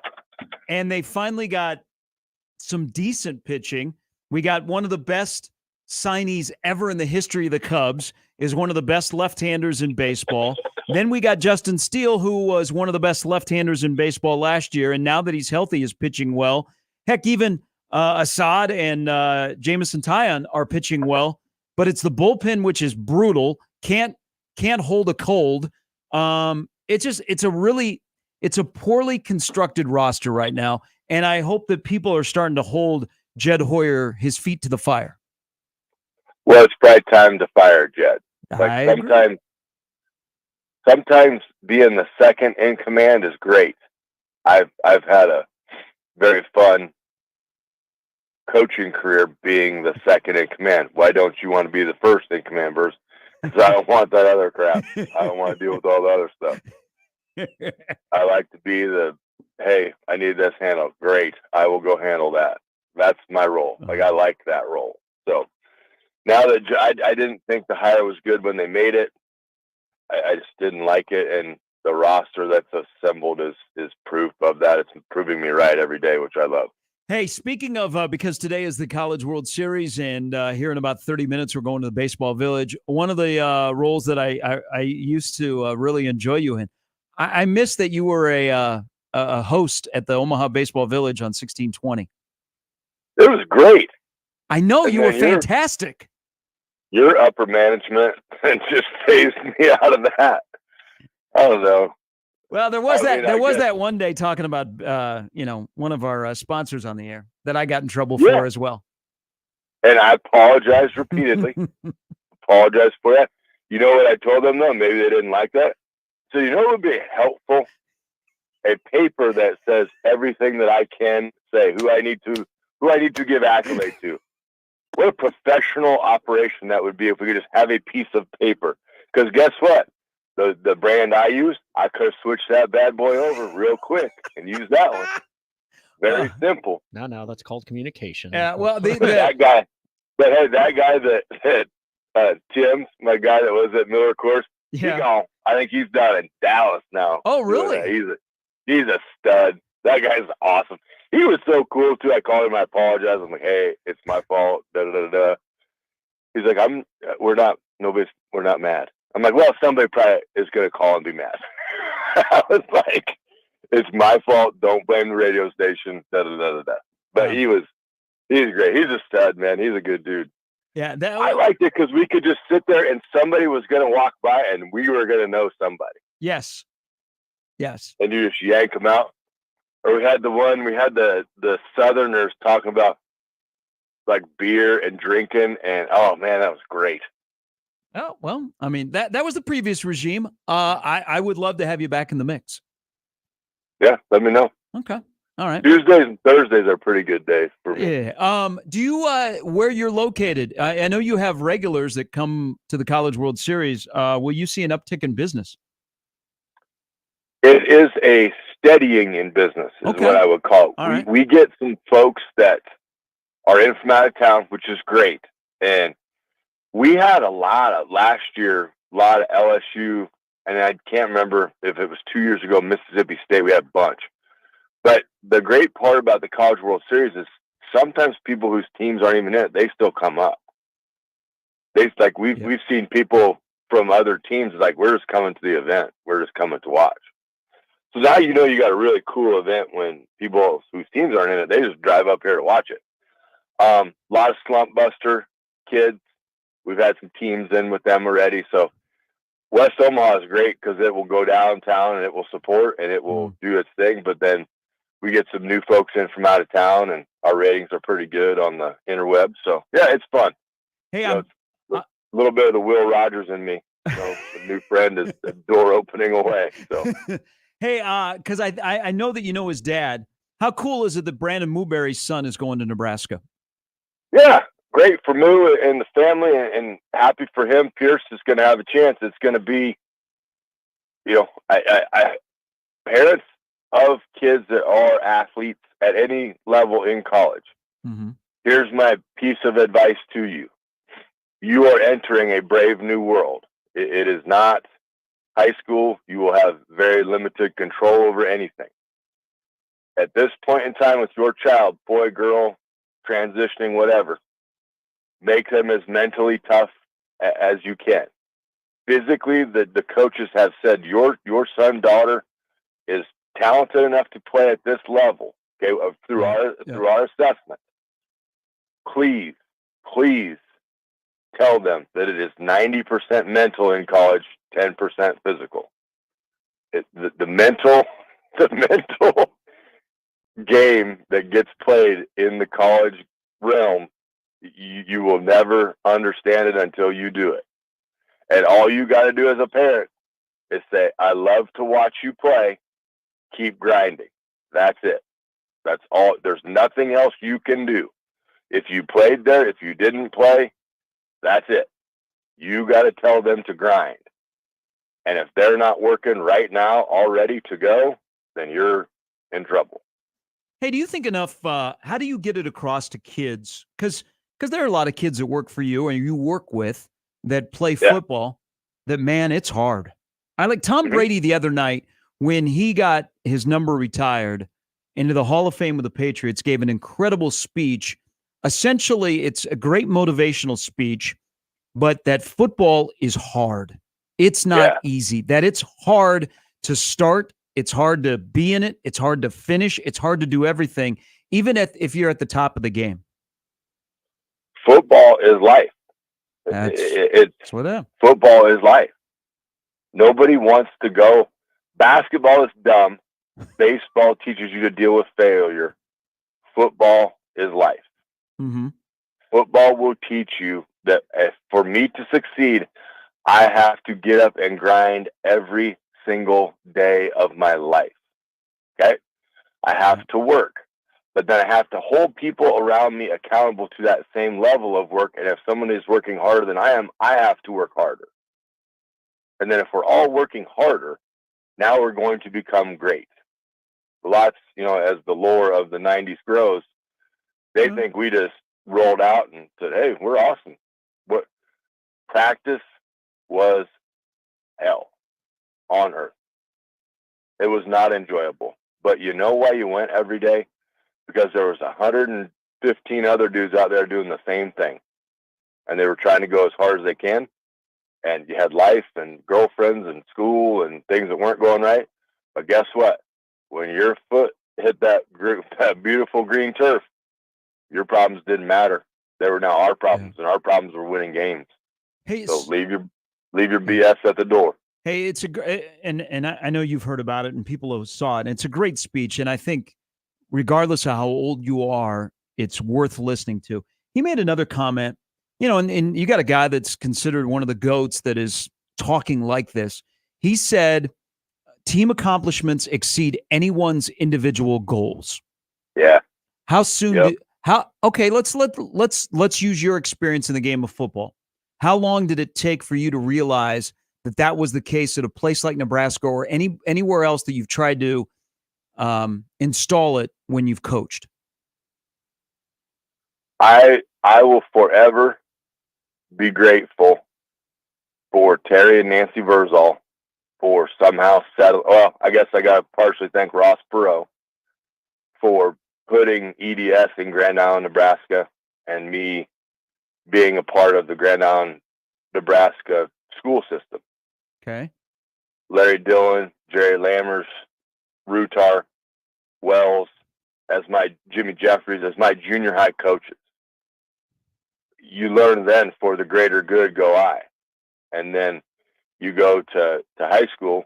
and they finally got some decent pitching. We got one of the best signees ever in the history of the Cubs, is one of the best left-handers in baseball. Then we got Justin Steele, who was one of the best left-handers in baseball last year, and now that he's healthy, is pitching well. Heck, even Assad and Jamison Tyon are pitching well, but it's the bullpen which is brutal. Can't hold a cold. It's a poorly constructed roster right now, and I hope that people are starting to hold Jed Hoyer his feet to the fire. Well, it's probably time to fire Jed. Like sometimes being the second in command is great. I've had a very fun coaching career being the second in command. Why don't you want to be the first in command, Bruce? Because I don't want that other crap. I don't want to deal with all the other stuff. I like to be hey, I need this handled. Great. I will go handle that. That's my role. Like, I like that role. So now that I didn't think the hire was good when they made it, I just didn't like it. And the roster that's assembled is proof of that. It's proving me right every day, which I love. Hey, speaking of, because today is the College World Series, and here in about 30 minutes, we're going to the Baseball Village. One of the roles that I used to really enjoy you in, I miss that you were a host at the Omaha Baseball Village on 1620. It was great. I know, you were fantastic. Your upper management just phased me out of that. I don't know. Well, there was that one day talking about one of our sponsors on the air that I got in trouble for as well. And I apologize repeatedly. Apologize for that. You know what I told them though? Maybe they didn't like that. So you know what would be helpful? A paper that says everything that I can say, who I need to give accolade to. What a professional operation that would be if we could just have a piece of paper. Because guess what? The brand I used, I could have switched that bad boy over real quick and used that one. Very simple. No, that's called communication. Yeah, well, that guy, but hey, that guy that Tim, my guy that was at Miller Course, I think he's down in Dallas now. Oh, really? He's a stud. That guy's awesome. He was so cool too. I called him. I apologize. I'm like, hey, it's my fault. Da da da da. He's like, we're not mad. I'm like, well, somebody probably is going to call and be mad. I was like, it's my fault. Don't blame the radio station. Da da da da da. But he's great. He's a stud, man. He's a good dude. Yeah, I liked it because we could just sit there and somebody was going to walk by and we were going to know somebody. Yes. And you just yank them out. Or we had the Southerners talking about like beer and drinking, and oh man, that was great. Oh, well, I mean, that was the previous regime. I would love to have you back in the mix. Yeah, let me know. Okay. All right. Tuesdays and Thursdays are pretty good days for me. Yeah. Do you where you're located? I know you have regulars that come to the College World Series. Will you see an uptick in business? It is a steadying in business, is what I would call it. We get some folks that are in from out of town, which is great. And we had last year, a lot of LSU, and I can't remember if it was 2 years ago, Mississippi State, we had a bunch. But the great part about the College World Series is sometimes people whose teams aren't even in it, they still come up. We've seen people from other teams like, we're just coming to the event. We're just coming to watch. So now you got a really cool event when people whose teams aren't in it, they just drive up here to watch it. A lot of slump buster kids. We've had some teams in with them already. So West Omaha is great because it will go downtown and it will support and it will do its thing. But then we get some new folks in from out of town and our ratings are pretty good on the interweb. So yeah, it's fun. Hey, it's a little bit of the Will Rogers in me. So the new friend is the door opening away. So. Hey, because I know that you know his dad. How cool is it that Brandon Mooberry's son is going to Nebraska? Yeah, great for Moo and the family, and happy for him. Pierce is going to have a chance. It's going to be, parents of kids that are athletes at any level in college. Mm-hmm. Here's my piece of advice to you. You are entering a brave new world. It is not high school. You will have very limited control over anything. At this point in time with your child, boy, girl, transitioning, whatever, make them as mentally tough as you can. Physically, the coaches have said your son, daughter is talented enough to play at this level. Okay, through our assessment. Please tell them that it is 90% mental in college, 10% physical. The mental game that gets played in the college realm, you will never understand it until you do it. And all you got to do as a parent is say, I love to watch you play. Keep grinding. That's it. That's all. There's nothing else you can do. If you played there, if you didn't play, that's it. You got to tell them to grind. And if they're not working right now already to go, then you're in trouble. Hey, do you think enough, how do you get it across to kids? Because there are a lot of kids that work for you or you work with that play football that, man, it's hard. I like Tom Brady the other night when he got his number retired into the Hall of Fame with the Patriots, gave an incredible speech. Essentially, it's a great motivational speech, but that football is hard. It's not easy. That it's hard to start. It's hard to be in it. It's hard to finish. It's hard to do everything, even if you're at the top of the game. Football is life. That's what it is. Football is life. Nobody wants to go. Basketball is dumb. Baseball teaches you to deal with failure. Football is life. Mm-hmm. Football will teach you that for me to succeed, I have to get up and grind every single day of my life. Okay? I have to work. But then I have to hold people around me accountable to that same level of work. And if someone is working harder than I am, I have to work harder. And then if we're all working harder, now we're going to become great. Lots, as the lore of the 90s grows, they think we just rolled out and said, hey, we're awesome. What practice was hell on earth. It was not enjoyable. But you know why you went every day? Because there was 115 other dudes out there doing the same thing. And they were trying to go as hard as they can. And you had life and girlfriends and school and things that weren't going right. But guess what? When your foot hit that beautiful green turf, your problems didn't matter. They were now our problems, and our problems were winning games. Hey, so leave your BS at the door. Hey, it's and I know you've heard about it, and people who saw it. And it's a great speech, and I think regardless of how old you are, it's worth listening to. He made another comment, and you got a guy that's considered one of the GOATs that is talking like this. He said, team accomplishments exceed anyone's individual goals. Yeah. How soon okay, let's use your experience in the game of football. How long did it take for you to realize that was the case at a place like Nebraska or anywhere else that you've tried to install it when you've coached? I will forever be grateful for Terry and Nancy Verzal for somehow I guess I got to partially thank Ross Perot for putting EDS in Grand Island, Nebraska, and me being a part of the Grand Island, Nebraska school system. Okay. Larry Dillon, Jerry Lammers, Rutar, Wells, Jimmy Jeffries, as my junior high coaches. You learn then for the greater good go I. And then you go to high school,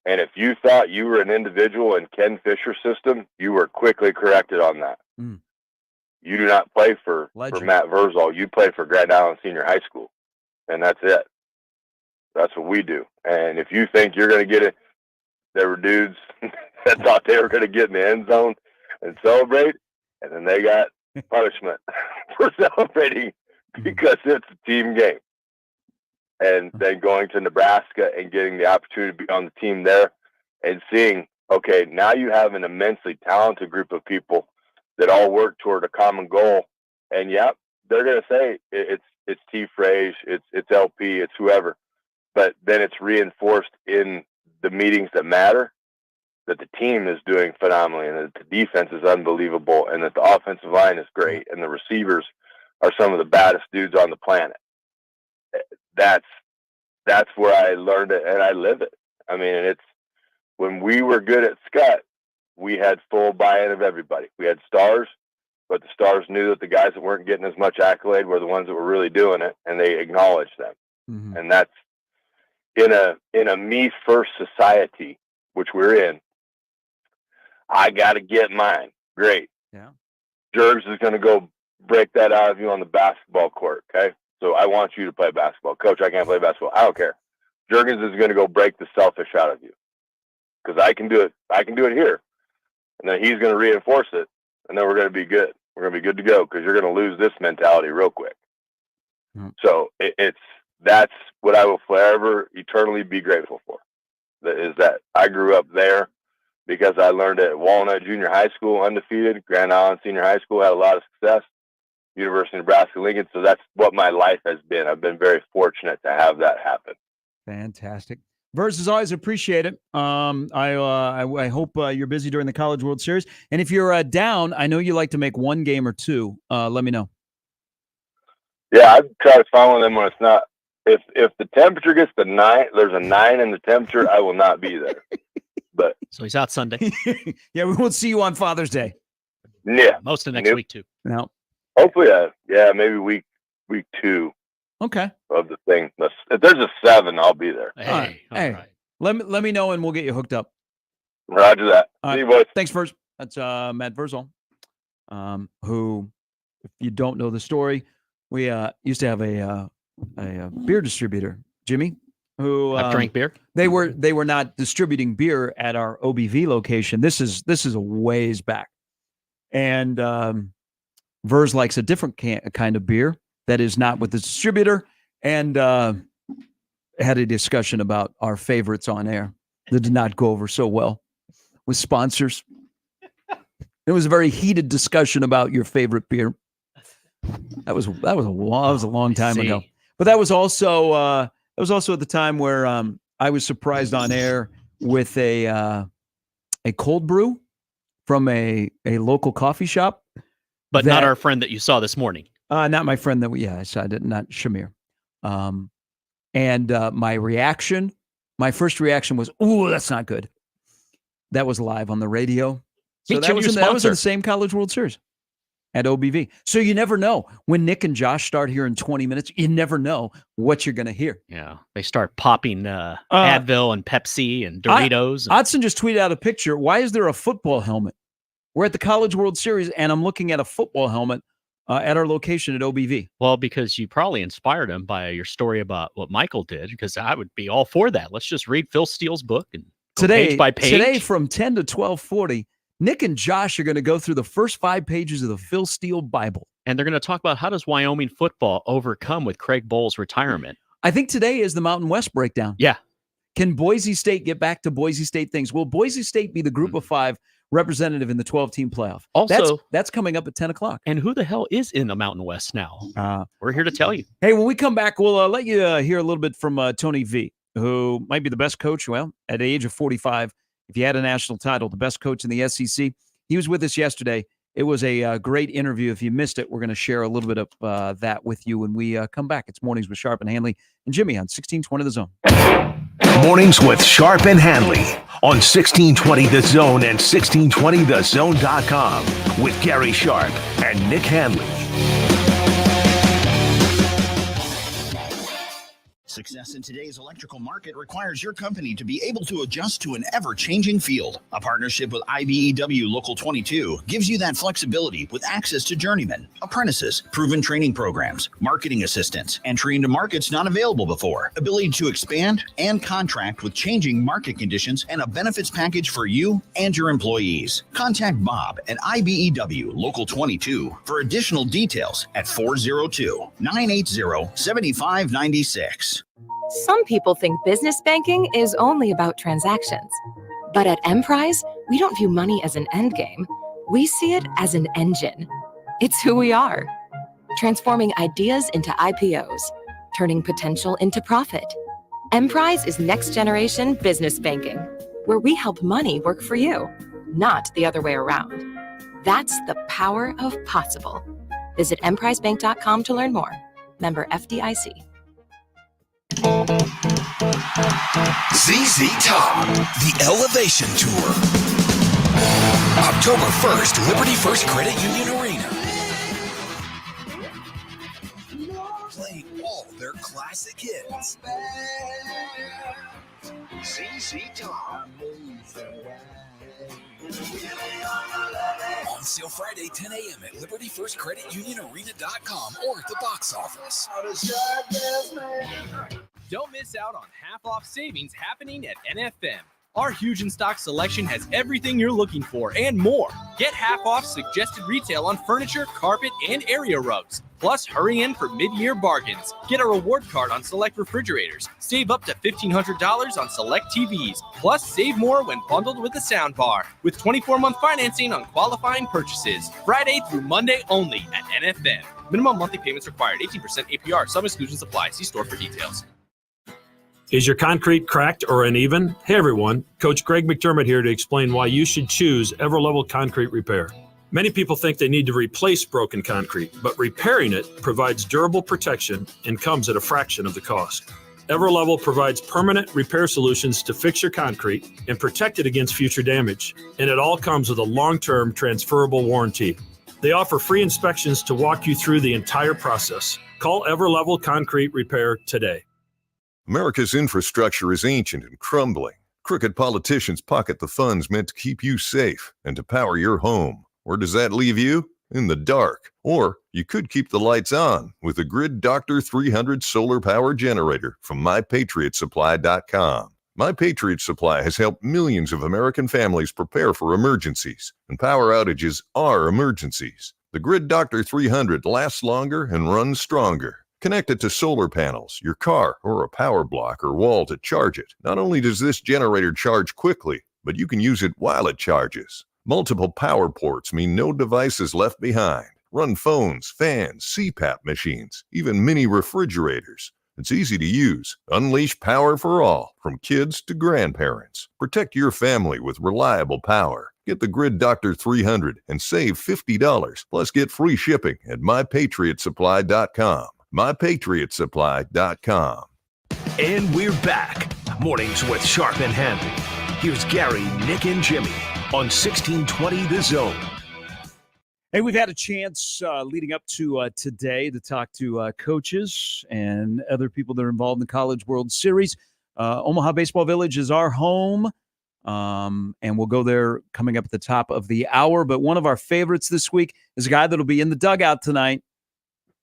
and if you thought you were an individual in Ken Fisher's system, you were quickly corrected on that. Mm. You do not play for Matt Verzal. You play for Grand Island Senior High School, and that's it. That's what we do. And if you think you're going to get it, there were dudes that thought they were going to get in the end zone and celebrate, and then they got punishment. we're celebrating because it's a team game. And then going to Nebraska and getting the opportunity to be on the team there and seeing, okay, now you have an immensely talented group of people that all work toward a common goal. And yep, they're going to say it's T. Frage, it's LP, it's whoever. But then it's reinforced in the meetings that matter that the team is doing phenomenally and that the defense is unbelievable and that the offensive line is great and the receivers are some of the baddest dudes on the planet. That's where I learned it and I live it. I mean, it's when we were good at Scott, we had full buy-in of everybody. We had stars, but the stars knew that the guys that weren't getting as much accolade were the ones that were really doing it, and they acknowledged them. Mm-hmm. And that's in a me-first society, which we're in. I got to get mine. Great. Yeah. Jergs is going to go break that out of you on the basketball court, okay? So I want you to play basketball. Coach, I can't play basketball. I don't care. Jurgens is going to go break the selfish out of you because I can do it. I can do it here. And then he's going to reinforce it, and then we're going to be good. We're going to be good to go because you're going to lose this mentality real quick. Mm-hmm. So that's what I will forever, eternally be grateful for, is that I grew up there because I learned at Walnut Junior High School, undefeated, Grand Island Senior High School, had a lot of success, University of Nebraska-Lincoln. So that's what my life has been. I've been very fortunate to have that happen. Fantastic. Verse, as always, appreciate it. I hope you're busy during the College World Series. And if you're down, I know you like to make one game or two. Let me know. Yeah, I try to find one of them when it's not. If the temperature gets to 9, there's a 9 in the temperature, I will not be there. But so he's out Sunday. Yeah, we won't see you on Father's Day. Yeah, most of next week too. No, hopefully, maybe week 2. Okay. Of the thing. If there's a 7, I'll be there. Hey, all right. Let me know and we'll get you hooked up. Roger that. See you, boys. Thanks, Verz. That's Matt Verzal, who, if you don't know the story, we used to have a beer distributor, Jimmy, who drank beer. They were not distributing beer at our OBV location. This is a ways back, and Verz likes a different kind of beer that is not with the distributor, and had a discussion about our favorites on air that did not go over so well with sponsors. It was a very heated discussion about your favorite beer. That was a long time ago. But that was also at the time where I was surprised on air with a cold brew from a local coffee shop, but not our friend that you saw this morning. Not my friend I saw, not Shamir. And my first reaction was, "Ooh, that's not good." That was live on the radio. So that was in the same College World Series at OBV. So you never know. When Nick and Josh start here in 20 minutes, you never know what you're going to hear. Yeah, they start popping Advil and Pepsi and Doritos. Odson just tweeted out a picture. Why is there a football helmet? We're at the College World Series, and I'm looking at a football helmet at our location at OBV. Well, because you probably inspired him by your story about what Michael did, because I would be all for that. Let's just read Phil Steele's book and go page by page. Today from 10 to 12:40, Nick and Josh are going to go through the first 5 pages of the Phil Steele Bible. And they're going to talk about how does Wyoming football overcome with Craig Bowles' retirement. I think today is the Mountain West breakdown. Yeah. Can Boise State get back to Boise State things? Will Boise State be the group of 5 representative in the 12-team playoff? Also, that's coming up at 10 o'clock. And who the hell is in the Mountain West now? We're here to tell you. Hey, when we come back, we'll let you hear a little bit from Tony V, who might be the best coach, at the age of 45, if he had a national title, the best coach in the SEC. He was with us yesterday. It was a great interview. If you missed it, we're going to share a little bit of that with you when we come back. It's Mornings with Sharp and Handley and Jimmy on 1620 The Zone. Mornings with Sharp and Handley on 1620 The Zone and 1620thezone.com with Gary Sharp and Nick Handley. Success in today's electrical market requires your company to be able to adjust to an ever-changing field. A partnership with IBEW Local 22 gives you that flexibility with access to journeymen, apprentices, proven training programs, marketing assistance, entry into markets not available before, ability to expand and contract with changing market conditions, and a benefits package for you and your employees. Contact Bob at IBEW Local 22 for additional details at 402-980-7596. Some people think business banking is only about transactions. But at Emprise, we don't view money as an end game. We see it as an engine. It's who we are. Transforming ideas into IPOs, turning potential into profit. Emprise is next generation business banking, where we help money work for you, not the other way around. That's the power of possible. Visit emprisebank.com to learn more. Member FDIC. ZZ Top, the Elevation Tour. October 1st, Liberty First Credit Union Arena. Playing all their classic hits. ZZ Top. On sale Friday, 10 a.m. at LibertyFirstCreditUnionArena.com or at the box office. Don't miss out on half-off savings happening at NFM. Our huge in-stock selection has everything you're looking for and more. Get half-off suggested retail on furniture, carpet, and area rugs. Plus, hurry in for mid-year bargains. Get a reward card on select refrigerators. Save up to $1,500 on select TVs. Plus, save more when bundled with a sound bar. With 24-month financing on qualifying purchases. Friday through Monday only at NFM. Minimum monthly payments required. 18% APR. Some exclusions apply. See store for details. Is your concrete cracked or uneven? Hey everyone, Coach Greg McDermott here to explain why you should choose Everlevel Concrete Repair. Many people think they need to replace broken concrete, but repairing it provides durable protection and comes at a fraction of the cost. Everlevel provides permanent repair solutions to fix your concrete and protect it against future damage, and it all comes with a long-term transferable warranty. They offer free inspections to walk you through the entire process. Call Everlevel Concrete Repair today. America's infrastructure is ancient and crumbling. Crooked politicians pocket the funds meant to keep you safe and to power your home. Where does that leave you? In the dark. Or you could keep the lights on with a Grid Doctor 300 solar power generator from MyPatriotSupply.com. My Patriot Supply has helped millions of American families prepare for emergencies, and power outages are emergencies. The Grid Doctor 300 lasts longer and runs stronger. Connect it to solar panels, your car, or a power block or wall to charge it. Not only does this generator charge quickly, but you can use it while it charges. Multiple power ports mean no device is left behind. Run phones, fans, CPAP machines, even mini refrigerators. It's easy to use. Unleash power for all, from kids to grandparents. Protect your family with reliable power. Get the Grid Doctor 300 and save $50, plus get free shipping at MyPatriotSupply.com. MyPatriotSupply.com. And we're back. Mornings with Sharp and Handley. Here's Gary, Nick, and Jimmy on 1620 The Zone. Hey, we've had a chance leading up to today to talk to coaches and other people that are involved in the College World Series. Omaha Baseball Village is our home, and we'll go there coming up at the top of the hour. But one of our favorites this week is a guy that'll be in the dugout tonight.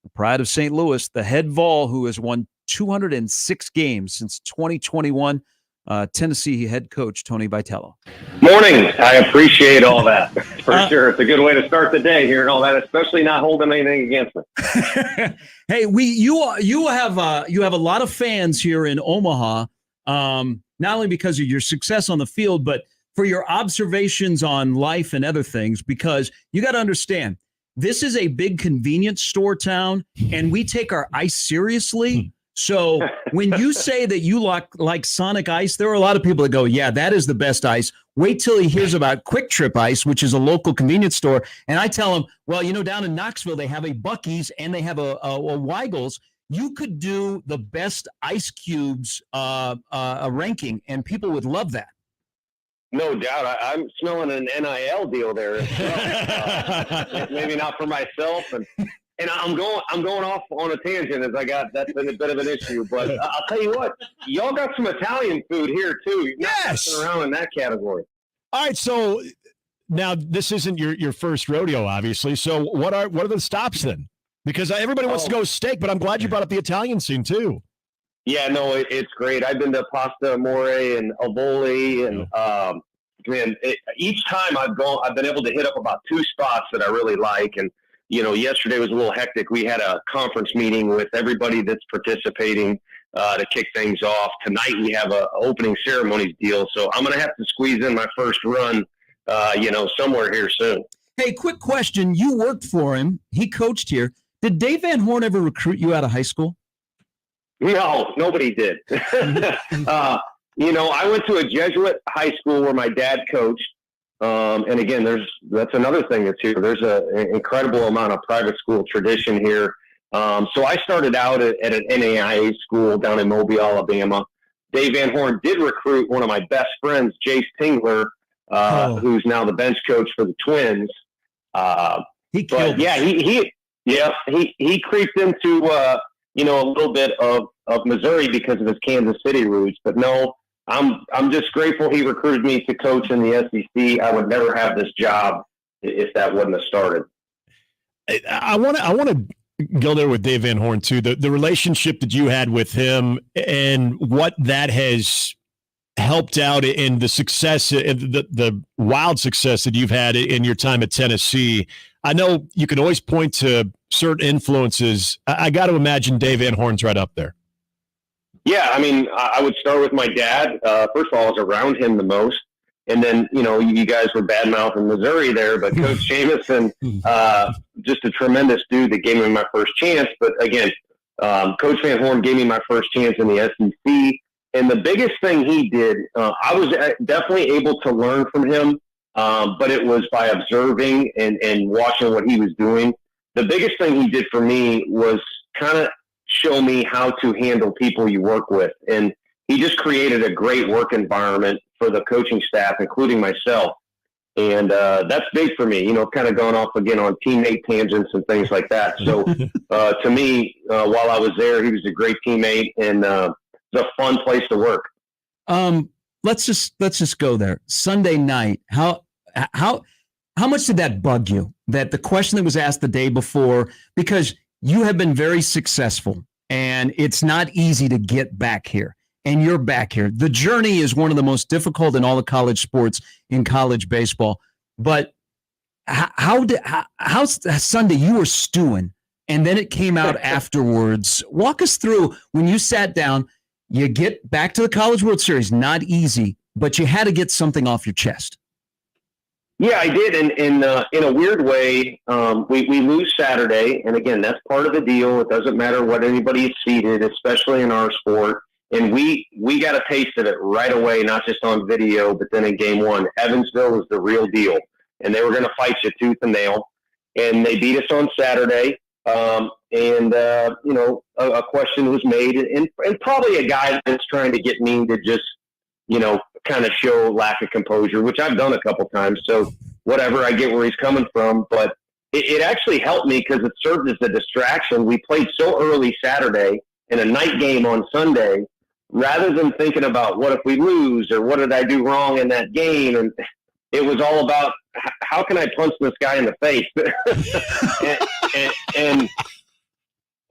The pride of St. Louis, the head Vol, who has won 206 games since 2021, Tennessee head coach Tony Vitello. Morning. I appreciate all that for sure. It's a good way to start the day hearing all that, especially not holding anything against me. Hey, you have a lot of fans here in Omaha, not only because of your success on the field, but for your observations on life and other things. Because you got to understand, this is a big convenience store town, and we take our ice seriously. So when you say that you like Sonic Ice, there are a lot of people that go, yeah, that is the best ice. Wait till he hears about Quick Trip Ice, which is a local convenience store. And I tell him, well, down in Knoxville, they have a Buc-ee's and they have a Weigel's. You could do the best ice cubes ranking, and people would love that. No doubt. I'm smelling an NIL deal there as well. Maybe not for myself, And I'm going off on a tangent as that's been a bit of an issue. But I'll tell you what, y'all got some Italian food here too. You're not messing around in that category. All right, so now this isn't your first rodeo, obviously. So what are the stops then? Because everybody wants to go steak, but I'm glad you brought up the Italian scene too. Yeah, no, it's great. I've been to Pasta Amore and Avoli, and man, each time I've been able to hit up about 2 spots that I really like. And yesterday was a little hectic. We had a conference meeting with everybody that's participating to kick things off. Tonight we have a opening ceremonies deal, so I'm going to have to squeeze in my first run, somewhere here soon. Hey, quick question. You worked for him. He coached here. Did Dave Van Horn ever recruit you out of high school? No, nobody did. I went to a Jesuit high school where my dad coached. And again, that's another thing that's here. There's an incredible amount of private school tradition here. So I started out at an NAIA school down in Mobile, Alabama. Dave Van Horn did recruit one of my best friends, Jace Tingler, who's now the bench coach for the Twins. He killed. He creeped into a little bit of Missouri because of his Kansas City roots. But no, I'm just grateful he recruited me to coach in the SEC. I would never have this job if that wouldn't have started. I want to go there with Dave Van Horn too. The relationship that you had with him and what that has helped out in the success, the wild success that you've had in your time at Tennessee. I know you can always point to certain influences. I got to imagine Dave Van Horn's right up there. Yeah, I mean, I would start with my dad. First of all, I was around him the most. And then, you guys were bad-mouthing Missouri there, but Coach Jamison, just a tremendous dude that gave me my first chance. But again, Coach Van Horn gave me my first chance in the SEC. And the biggest thing he did, I was definitely able to learn from him, but it was by observing and watching what he was doing. The biggest thing he did for me was kind of show me how to handle people you work with. And he just created a great work environment for the coaching staff, including myself. And that's big for me, kind of going off again on teammate tangents and things like that. So to me, while I was there, he was a great teammate and it's a fun place to work. Let's just go there. Sunday night, how much did that bug you? That the question that was asked the day before, because you have been very successful and it's not easy to get back here. And you're back here. The journey is one of the most difficult in all the college sports in college baseball. But how Sunday you were stewing and then it came out afterwards. Walk us through when you sat down, you get back to the College World Series, not easy, but you had to get something off your chest. Yeah, I did. And in a weird way, we lose Saturday. And again, that's part of the deal. It doesn't matter what anybody is seated, especially in our sport. And we got a taste of it right away, not just on video, but then in game one. Evansville was the real deal. And they were going to fight you tooth and nail. And they beat us on Saturday. A question was made. And probably a guy that's trying to get me to just, kind of show lack of composure, which I've done a couple times. So whatever, I get where he's coming from. But it actually helped me because it served as a distraction. We played so early Saturday in a night game on Sunday, rather than thinking about what if we lose or what did I do wrong in that game. And it was all about how can I punch this guy in the face?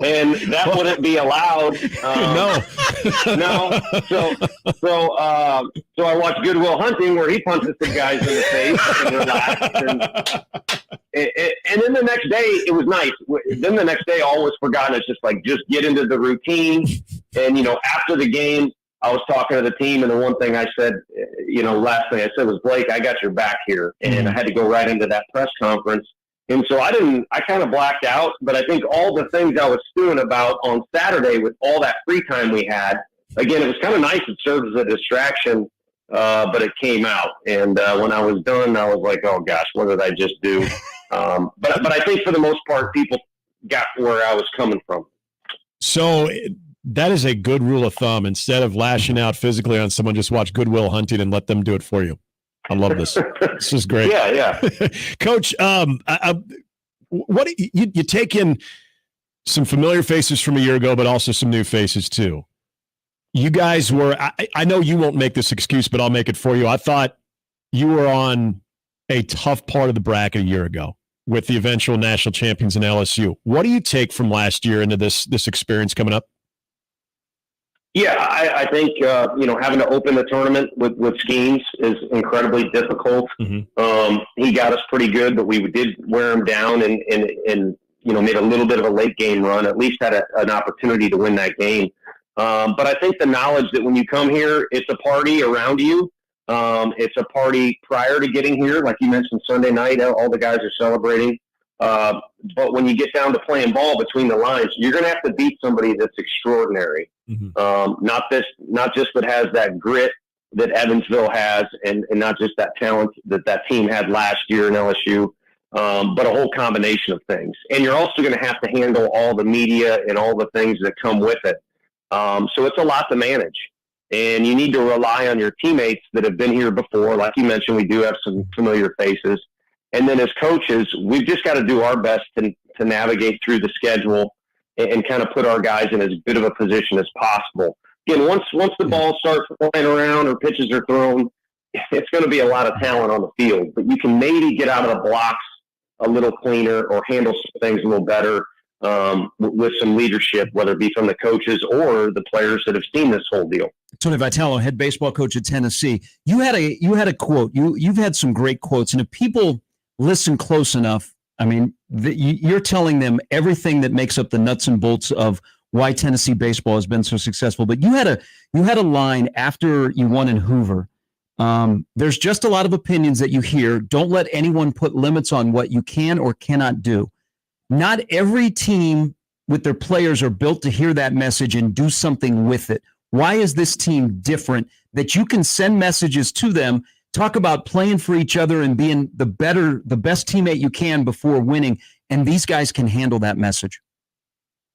and that wouldn't be allowed. No. So I watched Good Will Hunting where he punches the guys in the face and relaxed. And then the next day it was nice. Then the next day all was forgotten. It's just get into the routine. And, after the game, I was talking to the team, and the one thing I said, last thing I said was, Blake, I got your back here. And I had to go right into that press conference. And so I kind of blacked out, but I think all the things I was stewing about on Saturday with all that free time we had, again, it was kind of nice. It served as a distraction, but it came out. And when I was done, I was like, oh gosh, what did I just do? But I think for the most part, people got where I was coming from. So that is a good rule of thumb. Instead of lashing out physically on someone, just watch Good Will Hunting and let them do it for you. I love this. This is great. Yeah. Coach, what you take in some familiar faces from a year ago, but also some new faces too. You guys were, I know you won't make this excuse, but I'll make it for you. I thought you were on a tough part of the bracket a year ago with the eventual national champions in LSU. What do you take from last year into this experience coming up? Yeah, I think, having to open the tournament with Skeens is incredibly difficult. He got us pretty good, but we did wear him down and made a little bit of a late game run, at least had an opportunity to win that game. But I think the knowledge that when you come here, it's a party around you. It's a party prior to getting here. Like you mentioned, Sunday night, all the guys are celebrating. But when you get down to playing ball between the lines, you're going to have to beat somebody that's extraordinary. Not just that has that grit that Evansville has, and not just that talent that team had last year in LSU, but a whole combination of things. And you're also going to have to handle all the media and all the things that come with it. So it's a lot to manage. And you need to rely on your teammates that have been here before. Like you mentioned, we do have some familiar faces. And then as coaches, we've just got to do our best to navigate through the schedule and kind of put our guys in as good of a position as possible. Again, once the ball starts flying around or pitches are thrown, it's going to be a lot of talent on the field. But you can maybe get out of the blocks a little cleaner or handle some things a little better with some leadership, whether it be from the coaches or the players that have seen this whole deal. Tony Vitello, head baseball coach at Tennessee. You had a quote. You've had some great quotes, and if people listen close enough, I mean, you're telling them everything that makes up the nuts and bolts of why Tennessee baseball has been so successful. But you had a line after you won in Hoover. There's just a lot of opinions that you hear. Don't let anyone put limits on what you can or cannot do. Not every team with their players are built to hear that message and do something with it. Why is this team different that you can send messages to them, talk about playing for each other and being the best teammate you can before winning, and these guys can handle that message?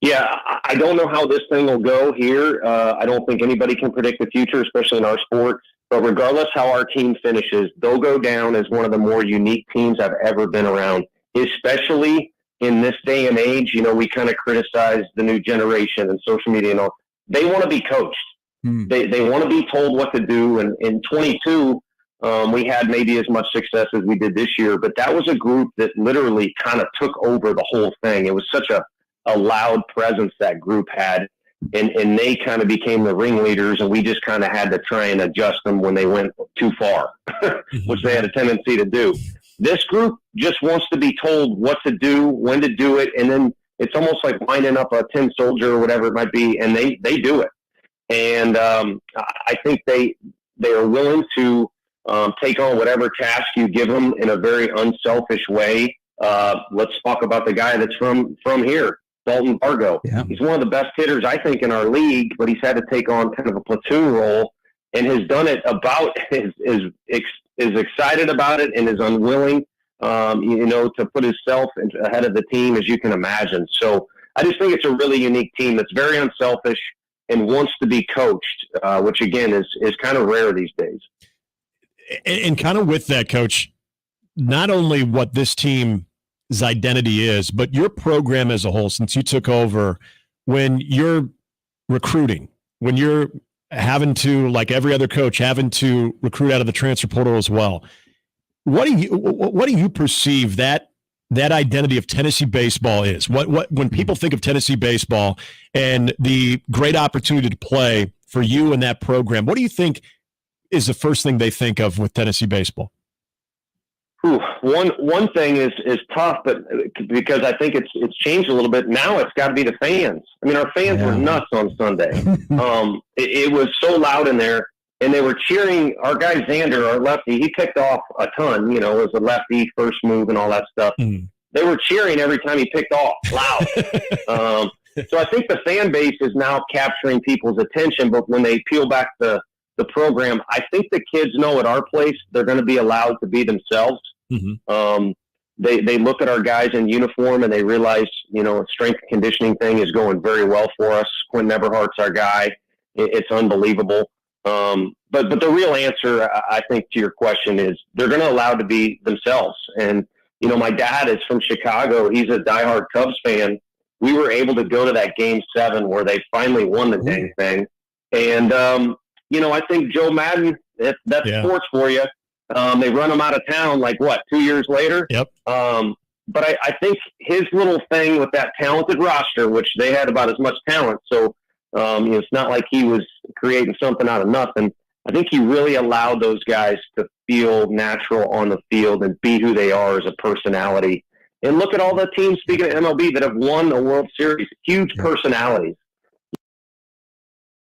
Yeah, I don't know how this thing will go here. I don't think anybody can predict the future, especially in our sport. But regardless how our team finishes, they'll go down as one of the more unique teams I've ever been around, especially in this day and age. We kind of criticize the new generation and social media and all. They want to be coached. They want to be told what to do. And in 22, we had maybe as much success as we did this year, but that was a group that literally kind of took over the whole thing. It was such a loud presence that group had, and they kind of became the ringleaders, and we just kind of had to try and adjust them when they went too far, which they had a tendency to do. This group just wants to be told what to do, when to do it, and then it's almost like winding up a tin soldier or whatever it might be, and they do it. And I think they are willing to take on whatever task you give them in a very unselfish way. Let's talk about the guy that's from here, Dalton Vargo. Yeah. He's one of the best hitters, I think, in our league, but he's had to take on kind of a platoon role and has done it about is excited about it and is unwilling, to put himself ahead of the team, as you can imagine. So I just think it's a really unique team that's very unselfish and wants to be coached, which again is kind of rare these days. And kind of with that, Coach, not only what this team's identity is, but your program as a whole, since you took over, when you're recruiting, when you're having to, like every other coach, having to recruit out of the transfer portal as well, what do you perceive that identity of Tennessee baseball is? What when people think of Tennessee baseball and the great opportunity to play for you in that program, what do you think is the first thing they think of with Tennessee baseball? One thing is tough, but because I think it's changed a little bit. Now it's got to be the fans. I mean, our fans were nuts on Sunday. It was so loud in there, and they were cheering. Our guy Xander, our lefty, he picked off a ton. It was a lefty first move and all that stuff. They were cheering every time he picked off, loud. So I think the fan base is now capturing people's attention. But when they peel back the program, I think the kids know at our place they're going to be allowed to be themselves. They look at our guys in uniform and they realize, strength and conditioning thing is going very well for us. Quinn Neverhart's our guy. It's unbelievable. But the real answer, I think, to your question is they're going to allow to be themselves. And You know, my dad is from Chicago. He's a diehard Cubs fan. We were able to go to that Game 7 where they finally won the dang thing. And, you know, I think Joe Madden, that's sports for you. They run him out of town, 2 years later? Yep. But I think his little thing with that talented roster, which they had about as much talent, so it's not like he was creating something out of nothing. I think he really allowed those guys to feel natural on the field and be who they are as a personality. And look at all the teams, speaking of MLB, that have won the World Series, huge personalities.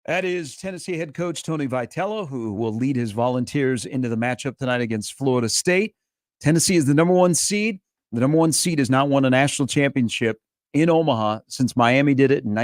That is Tennessee head coach Tony Vitello, who will lead his Volunteers into the matchup tonight against Florida State. Tennessee is the number 1 seed. The number 1 seed has not won a national championship in Omaha since Miami did it in